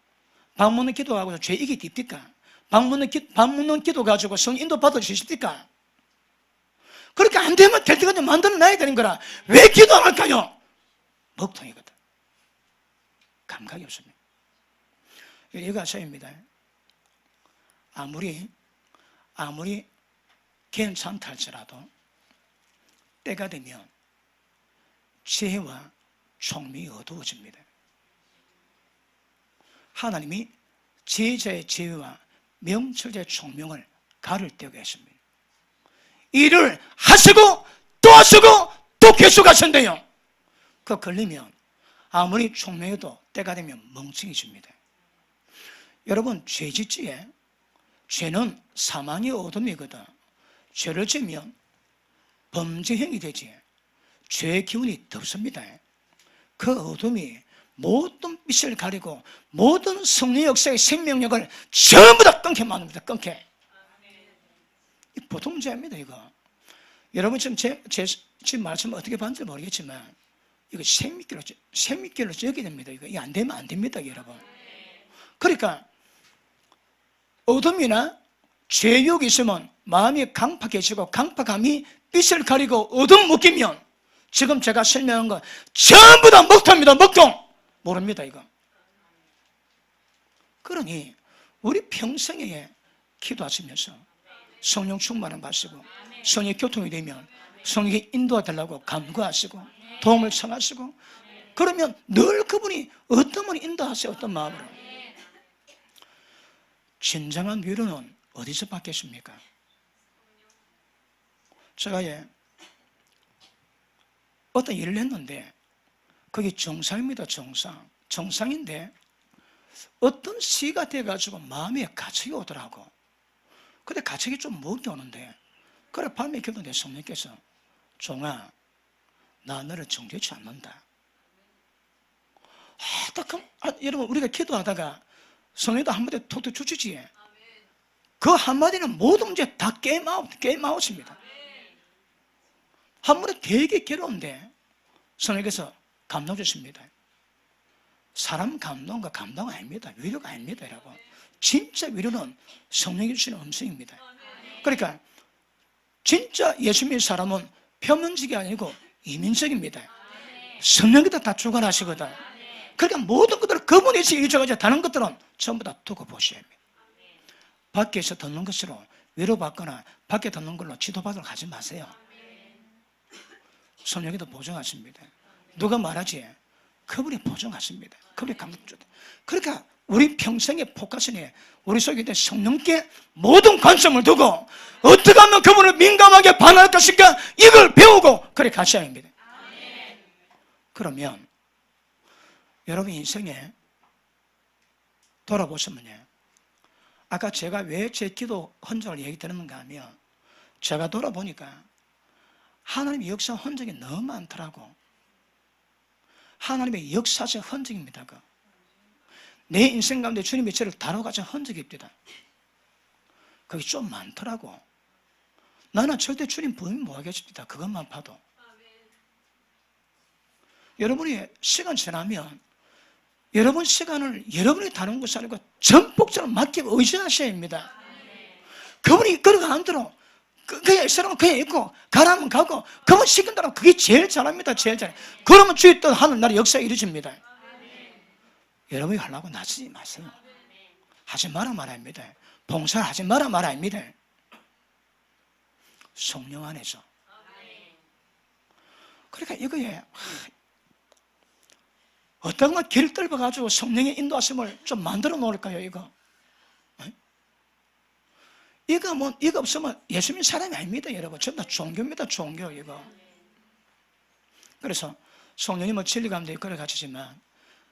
Speaker 1: 밥 먹는 기도하고 죄 이게 됩니까? 밥 먹는 기도 가지고 성 인도 받을 수 있습니까? 그렇게 안 되면 될 때까지 만들어 놔야 되는 거라. 왜 기도 안 할까요? 먹통이거든. 감각이 없습니다. 이거 아셔입니다. 아무리 괜찮다 할지라도 때가 되면 지혜와 총명이 어두워집니다. 하나님이 지혜자의 지혜와 명철자의 총명을 가를 때가 있습니다. 일을 하시고 또 하시고 또 계속하신대요. 그거 걸리면 아무리 총명해도 때가 되면 멍청해집니다. 여러분, 죄짓지에 죄는 사망의 어둠이거든. 죄를 지면 범죄행위 되지. 죄의 기운이 덥습니다. 그 어둠이 모든 빛을 가리고 모든 성령 역사의 생명력을 전부 다 끊게 만듭니다. 끊게. 이 보통 죄입니다, 이거. 여러분 지금 지금 말씀 어떻게 봤는지 모르겠지만 이거 생미길로 찌게 됩니다. 이거 안 되면 안 됩니다, 여러분. 그러니까 어둠이나 죄욕이 있으면 마음이 강팍해지고 강팍함이 빛을 가리고 어둠 묶이면 지금 제가 설명한 거 전부 다 먹통입니다. 먹통. 모릅니다, 이거. 그러니 우리 평생에 기도하시면서 성령 충만을 받으시고 성령의 교통이 되면 성령이 인도하달라고 간구하시고 도움을 청하시고, 그러면 늘 그분이 어떤 분이 인도하세요. 어떤 마음으로. 진정한 위로는 어디서 받겠습니까? 제가 어떤 일을 했는데 그게 정상입니다. 정상인데 어떤 시가 돼가지고 마음에 가책이 오더라고. 근데 가책이 좀 무겁게 오는데, 그래 밤에 기도하는데 성령께서 종아, 나 너를 정죄치 않는다. 여러분, 우리가 기도하다가 성령도 한마디 톡톡 주시지. 그 한마디는 모든 문제 다 게임아웃입니다. 한마디 되게 괴로운데 성령께서 감동 주십니다. 사람 감동과 감동은 아닙니다. 위로가 아닙니다, 여러분. 진짜 위로는 성령이 주시는 음성입니다. 그러니까 진짜 예수 믿는 사람은 표면적이 아니고 이면적입니다. 성령께서 다 주관하시거든. 그러니까 모든 것들을 그분이 일조하지, 다른 것들은 전부 다 두고 보셔야 합니다. 밖에서 듣는 것으로 위로받거나 밖에 듣는 걸로 지도받으러 가지 마세요. 성령께서 보증하십니다. 누가 말하지? 그분이 보증하십니다. 그분이 감동 주다. 그러니까 우리 평생의 포커스는 우리 속에 있는 성령께 모든 관심을 두고 어떻게 하면 그분을 민감하게 반할 것인가, 이걸 배우고 그래 가셔야 합니다. 그러면 여러분 인생에 돌아보시면요, 아까 제가 왜 제 기도 흔적을 얘기 드렸는가 하면, 제가 돌아보니까 하나님의 역사 흔적이 너무 많더라고. 하나님의 역사적 흔적입니다. 내 인생 가운데 주님이 저를 다뤄가신 흔적입니다. 그게 좀 많더라고. 나는 절대 주님 부인 못하겠습니다. 그것만 봐도. 여러분이 시간 지나면 여러분 시간을 여러분이 다루는 것이 아니고 전폭적으로 맡기고 의지하셔야 합니다. 그분이 이끌어가 안 들어. 그냥 있으라면 그냥 있고, 가라면 가고, 그분 시킨다면 그게 제일 잘합니다. 제일 잘해. 그러면 주의 뜻 하늘나라 역사가 이루어집니다. 여러분이 하려고 나서지 마세요. 하지 마라 말합니다. 봉사를 하지 마라 말합니다. 성령 안에서. 그러니까 이거에 어떤 걸 길을 뚫어가지고 성령의 인도하심을 좀 만들어 놓을까요, 이거? 이거 없으면 예수 믿는 사람이 아닙니다, 여러분. 전부 다 종교입니다, 종교, 이거. 그래서 성령님은 진리 가운데 이끌어 가시지만,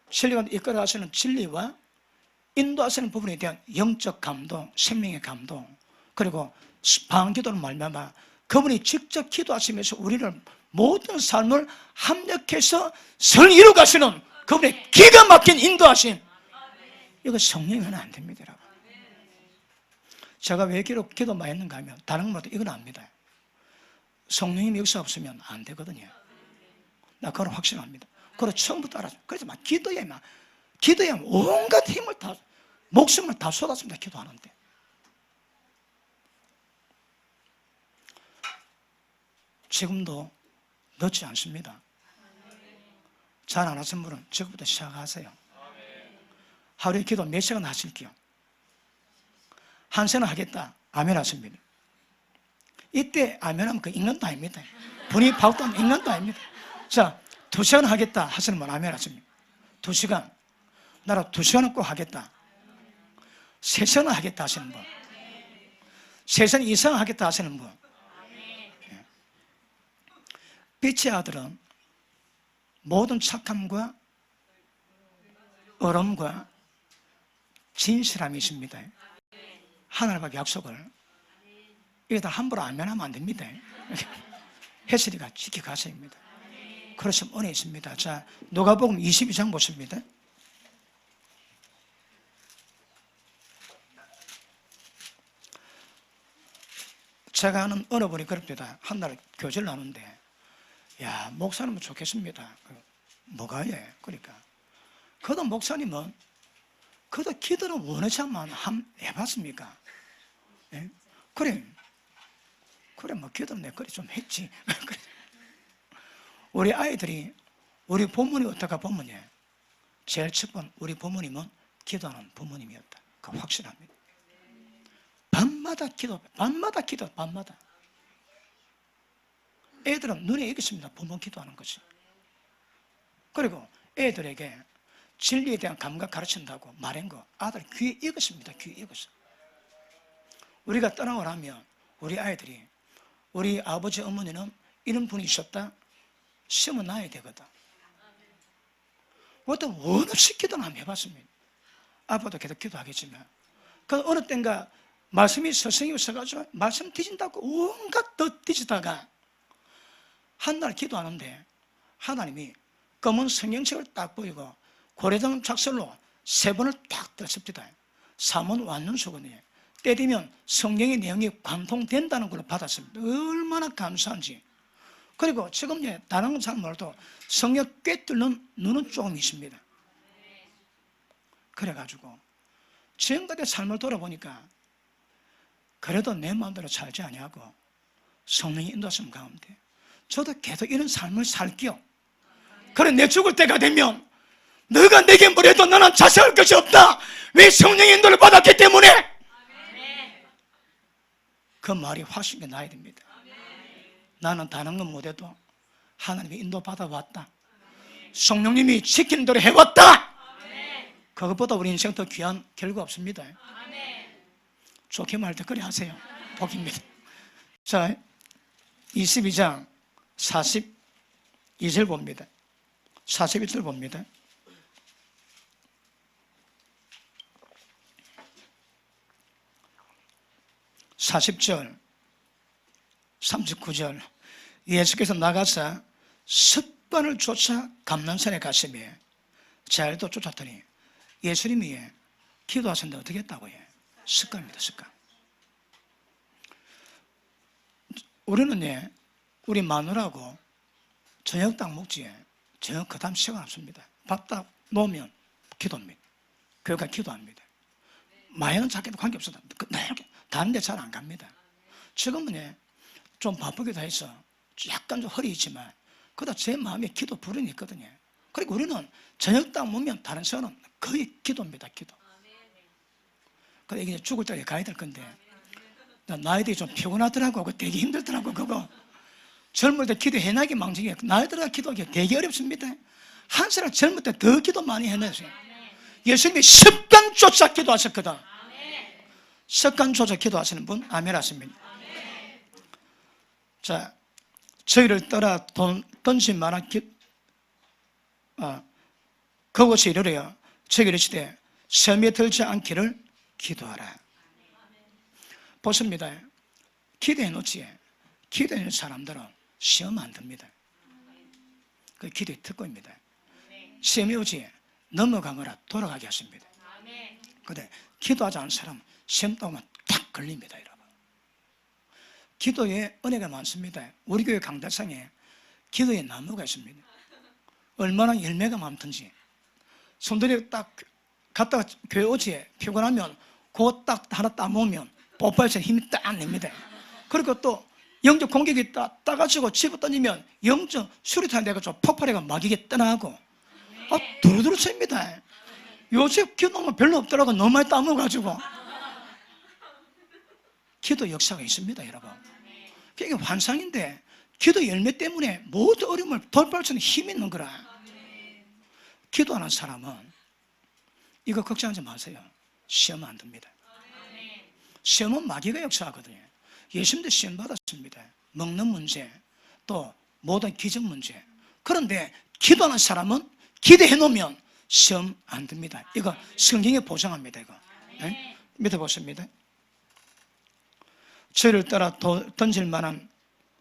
Speaker 1: 진리 가운데 이끌어 가시는 진리와 인도하시는 부분에 대한 영적 감동, 생명의 감동, 그리고 방언기도를 말미암아 그분이 직접 기도하시면서 우리를 모든 삶을 합력해서 설 이루 가시는 그분의 기가 막힌 인도하심, 이거 성령이면 안 됩니다, 여러분. 제가 왜 기도 많이 했는가 하면 다른 것보다 이건 압니다. 성령님이 역사 없으면 안 되거든요. 나 그걸 확신합니다. 그걸 처음부터 알아줘. 그래서 막 기도에 온갖 힘을 다, 목숨을 다 쏟았습니다. 기도하는데. 지금도 늦지 않습니다. 잘 안 하신 분은 지금부터 시작하세요. 하루에 기도 몇 시간 하실게요? 한 시간 하겠다. 아멘 하십니다. 이때 아멘 하면 그 읽는도 아닙니다. 분위기 파악도 하면 읽는도 아닙니다. 자, 2시간 하겠다 하시는 분 아멘 하십니다. 2시간. 나라 2시간은 꼭 하겠다. 3시간 하겠다 하시는 분. 3시간 이상 하겠다 하시는 분. 빛의 아들은 모든 착함과 얼음과 진실함이십니다. 하나님과 약속을 이게 다 함부로 아멘하면 안 됩니다. 해설이가 지켜가셔야 합니다. 그러시면 은혜 있습니다. 자, 누가복음 22장 보십니다. 제가 아는 어느 분이 그럽니다. 한날 교제를 하는데, 야, 목사님은 좋겠습니다. 뭐가 예? 그러니까 그도 목사님은 그도 기도는 원하자만 해봤습니까? 예? 그래 뭐 기도는 내 그래 좀 했지. 그래. 우리 아이들이 우리 부모님 어떨까 보면 제일 첫 번 우리 부모님은 기도하는 부모님이었다. 그 확실합니다. 밤마다 기도. 애들은 눈에 익었습니다. 부모 기도하는 것이. 그리고 애들에게 진리에 대한 감각 가르친다고 말한 거 아들 귀에 익었습니다. 귀에 익었어. 우리가 떠나고 나면 우리 아이들이 우리 아버지 어머니는 이런 분이 있었다 심어놔야 되거든. 어떤 원없이 기도는 한번 해봤습니다. 아빠도 계속 기도하겠지만 그 어느 땐가 말씀이 서성이 있어가지고 말씀 뒤진다고 온갖 더 뒤지다가 한 날 기도하는데 하나님이 검은 성경책을 딱 보이고 고래당 작설로 3번을 딱 떴습니다. 3원 완문수거든요. 때 되면 성경의 내용이 관통된다는 걸 받았습니다. 얼마나 감사한지. 그리고 지금 다른 건 잘 몰라도 성경 꿰뚫는 눈은 조금 있습니다. 그래가지고 지금까지 삶을 돌아보니까 그래도 내 마음대로 살지 아니하고 성령이 인도하시는 가운데 저도 계속 이런 삶을 살게요. 그래 내 죽을 때가 되면 너가 내게 뭐래도 나는 자세할 것이 없다. 왜 성령의 인도를 받았기 때문에. 그 말이 확신이 나야 됩니다. 나는 다른 건 못해도 하나님의 인도 받아왔다. 성령님이 시키는 대로 해왔다. 그것보다 우리 인생 더 귀한 결과 없습니다. 좋게 말할 때 그래 하세요. 복입니다. 자, 22장 42절 봅니다. 41절 봅니다. 40절 39절 예수께서 나가서 습관을 쫓아 감난산에 가시며 자일도 쫓았더니 예수님이 기도하셨는데 어떻게 했다고 해요? 습관입니다. 습관. 우리는 우리 마누라하고 저녁 딱 먹지 저녁 그 다음 시간 없습니다. 밥 딱 놓으면 기도합니다. 교회가 기도합니다. 마에는 자기도 관계없어도 다른 데 잘 안 갑니다. 지금은 좀 바쁘기도 해서 약간 좀 허리 있지만 그러다 제 마음에 기도 불이 있거든요. 그리고 우리는 저녁 딱 먹으면 다른 시간은 거의 기도입니다. 기도. 그래 이게 죽을 때에 가야 될 건데 나이들이 좀 피곤하더라고. 그거 되게 힘들더라고. 그거 젊을 때 기도해나기 망정이에요. 나이 들어가 기도하기 되게 어렵습니다. 한 사람 젊을 때 더 기도 많이 해내세요. 예수님이 습관 쫓아 기도하셨거든. 습관 쫓아 기도하시는 분 아멘 하십니다. 자, 저희를 따라 던진 만한 그것이 이르러요. 저희를 이르시되 시험에 들지 않기를 기도하라. 보십니다. 기도해 놓지 기도하는 사람들은 시험 안 듭니다. 그 기도의 특권입니다. 시험이 오지 넘어가거나 돌아가게 하십니다. 근데 기도하지 않은 사람은 시험 따오면 탁 걸립니다. 여러분. 기도에 은혜가 많습니다. 우리 교회 강달상에 기도의 나무가 있습니다. 얼마나 열매가 많든지 손들이 딱 갔다가 교회 오지 피곤하면 그거 딱 하나 따먹으면 뽀뽀해서 힘이 딱 냅니다. 그리고 또 영적 공격이 따가지고 집어 던지면 영적 수리탄이 돼가지고 폭발해가 막 이게 떠나고 두루두루 칩니다. 요새 기도하면 별로 없더라고. 너무 많이 따먹어가지고 기도 역사가 있습니다. 여러분. 이게 환상인데 기도 열매 때문에 모든 어려움을 돌파할 수 있는 힘이 있는 거라. 기도하는 사람은 이거 걱정하지 마세요. 시험 안 듭니다. 시험은 마귀가 역사하거든요. 예수님도 시험 받았습니다. 먹는 문제, 또 모든 기적 문제. 그런데 기도하는 사람은 기도해 놓으면 시험 안 듭니다. 이거 성경에 보장합니다. 이거 네? 믿어보십니다. 저희를 따라 던질 만한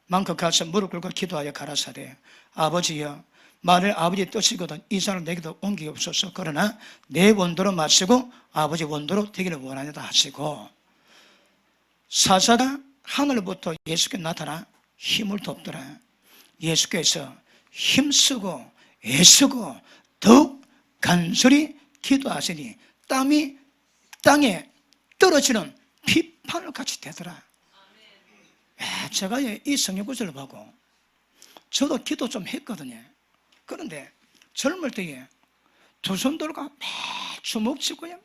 Speaker 1: 만큼 가서 무릎 꿇고 기도하여 가라사대 아버지여 만일 아버지의 뜻이거든 이 사람을 내게도 옮기옵소서. 그러나 내 원도로 마시고 아버지 원도로 되기를 원하니다 하시고 사자가 하늘부터 예수께 나타나 힘을 돕더라. 예수께서 힘쓰고 애쓰고 더욱 간절히 기도하시니 땀이 땅에 떨어지는 비판을 같이 되더라. 제가 이 성경 구절을 보고 저도 기도 좀 했거든요. 그런데 젊을 때에 두 손 들고 막 주먹 쥐고요.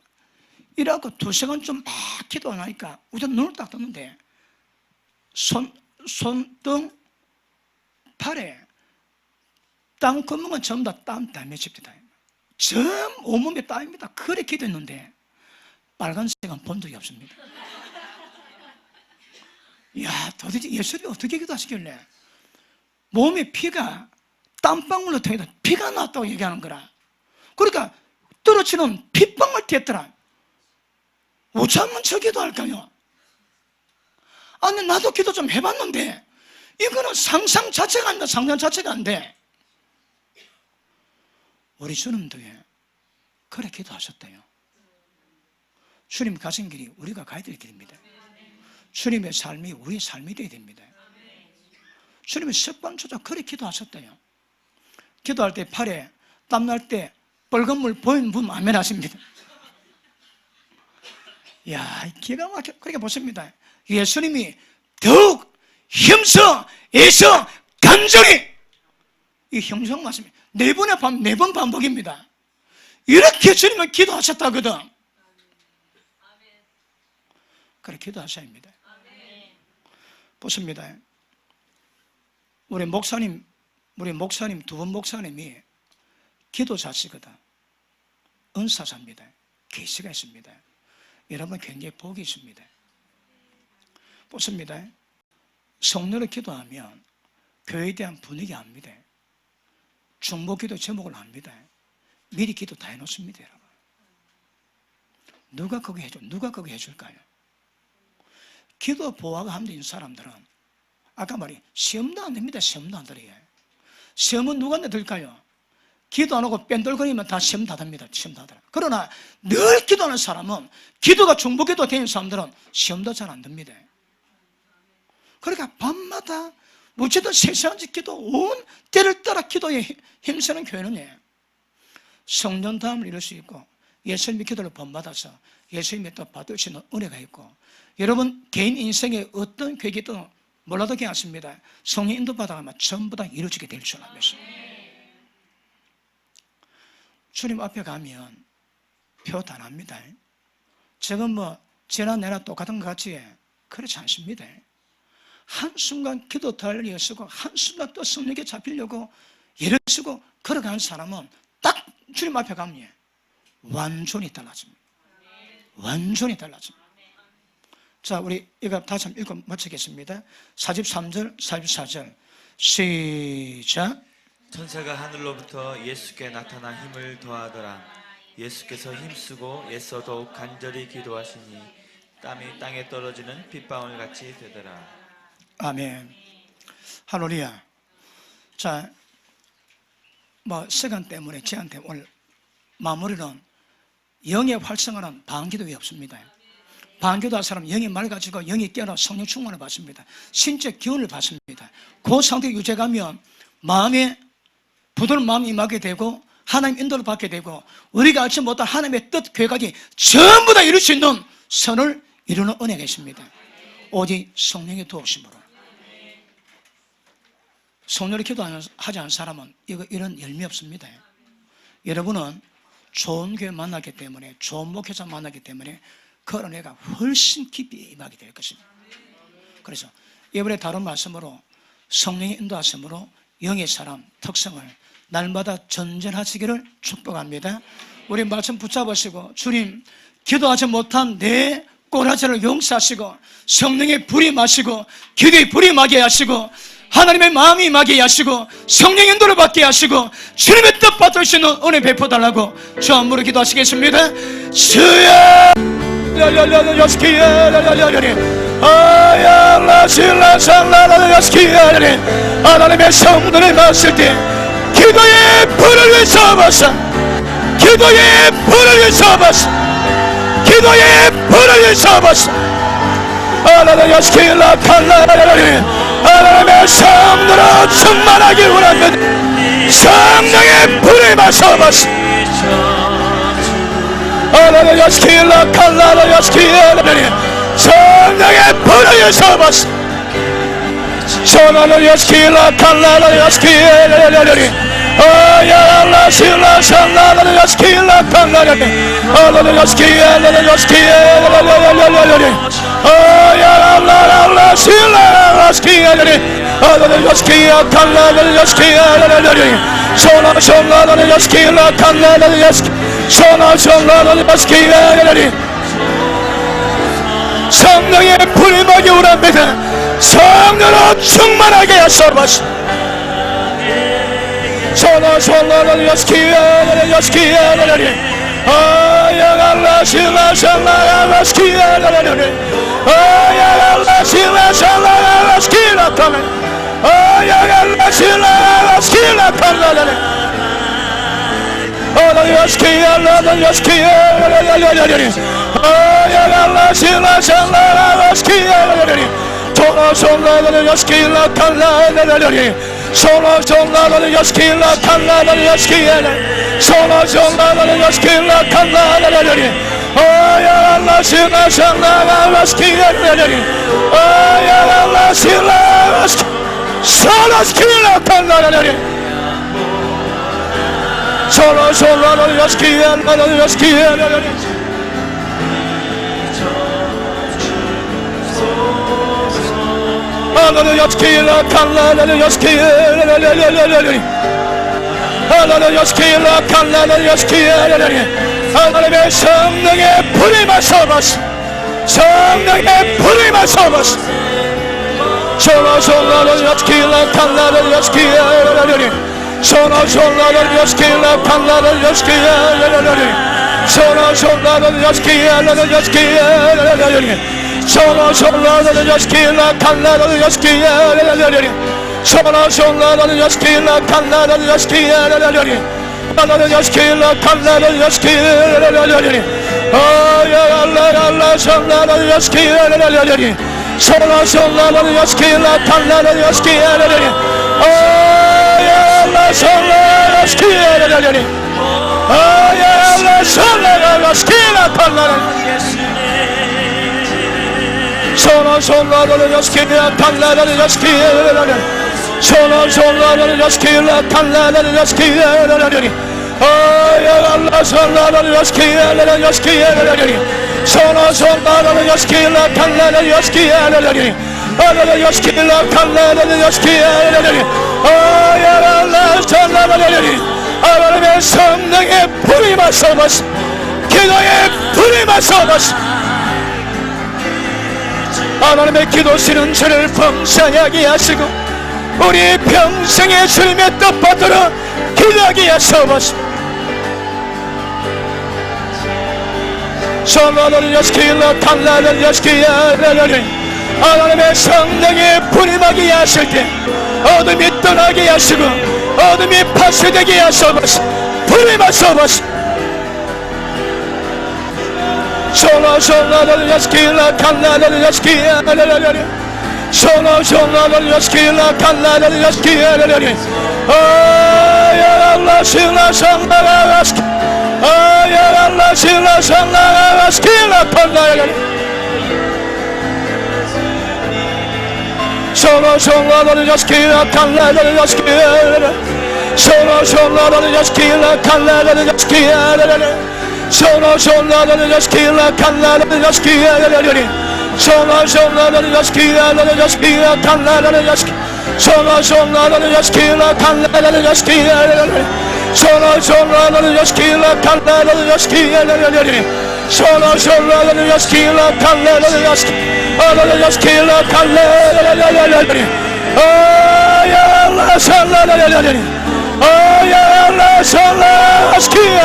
Speaker 1: 이래갖고 2시간 좀 막 기도 안 하니까 우선 눈을 딱 떴는데 손등 팔에 땅구멍은 전부 다 땀 때문에 집니다. 전 온몸에 땀입니다. 그래 기도했는데 빨간색은 본 적이 없습니다. 이야, 도대체 예수님이 어떻게 기도하시길래 몸에 피가 땀방울로 통해서 피가 났다고 얘기하는 거라. 그러니까 떨어지는 핏방울 튀었더라. 어쩌면 저 기도할까요? 아니, 나도 기도 좀 해봤는데 이거는 상상 자체가 안 돼. 상상 자체가 안 돼. 우리 주님도 그래 기도하셨대요. 주님 가신 길이 우리가 가야 될 길입니다. 주님의 삶이 우리의 삶이 되어야 됩니다. 주님의 습관조차 그래 기도하셨대요. 기도할 때 팔에 땀날 때 빨간 물 보이는 분 아멘 하십니다. 이야, 기가 막혀. 그렇게 보십니다. 예수님이 더욱 힘써 애써 간절히, 이 형성 맞습니다. 네 번 반복입니다. 이렇게 주님은 기도하셨다거든. 그래 기도하셔야 합니다. 보십니다. 우리 목사님 두 분 목사님이 기도자시거든. 은사자입니다. 계시가 있습니다. 여러분 굉장히 복이 있습니다. 보십니다. 성령으로 기도하면 교회에 대한 분위기 압니다. 중보기도 제목을 압니다. 미리 기도 다 해놓습니다. 여러분. 누가 그거 해줘? 누가 그거 해줄까요? 기도 보호가 안 된 사람들은 아까 말이 시험도 안 됩니다. 시험도 안 들어요. 시험은 누구한테 들까요? 기도 안 하고 뺀돌거리면 다 시험 다 됩니다. 시험 다 들어. 그러나 늘 기도하는 사람은, 기도가 중보기도 되는 사람들은 시험도 잘 안 됩니다. 그러니까 밤마다 무죄든 세상지 기도, 온 때를 따라 기도에 힘쓰는 교회는 성령 다음을 이룰 수 있고 예수님의 기도를 본받아서 예수님의 또 받으시는 은혜가 있고, 여러분 개인 인생에 어떤 계기도 몰라도 괜찮습니다. 성령 인도받아가면 전부 다 이루어지게 될 줄 압니다. 주님 앞에 가면 표 다 납니다. 지금 지나 내나 똑같은 것 같이 그렇지 않습니다. 한순간 기도 달리에 쓰고 한순간 또 성령에 잡히려고 예를 쓰고 걸어가는 사람은 딱 주님 앞에 가면 완전히 달라집니다. 완전히 달라집니다. 자, 우리 이거 다시 한번 읽고 마치겠습니다. 43절, 44절 시작.
Speaker 2: 천사가 하늘로부터 예수께 나타나 힘을 더하더라. 예수께서 힘쓰고 애써 더욱 간절히 기도하시니 땀이 땅에 떨어지는 빗방울 같이 되더라.
Speaker 1: 아멘. 할렐루야. 자, 시간 때문에 제한 때문에 오늘 마무리는 영의 활성화는 방기도에 없습니다. 방기도한 사람은 영이 맑아지고 영이 깨어나 성령 충만을 받습니다. 신적 기운을 받습니다. 그 상태 유지가면 마음에 부드러운 마음이 임하게 되고 하나님 인도를 받게 되고 우리가 알지 못한 하나님의 뜻 계획이 전부 다 이룰 수 있는 선을 이루는 은혜가 있습니다. 오직 성령의 도우심으로. 성령을 기도하지 않은 사람은 이런 열매 없습니다. 여러분은 좋은 교회 만나기 때문에, 좋은 목회자 만나기 때문에 그 은혜가 훨씬 깊이 임하게 될 것입니다. 그래서 이번에 다른 말씀으로 성령의 인도하심으로 영의 사람 특성을 날마다 전전하시기를 축복합니다. 우리 말씀 붙잡으시고, 주님 기도하지 못한 내 꼬라지를 용서하시고 성령의 불이 마시고 기도의 불이 임하게 하시고 하나님의 마음이 임하게 하시고 성령 인도를 받게 하시고 주님의 뜻 받을 수 있는 은혜 베풀어달라고 주 안무로 기도하시겠습니다. 주여 하나님의 성도를 맞을 때 기도의 불을 위해서 기도의 불을 위해서 기도의 불을 위해서 하나님의 성도로 충만하길 원합니다. 성령의 불을 마셔봤어. 성령의 불을 마셔봤어. 성령의 불을 마셔봤어. 성령의 불임하게 오랍니다. 성령으로 충만하게 하소서. 하나님의 성령의 불이 마셔버스. 성령의 불이 마셔버스. 소나소나를 여스키라 칼라를 여스키야라라리. 소나소나를 여스키라 칼라를 여스키야라라리. 소나소나를 여스키야라를 여스키야라라리. 소나소나를 여스키라 칼라를 여스키야라라리. 소나소나를 여스키라 칼라를 여스키야라라리. 나를 여스키라 칼라를 여스키야라라리. 아야랄라랄라 성나를 여스키야라라리. 소나소나를 여스키라 칼라를 여스키야라라리. 아야랄라 성나를 여스키야라라리. 아야랄라 성나를 여스키라 칼라를. 소나소나를 여스키라 칼라를 여스키야라라리. 소나소나를 여스키라 칼라를 여스키야라라리. 아야랄라 성나를 여스키야라라리 여스키야라라리. 소나소나를 여스키라 칼라를 여스키야라라리. 아야랄라 여스키라 칼라를 여스키야라라리. 아야랄라 성나를 하나님의 성령의 불이 마셔버스. 기도의 불이 마셔버스. 하나님의 기도시는 저를 풍성하게 하시고 우리 평생의 주님의 뜻 받들어 기도하게 하셔버스. 소나를 여스키라 칼라를 여스키야라라리. 하나님의 성령의 불임하게 하실 때 어둠이 떠나게 하시고 어둠이 파쇄되게 하셔버스. 불임하셔버스. 소나소나를 여스키라 칼라를 여스키야라라리. 소나소나를 여스키라 칼라를 여스키야라라리. 아야랄라 신라성나라 여스키. 아야랄라 신라성나라 여스키라 칼라라리. 소나소나를 여스키라 칼라를 여스키야라라리. 소나소나를 여스키라 칼라를 여스키야라라리. 소나소나를 여스키라 칼라를 여스키야라라리. 소나소나를 여스키야라를 여스키야 칼라를 여스키. 소나소나를 여스키라 칼라를 여스키야라라리. 소나소나를 여스키라 칼라를 여스키야라라리. 소나소나를 여스키라 칼라를 여스키. 아라를 여스키라 칼라라라라라리. 아야랄라 살라라라라리. 아야랄라 살라 여스키야.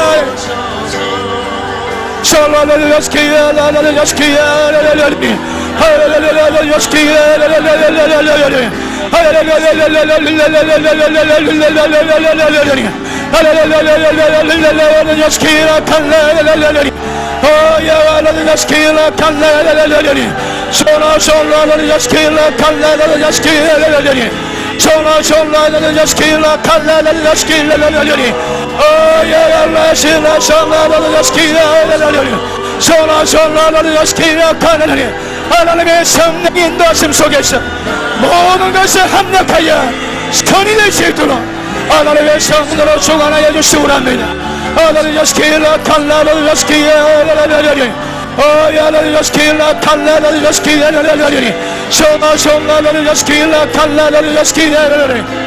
Speaker 1: 소나를 여스키야라를 여스키야라라리. 하라라라라를 여스키야라라라라라리. 하라라라라라라라라라라라라리. 하라라라라라라라라라라라리. 여스키라 칼라라라라리. 아야랄라 여스키라 칼라라라라리. 소나소나를 여스키라 칼라를 여스키야라라리. 소나소나를 여스키라 칼라를 여스키야라라리. 아야랄라 신라소나를 여스키야라라리. 소나소나를 여스키야 칼라라리. 하나님의 성령 인도하심 속에서 모든 것을 합력하여 선이 될 수 있도록 하나님의 성도로 충만하여 주시기 원합니다. 하나님 여스키라 칼라로 여스키야라라라라리 하나님 여스키라 칼라로 여스키야라라라리 소마소마로 여스키라 칼라로 여스키야라라리